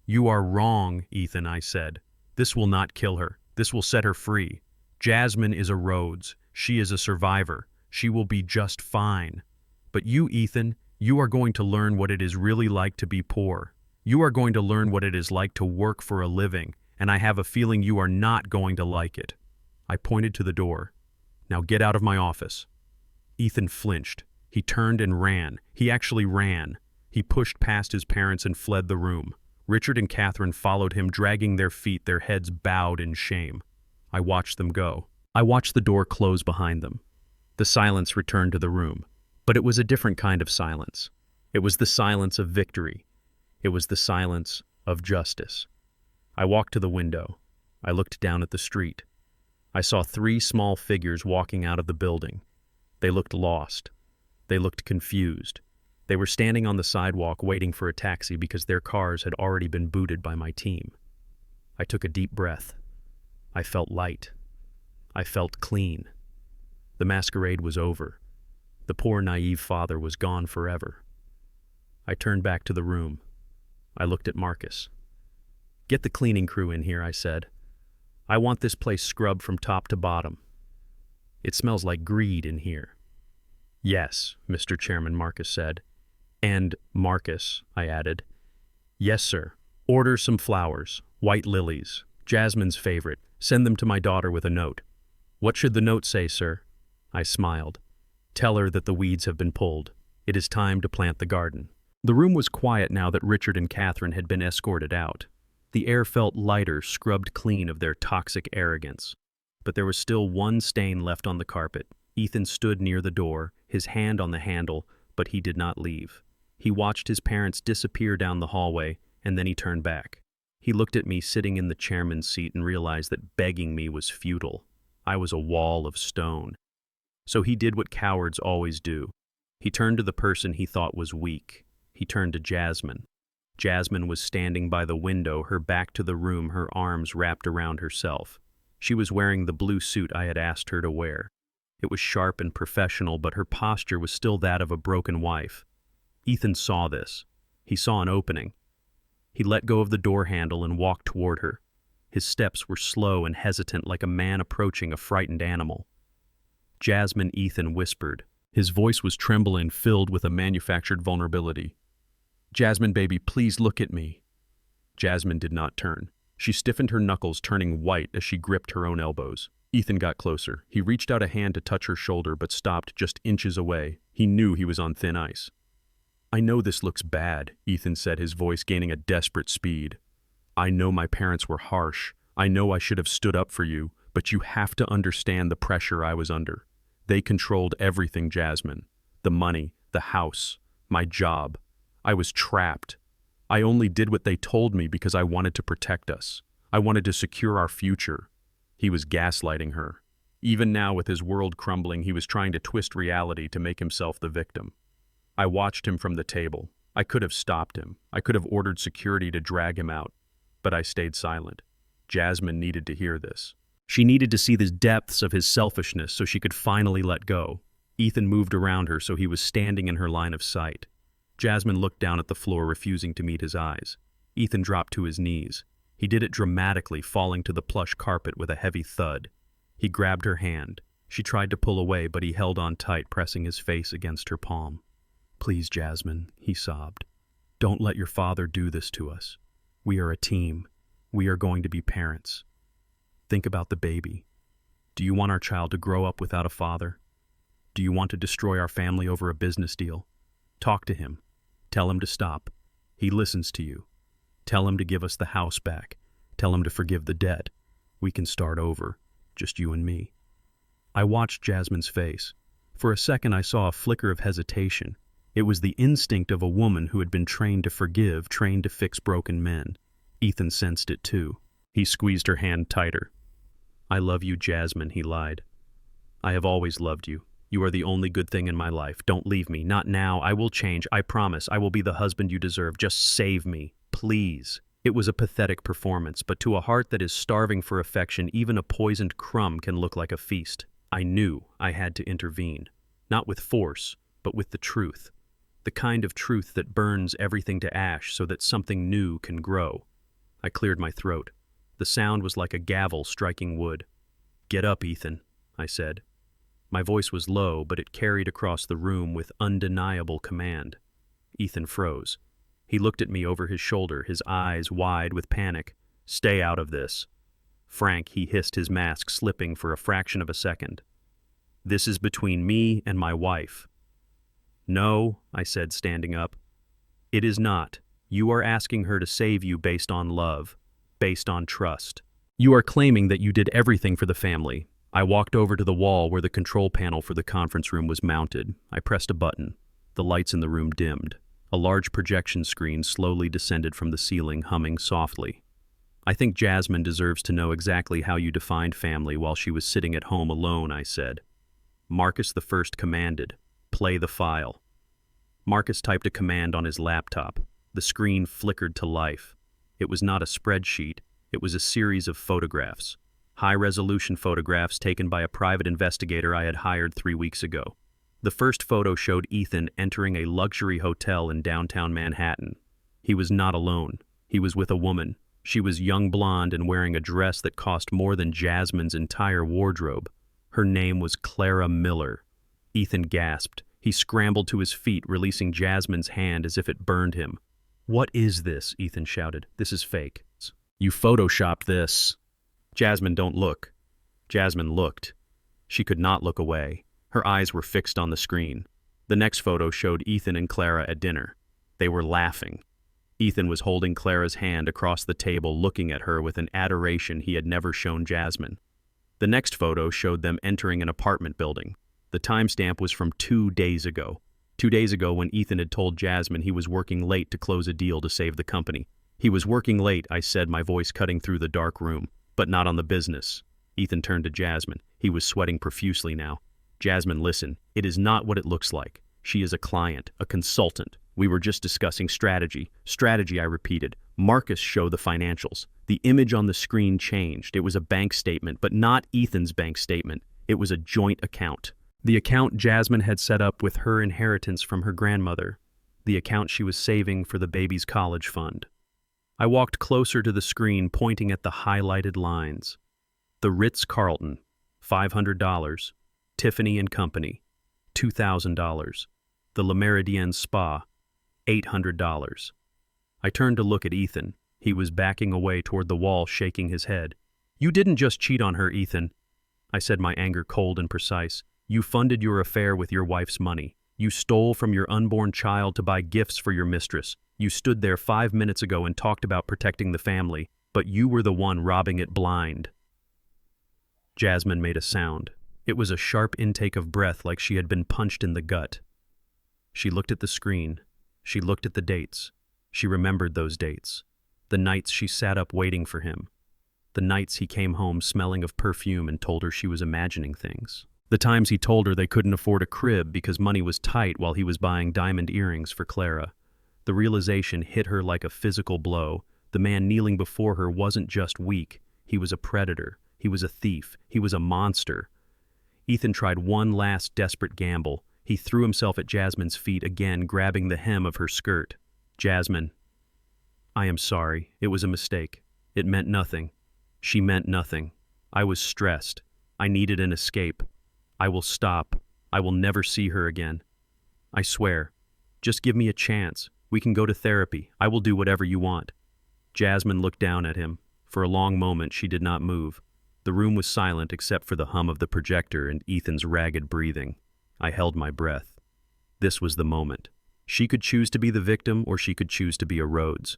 Speaker 1: You are wrong, Ethan, I said. This will not kill her. This will set her free. Jasmine is a Rhodes. She is a survivor. She will be just fine. But you, Ethan, you are going to learn what it is really like to be poor. You are going to learn what it is like to work for a living, and I have a feeling you are not going to like it. I pointed to the door. Now get out of my office. Ethan flinched. He turned and ran. He actually ran. He pushed past his parents and fled the room. Richard and Catherine followed him, dragging their feet, their heads bowed in shame. I watched them go. I watched the door close behind them. The silence returned to the room. But it was a different kind of silence. It was the silence of victory. It was the silence of justice. I walked to the window. I looked down at the street. I saw 3 small figures walking out of the building. They looked lost. They looked confused. They were standing on the sidewalk waiting for a taxi because their cars had already been booted by my team. I took a deep breath. I felt light. I felt clean. The masquerade was over. The poor, naive father was gone forever. I turned back to the room. I looked at Marcus. Get the cleaning crew in here, I said. I want this place scrubbed from top to bottom. It smells like greed in here. Yes, Mr. Chairman, Marcus said. And Marcus, I added. Yes, sir. Order some flowers, white lilies. Jasmine's favorite. Send them to my daughter with a note. What should the note say, sir? I smiled. Tell her that the weeds have been pulled. It is time to plant the garden. The room was quiet now that Richard and Catherine had been escorted out. The air felt lighter, scrubbed clean of their toxic arrogance. But there was still one stain left on the carpet. Ethan stood near the door, his hand on the handle, but he did not leave. He watched his parents disappear down the hallway, and then he turned back. He looked at me sitting in the chairman's seat and realized that begging me was futile. I was a wall of stone. So he did what cowards always do. He turned to the person he thought was weak. He turned to Jasmine. Jasmine was standing by the window, her back to the room, her arms wrapped around herself. She was wearing the blue suit I had asked her to wear. It was sharp and professional, but her posture was still that of a broken wife. Ethan saw this. He saw an opening. He let go of the door handle and walked toward her. His steps were slow and hesitant, like a man approaching a frightened animal. Jasmine, Ethan whispered. His voice was trembling, filled with a manufactured vulnerability. Jasmine, baby, please look at me. Jasmine did not turn. She stiffened her knuckles, turning white as she gripped her own elbows. Ethan got closer. He reached out a hand to touch her shoulder, but stopped just inches away. He knew he was on thin ice. I know this looks bad, Ethan said, his voice gaining a desperate speed. I know my parents were harsh. I know I should have stood up for you, but you have to understand the pressure I was under. They controlled everything, Jasmine. The money, the house, my job. I was trapped. I only did what they told me because I wanted to protect us. I wanted to secure our future. He was gaslighting her. Even now, with his world crumbling, he was trying to twist reality to make himself the victim. I watched him from the table. I could have stopped him. I could have ordered security to drag him out. But I stayed silent. Jasmine needed to hear this. She needed to see the depths of his selfishness so she could finally let go. Ethan moved around her so he was standing in her line of sight. Jasmine looked down at the floor, refusing to meet his eyes. Ethan dropped to his knees. He did it dramatically, falling to the plush carpet with a heavy thud. He grabbed her hand. She tried to pull away, but he held on tight, pressing his face against her palm. Please, Jasmine, he sobbed. Don't let your father do this to us. We are a team. We are going to be parents. Think about the baby. Do you want our child to grow up without a father? Do you want to destroy our family over a business deal? Talk to him. Tell him to stop. He listens to you. Tell him to give us the house back. Tell him to forgive the debt. We can start over, just you and me. I watched Jasmine's face. For a second I saw a flicker of hesitation. It was the instinct of a woman who had been trained to forgive, trained to fix broken men. Ethan sensed it too. He squeezed her hand tighter. I love you, Jasmine, he lied. I have always loved you. You are the only good thing in my life. Don't leave me. Not now. I will change. I promise. I will be the husband you deserve. Just save me. Please. It was a pathetic performance, but to a heart that is starving for affection, even a poisoned crumb can look like a feast. I knew I had to intervene. Not with force, but with the truth. The kind of truth that burns everything to ash so that something new can grow. I cleared my throat. The sound was like a gavel striking wood. Get up, Ethan, I said. My voice was low, but it carried across the room with undeniable command. Ethan froze. He looked at me over his shoulder, his eyes wide with panic. Stay out of this. Frank, he hissed, his mask slipping for a fraction of a second. This is between me and my wife. No, I said, standing up. It is not. You are asking her to save you based on love, based on trust. You are claiming that you did everything for the family. I walked over to the wall where the control panel for the conference room was mounted. I pressed a button. The lights in the room dimmed. A large projection screen slowly descended from the ceiling, humming softly. I think Jasmine deserves to know exactly how you defined family while she was sitting at home alone, I said. Marcus I commanded, play the file. Marcus typed a command on his laptop. The screen flickered to life. It was not a spreadsheet. It was a series of photographs. High-resolution photographs taken by a private investigator I had hired 3 weeks ago. The first photo showed Ethan entering a luxury hotel in downtown Manhattan. He was not alone. He was with a woman. She was young blonde and wearing a dress that cost more than Jasmine's entire wardrobe. Her name was Clara Miller. Ethan gasped. He scrambled to his feet, releasing Jasmine's hand as if it burned him. What is this? Ethan shouted. This is fake. You photoshopped this. Jasmine, don't look. Jasmine looked. She could not look away. Her eyes were fixed on the screen. The next photo showed Ethan and Clara at dinner. They were laughing. Ethan was holding Clara's hand across the table, looking at her with an adoration he had never shown Jasmine. The next photo showed them entering an apartment building. The timestamp was from 2 days ago. 2 days ago when Ethan had told Jasmine he was working late to close a deal to save the company. He was working late, I said, my voice cutting through the dark room, but not on the business. Ethan turned to Jasmine. He was sweating profusely now. Jasmine, listen, it is not what it looks like. She is a client, a consultant. We were just discussing strategy. Strategy, I repeated. Marcus showed the financials. The image on the screen changed. It was a bank statement, but not Ethan's bank statement. It was a joint account. The account Jasmine had set up with her inheritance from her grandmother. The account she was saving for the baby's college fund. I walked closer to the screen, pointing at the highlighted lines. The Ritz-Carlton, $500. Tiffany & Company, $2,000. The Le Méridien Spa, $800. I turned to look at Ethan. He was backing away toward the wall, shaking his head. You didn't just cheat on her, Ethan. I said, my anger cold and precise. You funded your affair with your wife's money. You stole from your unborn child to buy gifts for your mistress. You stood there 5 minutes ago and talked about protecting the family, but you were the one robbing it blind. Jasmine made a sound. It was a sharp intake of breath, like she had been punched in the gut. She looked at the screen. She looked at the dates. She remembered those dates. The nights she sat up waiting for him. The nights he came home smelling of perfume and told her she was imagining things. The times he told her they couldn't afford a crib because money was tight while he was buying diamond earrings for Clara. The realization hit her like a physical blow. The man kneeling before her wasn't just weak. He was a predator. He was a thief. He was a monster. Ethan tried one last desperate gamble. He threw himself at Jasmine's feet again, grabbing the hem of her skirt. Jasmine, I am sorry. It was a mistake. It meant nothing. She meant nothing. I was stressed. I needed an escape. I will stop. I will never see her again. I swear. Just give me a chance. We can go to therapy. I will do whatever you want. Jasmine looked down at him. For a long moment, she did not move. The room was silent except for the hum of the projector and Ethan's ragged breathing. I held my breath. This was the moment. She could choose to be the victim or she could choose to be a Rhodes.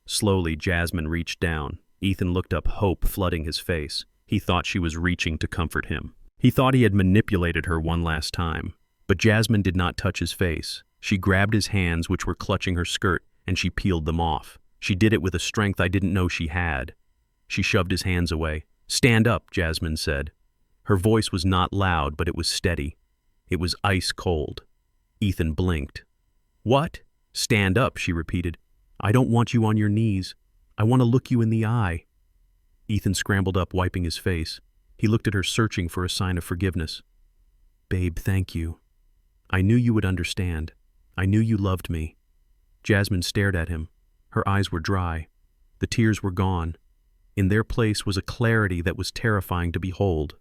Speaker 1: Slowly, Jasmine reached down. Ethan looked up, hope flooding his face. He thought she was reaching to comfort him. He thought he had manipulated her one last time. But Jasmine did not touch his face. She grabbed his hands, which were clutching her skirt, and she peeled them off. She did it with a strength I didn't know she had. She shoved his hands away. Stand up, Jasmine said. Her voice was not loud, but it was steady. It was ice cold. Ethan blinked. What? Stand up, she repeated. I don't want you on your knees. I want to look you in the eye. Ethan scrambled up, wiping his face. He looked at her, searching for a sign of forgiveness. Babe, thank you. I knew you would understand. I knew you loved me. Jasmine stared at him. Her eyes were dry. The tears were gone. In their place was a clarity that was terrifying to behold.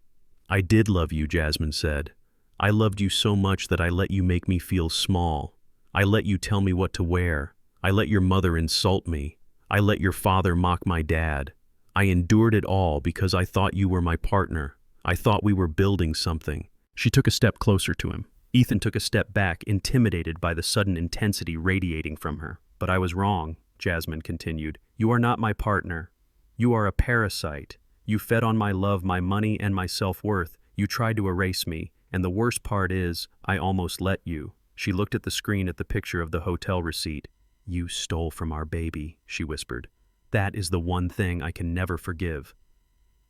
Speaker 1: I did love you, Jasmine said. I loved you so much that I let you make me feel small. I let you tell me what to wear. I let your mother insult me. I let your father mock my dad. I endured it all because I thought you were my partner. I thought we were building something. She took a step closer to him. Ethan took a step back, intimidated by the sudden intensity radiating from her. But I was wrong, Jasmine continued. You are not my partner. You are a parasite. You fed on my love, my money, and my self-worth. You tried to erase me, and the worst part is, I almost let you. She looked at the screen at the picture of the hotel receipt. You stole from our baby, she whispered. That is the one thing I can never forgive.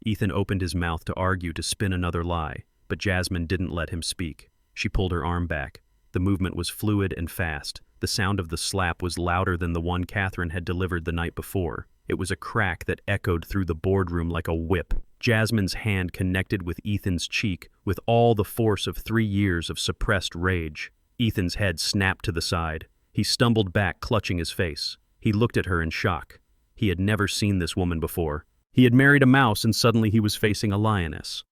Speaker 1: Ethan opened his mouth to argue, to spin another lie, but Jasmine didn't let him speak. She pulled her arm back. The movement was fluid and fast. The sound of the slap was louder than the one Catherine had delivered the night before. It was a crack that echoed through the boardroom like a whip. Jasmine's hand connected with Ethan's cheek with all the force of 3 years of suppressed rage. Ethan's head snapped to the side. He stumbled back, clutching his face. He looked at her in shock. He had never seen this woman before. He had married a mouse, and suddenly he was facing a lioness.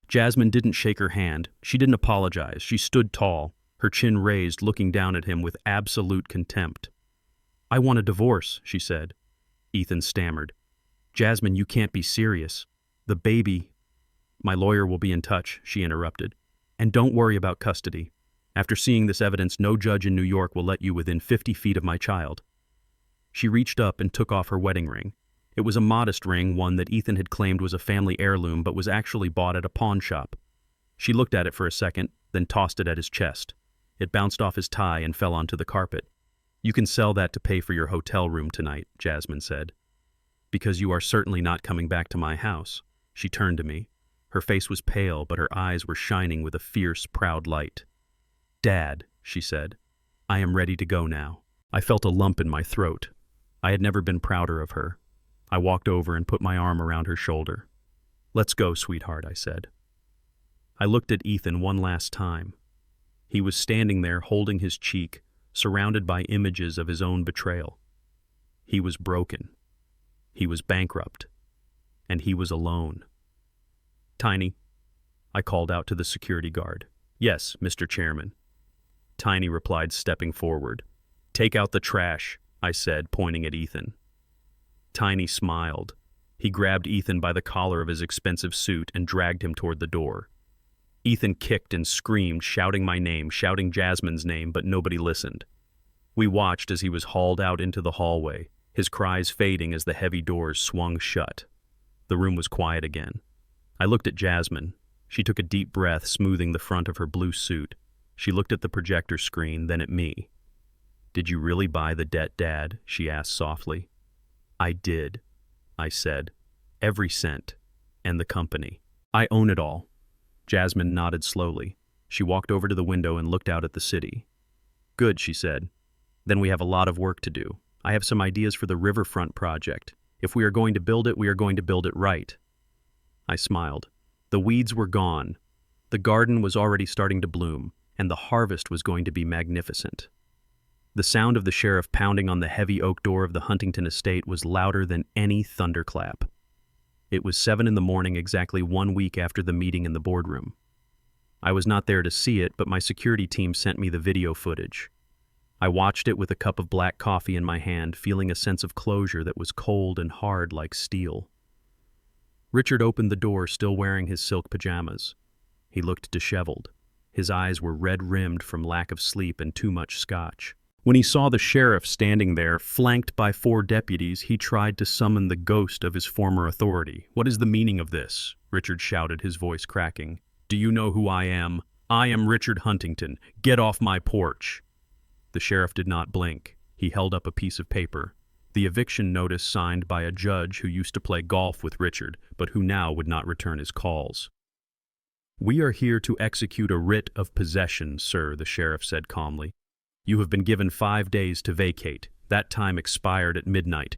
Speaker 1: Jasmine didn't shake her hand. She didn't apologize. She stood tall, her chin raised, looking down at him with absolute contempt. I want a divorce, she said. Ethan stammered. Jasmine, you can't be serious. The baby. My lawyer will be in touch, she interrupted. And don't worry about custody. After seeing this evidence, no judge in New York will let you within 50 feet of my child. She reached up and took off her wedding ring. It was a modest ring, one that Ethan had claimed was a family heirloom but was actually bought at a pawn shop. She looked at it for a second, then tossed it at his chest. It bounced off his tie and fell onto the carpet. You can sell that to pay for your hotel room tonight, Jasmine said. Because you are certainly not coming back to my house. She turned to me. Her face was pale, but her eyes were shining with a fierce, proud light. Dad, she said, I am ready to go now. I felt a lump in my throat. I had never been prouder of her. I walked over and put my arm around her shoulder. Let's go, sweetheart, I said. I looked at Ethan one last time. He was standing there holding his cheek, surrounded by images of his own betrayal. He was broken. He was bankrupt. And he was alone. Tiny, I called out to the security guard. Yes, Mr. Chairman. Tiny replied, stepping forward. Take out the trash, I said, pointing at Ethan. Tiny smiled. He grabbed Ethan by the collar of his expensive suit and dragged him toward the door. Ethan kicked and screamed, shouting my name, shouting Jasmine's name, but nobody listened. We watched as he was hauled out into the hallway, his cries fading as the heavy doors swung shut. The room was quiet again. I looked at Jasmine. She took a deep breath, smoothing the front of her blue suit. She looked at the projector screen, then at me. Did you really buy the debt, Dad? She asked softly. I did, I said. Every cent. And the company. I own it all. Jasmine nodded slowly. She walked over to the window and looked out at the city. Good, she said. Then we have a lot of work to do. I have some ideas for the riverfront project. If we are going to build it, we are going to build it right. I smiled. The weeds were gone. The garden was already starting to bloom, and the harvest was going to be magnificent. The sound of the sheriff pounding on the heavy oak door of the Huntington estate was louder than any thunderclap. It was 7 a.m, exactly 1 week after the meeting in the boardroom. I was not there to see it, but my security team sent me the video footage. I watched it with a cup of black coffee in my hand, feeling a sense of closure that was cold and hard like steel. Richard opened the door, still wearing his silk pajamas. He looked disheveled. His eyes were red-rimmed from lack of sleep and too much scotch. When he saw the sheriff standing there, flanked by 4 deputies, he tried to summon the ghost of his former authority. What is the meaning of this? Richard shouted, his voice cracking. Do you know who I am? I am Richard Huntington. Get off my porch. The sheriff did not blink. He held up a piece of paper. The eviction notice signed by a judge who used to play golf with Richard, but who now would not return his calls. We are here to execute a writ of possession, sir, the sheriff said calmly. You have been given 5 days to vacate. That time expired at midnight.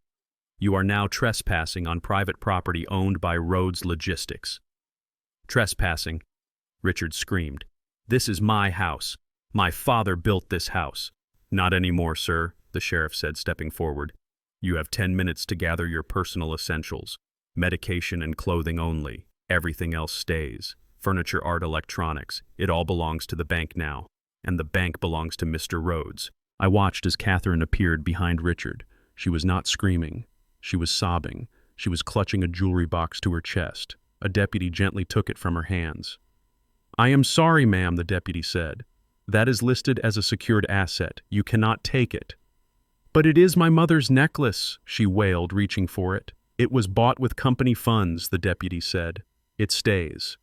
Speaker 1: You are now trespassing on private property owned by Rhodes Logistics. Trespassing, Richard screamed. This is my house. My father built this house. Not anymore, sir, the sheriff said, stepping forward. You have 10 minutes to gather your personal essentials. Medication and clothing only. Everything else stays. Furniture, art, electronics. It all belongs to the bank now. And the bank belongs to Mr. Rhodes. I watched as Catherine appeared behind Richard. She was not screaming. She was sobbing. She was clutching a jewelry box to her chest. A deputy gently took it from her hands. I am sorry, ma'am, the deputy said. That is listed as a secured asset. You cannot take it. But it is my mother's necklace, she wailed, reaching for it. It was bought with company funds, the deputy said. It stays.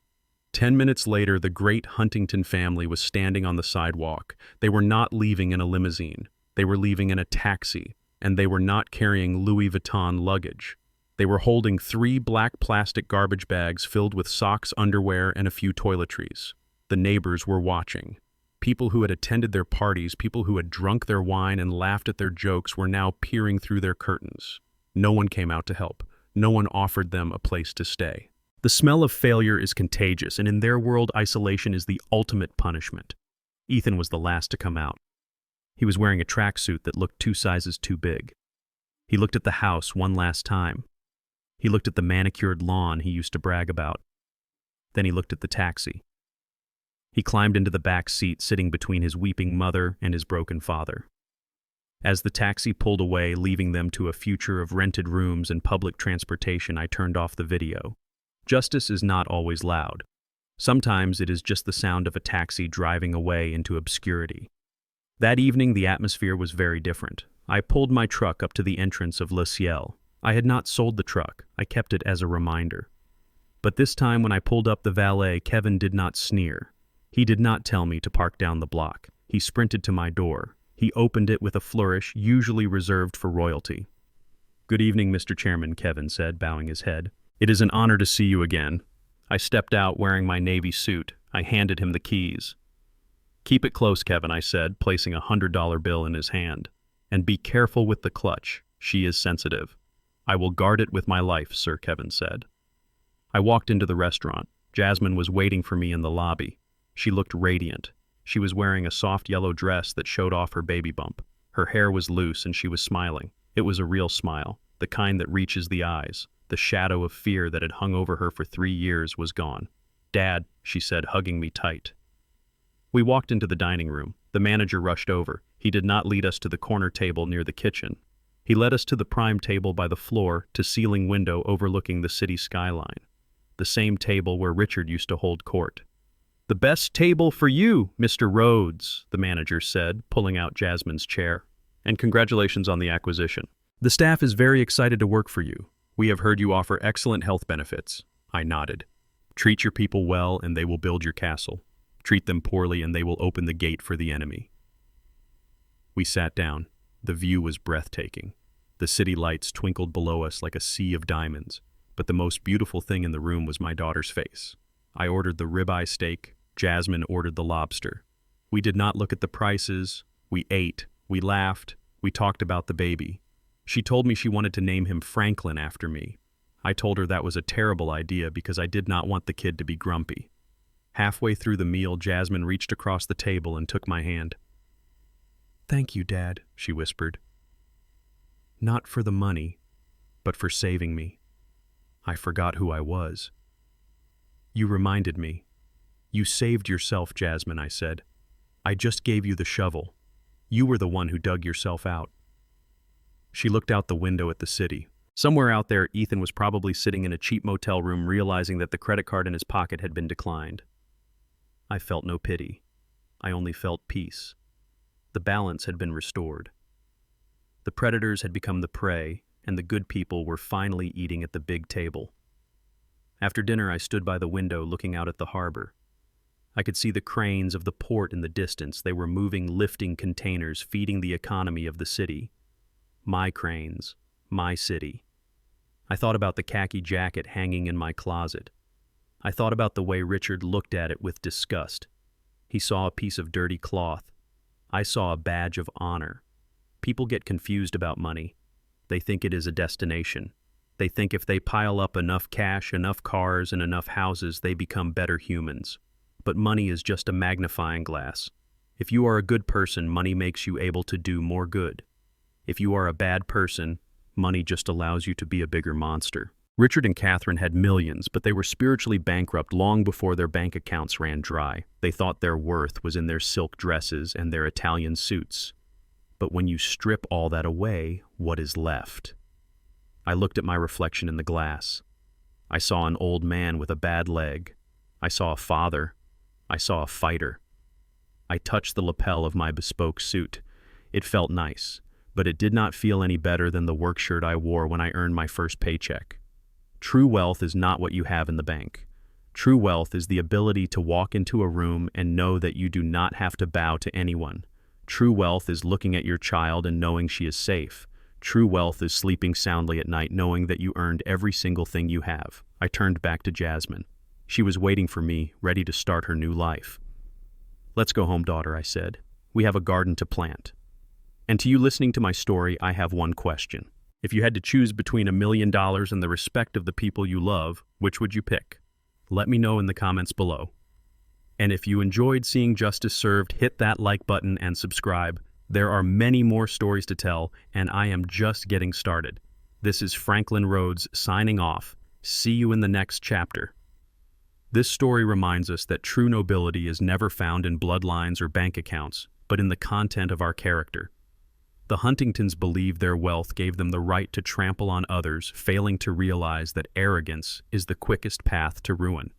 Speaker 1: 10 minutes later, the great Huntington family was standing on the sidewalk. They were not leaving in a limousine. They were leaving in a taxi, and they were not carrying Louis Vuitton luggage. They were holding 3 black plastic garbage bags filled with socks, underwear, and a few toiletries. The neighbors were watching. People who had attended their parties, people who had drunk their wine and laughed at their jokes were now peering through their curtains. No one came out to help. No one offered them a place to stay. The smell of failure is contagious, and in their world, isolation is the ultimate punishment. Ethan was the last to come out. He was wearing a tracksuit that looked 2 sizes too big. He looked at the house one last time. He looked at the manicured lawn he used to brag about. Then he looked at the taxi. He climbed into the back seat, sitting between his weeping mother and his broken father. As the taxi pulled away, leaving them to a future of rented rooms and public transportation, I turned off the video. Justice is not always loud. Sometimes it is just the sound of a taxi driving away into obscurity. That evening, the atmosphere was very different. I pulled my truck up to the entrance of Ciel. I had not sold the truck. I kept it as a reminder. But this time when I pulled up the valet, Kevin did not sneer. He did not tell me to park down the block. He sprinted to my door. He opened it with a flourish usually reserved for royalty. "Good evening, Mr. Chairman," Kevin said, bowing his head. "It is an honor to see you again." I stepped out wearing my navy suit. I handed him the keys. "Keep it close, Kevin," I said, placing a $100 bill in his hand. "And be careful with the clutch. She is sensitive." "I will guard it with my life, sir," Kevin said. I walked into the restaurant. Jasmine was waiting for me in the lobby. She looked radiant. She was wearing a soft yellow dress that showed off her baby bump. Her hair was loose and she was smiling. It was a real smile, the kind that reaches the eyes. The shadow of fear that had hung over her for 3 years was gone. "Dad," she said, hugging me tight. We walked into the dining room. The manager rushed over. He did not lead us to the corner table near the kitchen. He led us to the prime table by the floor-to-ceiling window overlooking the city skyline. The same table where Richard used to hold court. "The best table for you, Mr. Rhodes," the manager said, pulling out Jasmine's chair. "And congratulations on the acquisition. The staff is very excited to work for you. We have heard you offer excellent health benefits." I nodded. "Treat your people well and they will build your castle. Treat them poorly and they will open the gate for the enemy." We sat down. The view was breathtaking. The city lights twinkled below us like a sea of diamonds, but the most beautiful thing in the room was my daughter's face. I ordered the ribeye steak. Jasmine ordered the lobster. We did not look at the prices. We ate. We laughed. We talked about the baby. She told me she wanted to name him Franklin after me. I told her that was a terrible idea because I did not want the kid to be grumpy. Halfway through the meal, Jasmine reached across the table and took my hand. "Thank you, Dad," she whispered. "Not for the money, but for saving me. I forgot who I was." "You reminded me." "You saved yourself, Jasmine," I said. "I just gave you the shovel. You were the one who dug yourself out." She looked out the window at the city. Somewhere out there, Ethan was probably sitting in a cheap motel room realizing that the credit card in his pocket had been declined. I felt no pity. I only felt peace. The balance had been restored. The predators had become the prey, and the good people were finally eating at the big table. After dinner, I stood by the window looking out at the harbor. I could see the cranes of the port in the distance. They were moving, lifting containers, feeding the economy of the city. My cranes, my city. I thought about the khaki jacket hanging in my closet. I thought about the way Richard looked at it with disgust. He saw a piece of dirty cloth. I saw a badge of honor. People get confused about money. They think it is a destination. They think if they pile up enough cash, enough cars, and enough houses, they become better humans. But money is just a magnifying glass. If you are a good person, money makes you able to do more good. If you are a bad person, money just allows you to be a bigger monster. Richard and Catherine had millions, but they were spiritually bankrupt long before their bank accounts ran dry. They thought their worth was in their silk dresses and their Italian suits. But when you strip all that away, what is left? I looked at my reflection in the glass. I saw an old man with a bad leg. I saw a father. I saw a fighter. I touched the lapel of my bespoke suit. It felt nice, but it did not feel any better than the work shirt I wore when I earned my first paycheck. True wealth is not what you have in the bank. True wealth is the ability to walk into a room and know that you do not have to bow to anyone. True wealth is looking at your child and knowing she is safe. True wealth is sleeping soundly at night knowing that you earned every single thing you have. I turned back to Jasmine. She was waiting for me, ready to start her new life. "Let's go home, daughter," I said. "We have a garden to plant." And to you listening to my story, I have one question. If you had to choose between $1 million and the respect of the people you love, which would you pick? Let me know in the comments below. And if you enjoyed seeing justice served, hit that like button and subscribe. There are many more stories to tell, and I am just getting started. This is Franklin Rhodes signing off. See you in the next chapter. This story reminds us that true nobility is never found in bloodlines or bank accounts, but in the content of our character. The Huntingtons believed their wealth gave them the right to trample on others, failing to realize that arrogance is the quickest path to ruin.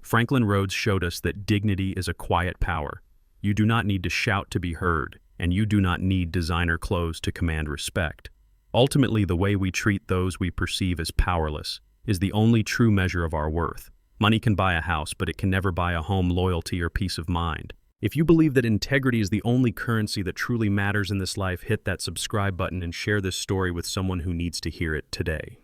Speaker 1: Franklin Rhodes showed us that dignity is a quiet power. You do not need to shout to be heard, and you do not need designer clothes to command respect. Ultimately, the way we treat those we perceive as powerless is the only true measure of our worth. Money can buy a house, but it can never buy a home, loyalty, or peace of mind. If you believe that integrity is the only currency that truly matters in this life, hit that subscribe button and share this story with someone who needs to hear it today.